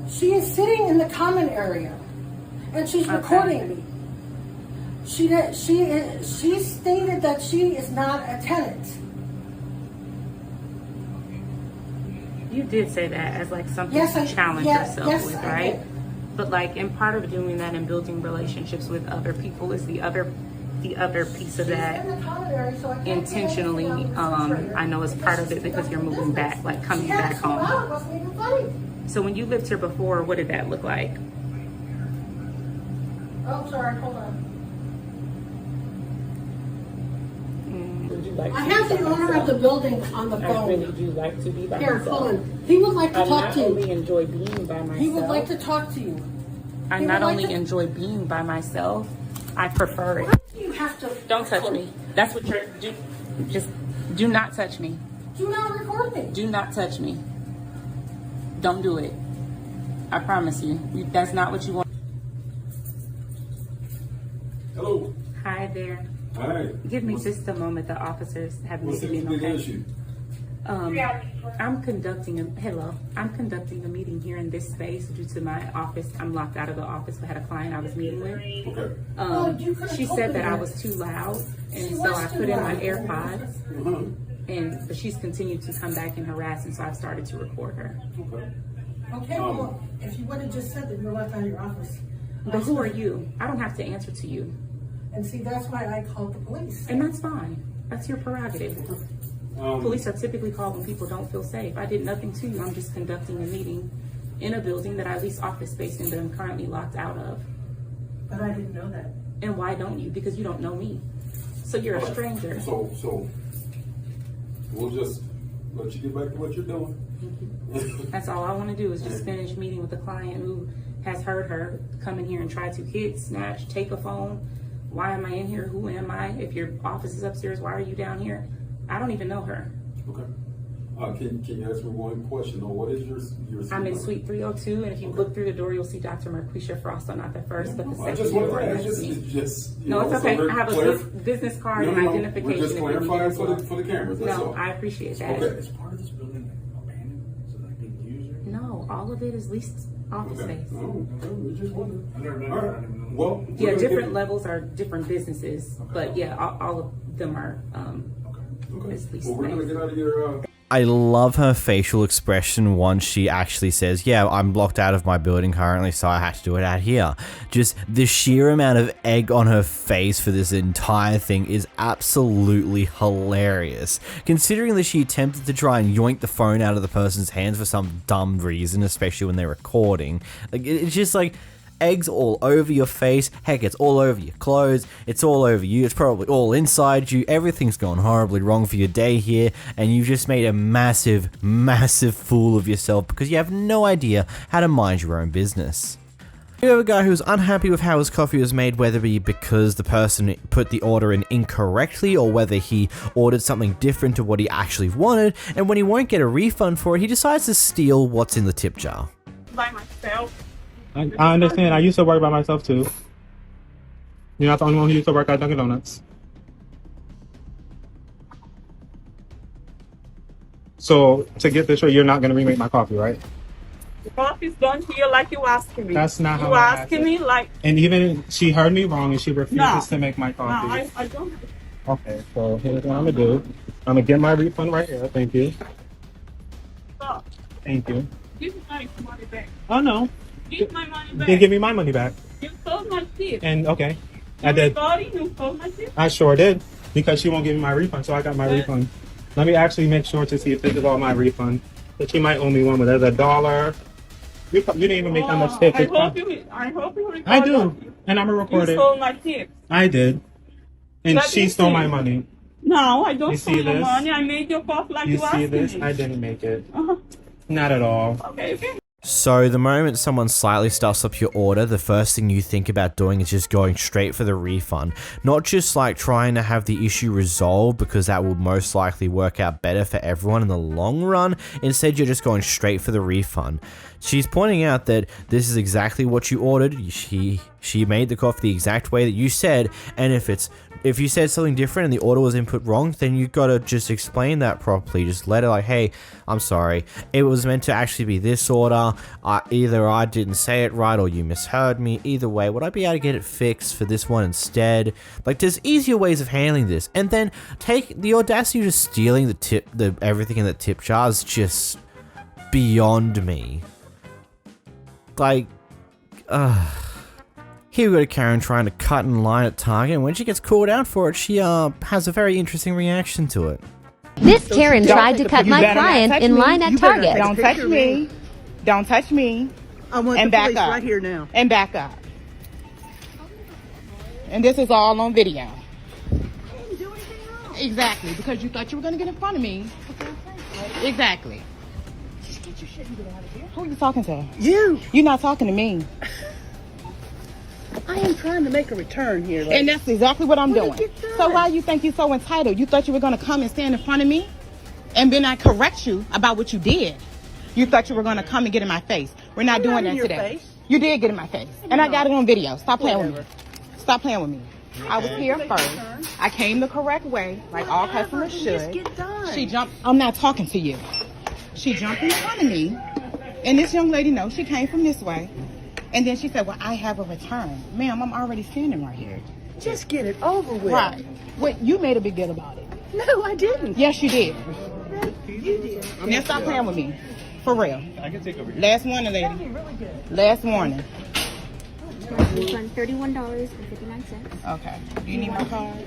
She is sitting in the common area, and she's recording me. She stated that she is not a tenant. You did say that as like something Yes, to challenge yourself yes, with, I right? did. But like, and part of doing that and building relationships with other people is the other piece of that. In the common area, so I can't Intentionally, I know it's part of it because you're moving back, like coming back home. It wasn't even funny. So when you lived here before, what did that look like? Oh, sorry, hold on. Would you like I have the owner of the building on the phone. Would you like to be by Here, myself? hold on. He would like to I talk not to you. only enjoy being by myself. He would like to talk to you. I He not would like only to- enjoy being by myself, I prefer it. Why do you have to? Don't touch me. That's what you're. Just do not touch me. Do not record me. Do not touch me. Don't do it. I promise you. That's not what you want. Hello. Hi there. Hi. Give me just a moment. The officers have me What's the in, big okay? issue? I'm conducting a meeting here in this space due to my office. I'm locked out of the office. I had a client I was meeting with. Okay. She said that I was too loud, and so I put in my AirPods. But she's continued to come back and harass, and so I've started to record her. Okay, well, if you would have just said that you're locked out of your office. But who are you? I don't have to answer to you. And see, that's why I called the police. And that's fine. That's your prerogative. Police are typically called when people don't feel safe. I did nothing to you. I'm just conducting a meeting in a building that I lease office space in that I'm currently locked out of. But I didn't know that. And why don't you? Because you don't know me. So you're a stranger. So we'll just let you get back to what you're doing. That's all I want to do is just finish meeting with a client who has heard her come in here and try to hit, snatch, take a phone. Why am I in here? Who am I? If your office is upstairs, why are you down here? I don't even know her. Okay. Can you ask me one question? What is your I'm in suite 302, and if you look through the door, you'll see Dr. Marquisha Frost, not the first, but the second. I just want door. to That's me. No, it's okay. I have a business card and identification. We're just if you need clarifying it. for the cameras. That's No, all. I appreciate that. Okay. Is part of this building abandoned? Is it like being used or? No, all of it is leased office space. We just wondering. I've never been All there. right. I don't even know. Well, Yeah, different levels are different businesses, but yeah, all of them are is leased Well, we're gonna space. get out of your. I love her facial expression once she actually says, yeah, I'm locked out of my building currently, so I had to do it out here. Just the sheer amount of egg on her face for this entire thing is absolutely hilarious. Considering that she attempted to try and yoink the phone out of the person's hands for some dumb reason, especially when they're recording. Like, it's just like, eggs all over your face, heck, it's all over your clothes, it's all over you, it's probably all inside you, everything's gone horribly wrong for your day here, and you've just made a massive, massive fool of yourself because you have no idea how to mind your own business. You have a guy who's unhappy with how his coffee was made, whether it be because the person put the order in incorrectly or whether he ordered something different to what he actually wanted, and when he won't get a refund for it, he decides to steal what's in the tip jar. By myself. I understand. I used to work by myself too. You're not the only one who used to work at Dunkin' Donuts. So, to get this straight, you're not going to remake my coffee, right? The coffee's done here like you asking me. That's not how you I asking asked me it. like. And even she heard me wrong and she refuses No. to make my coffee. No, I don't. Okay, so here's what I'm going to do. I'm going to get my refund right here. Thank you. Stop. Thank you. Give me my money back. Oh, no. Give my money back. Then give me my money back. You sold my tip. And, okay. I did. Sorry, you sold my tip. I sure did. Because she won't give me my refund, so I got my refund. Let me actually make sure to see if this is all my refund. But she might owe me one, but there's $1. You didn't even make that much tip. I hope you record I do. that. And I'm going to record You it. stole my tip. I did. And Let she me stole see. my money. No, I don't You steal see your this? money. I made your coffee like You you see asking this? me. I didn't make it. Not at all. Okay. So the moment someone slightly stuffs up your order, the first thing you think about doing is just going straight for the refund. Not just like trying to have the issue resolved because that will most likely work out better for everyone in the long run. Instead, you're just going straight for the refund. She's pointing out that this is exactly what you ordered. She made the coffee the exact way that you said, and if you said something different and the order was input wrong, then you gotta just explain that properly. Just let her like, hey, I'm sorry. It was meant to actually be this order. Either I didn't say it right or you misheard me. Either way, would I be able to get it fixed for this one instead? Like, there's easier ways of handling this. And then take the audacity of just stealing everything in the tip jar is just beyond me. Like, here we go to Karen trying to cut in line at Target, and when she gets called out for it, she has a very interesting reaction to it. This Karen tried to cut my client in line at Target. Don't touch me. Don't touch me. I want and the back police up. right here now. And back up. And this is all on video. Exactly, because you thought you were going to get in front of me. Exactly. Just get your shit and get out of here. Who are you talking to? You. You're not talking to me. I am trying to make a return here. And that's exactly what I'm What doing. did you do? So why you think you're so entitled? You thought you were going to come and stand in front of me and then I correct you about what you did. You thought you were going to come and get in my face. We're not I'm doing not that in your today. face. You did get in my face. And I got it on video. Stop playing with me. Whatever. Stop playing with me. I was here first. I came the correct way, like all customers Just should. get done. She jumped. I'm not talking to you. She jumped in front of me. And this young lady knows she came from this way. And then she said, well, I have a return. Ma'am, I'm already standing right here. Just get it over with. Right. Wait, you made a big deal about it. No, I didn't. Yes, you did. You did. Now stop playing with me. For real. I can take over here. Last warning, lady. That'd be really good. Last warning. Refund $31.59. Okay. Do you need my card?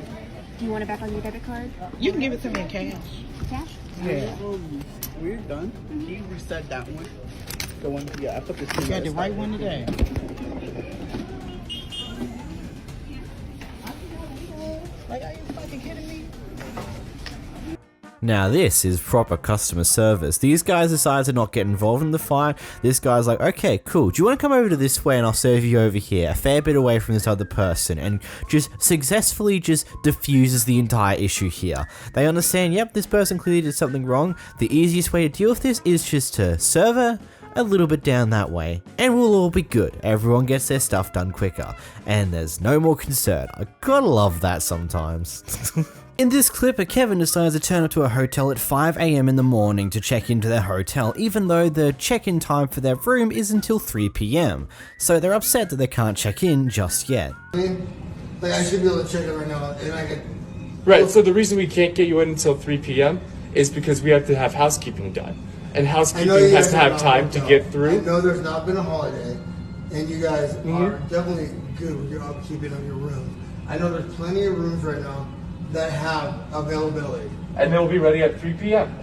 Do you want it back on your debit card? You can give it to me in cash. Cash? Yeah. We're done. He reset that one. The one, yeah, I put this in. You got the right one today. Like, are you fucking kidding me? Now this is proper customer service. These guys decide to not get involved in the fight. This guy's like, okay, cool. Do you want to come over to this way and I'll serve you over here, a fair bit away from this other person, and just successfully just diffuses the entire issue here. They understand, yep, this person clearly did something wrong. The easiest way to deal with this is just to serve her a little bit down that way, and we'll all be good. Everyone gets their stuff done quicker, and there's no more concern. I gotta love that sometimes. In this clip, Kevin decides to turn up to a hotel at 5 AM in the morning to check into their hotel, even though the check-in time for their room is until 3 PM. So they're upset that they can't check in just yet. Like, I should be able to check it right now, and I can... Right, so the reason we can't get you in until 3 PM is because we have to have housekeeping done. And housekeeping has to have time to get through. I know there's not been a holiday, and you guys are definitely good with your upkeeping of your rooms. I know there's plenty of rooms right now that have availability. And they'll be ready at 3 PM.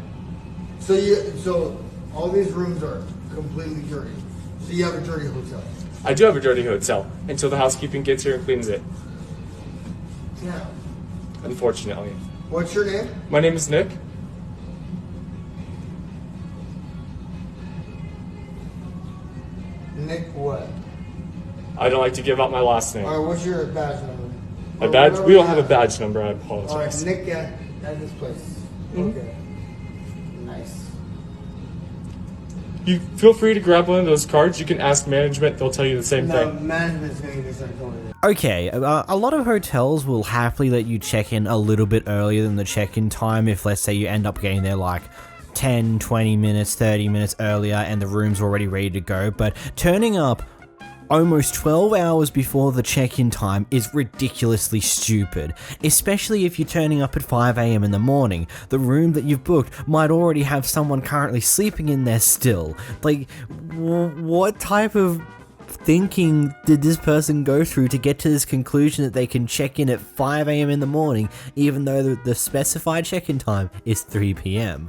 So all these rooms are completely dirty. So you have a dirty hotel. I do have a dirty hotel until the housekeeping gets here and cleans it. Yeah. Unfortunately. What's your name? My name is Nick. Nick what? I don't like to give out my last name. All right, what's your badge number? My badge? We don't have a badge number, I All apologize. right, Nick at this place. Okay. Nice. You feel free to grab one of those cards. You can ask management, they'll tell you the same No, thing. management's going to get started going. Okay, a lot of hotels will happily let you check in a little bit earlier than the check-in time if, let's say, you end up getting there like 10, 20 minutes, 30 minutes earlier and the room's already ready to go, but turning up almost 12 hours before the check-in time is ridiculously stupid, especially if you're turning up at 5 AM in the morning. The room that you've booked might already have someone currently sleeping in there still. Like, what type of thinking did this person go through to get to this conclusion that they can check in at 5 AM in the morning, even though the specified check-in time is 3 PM?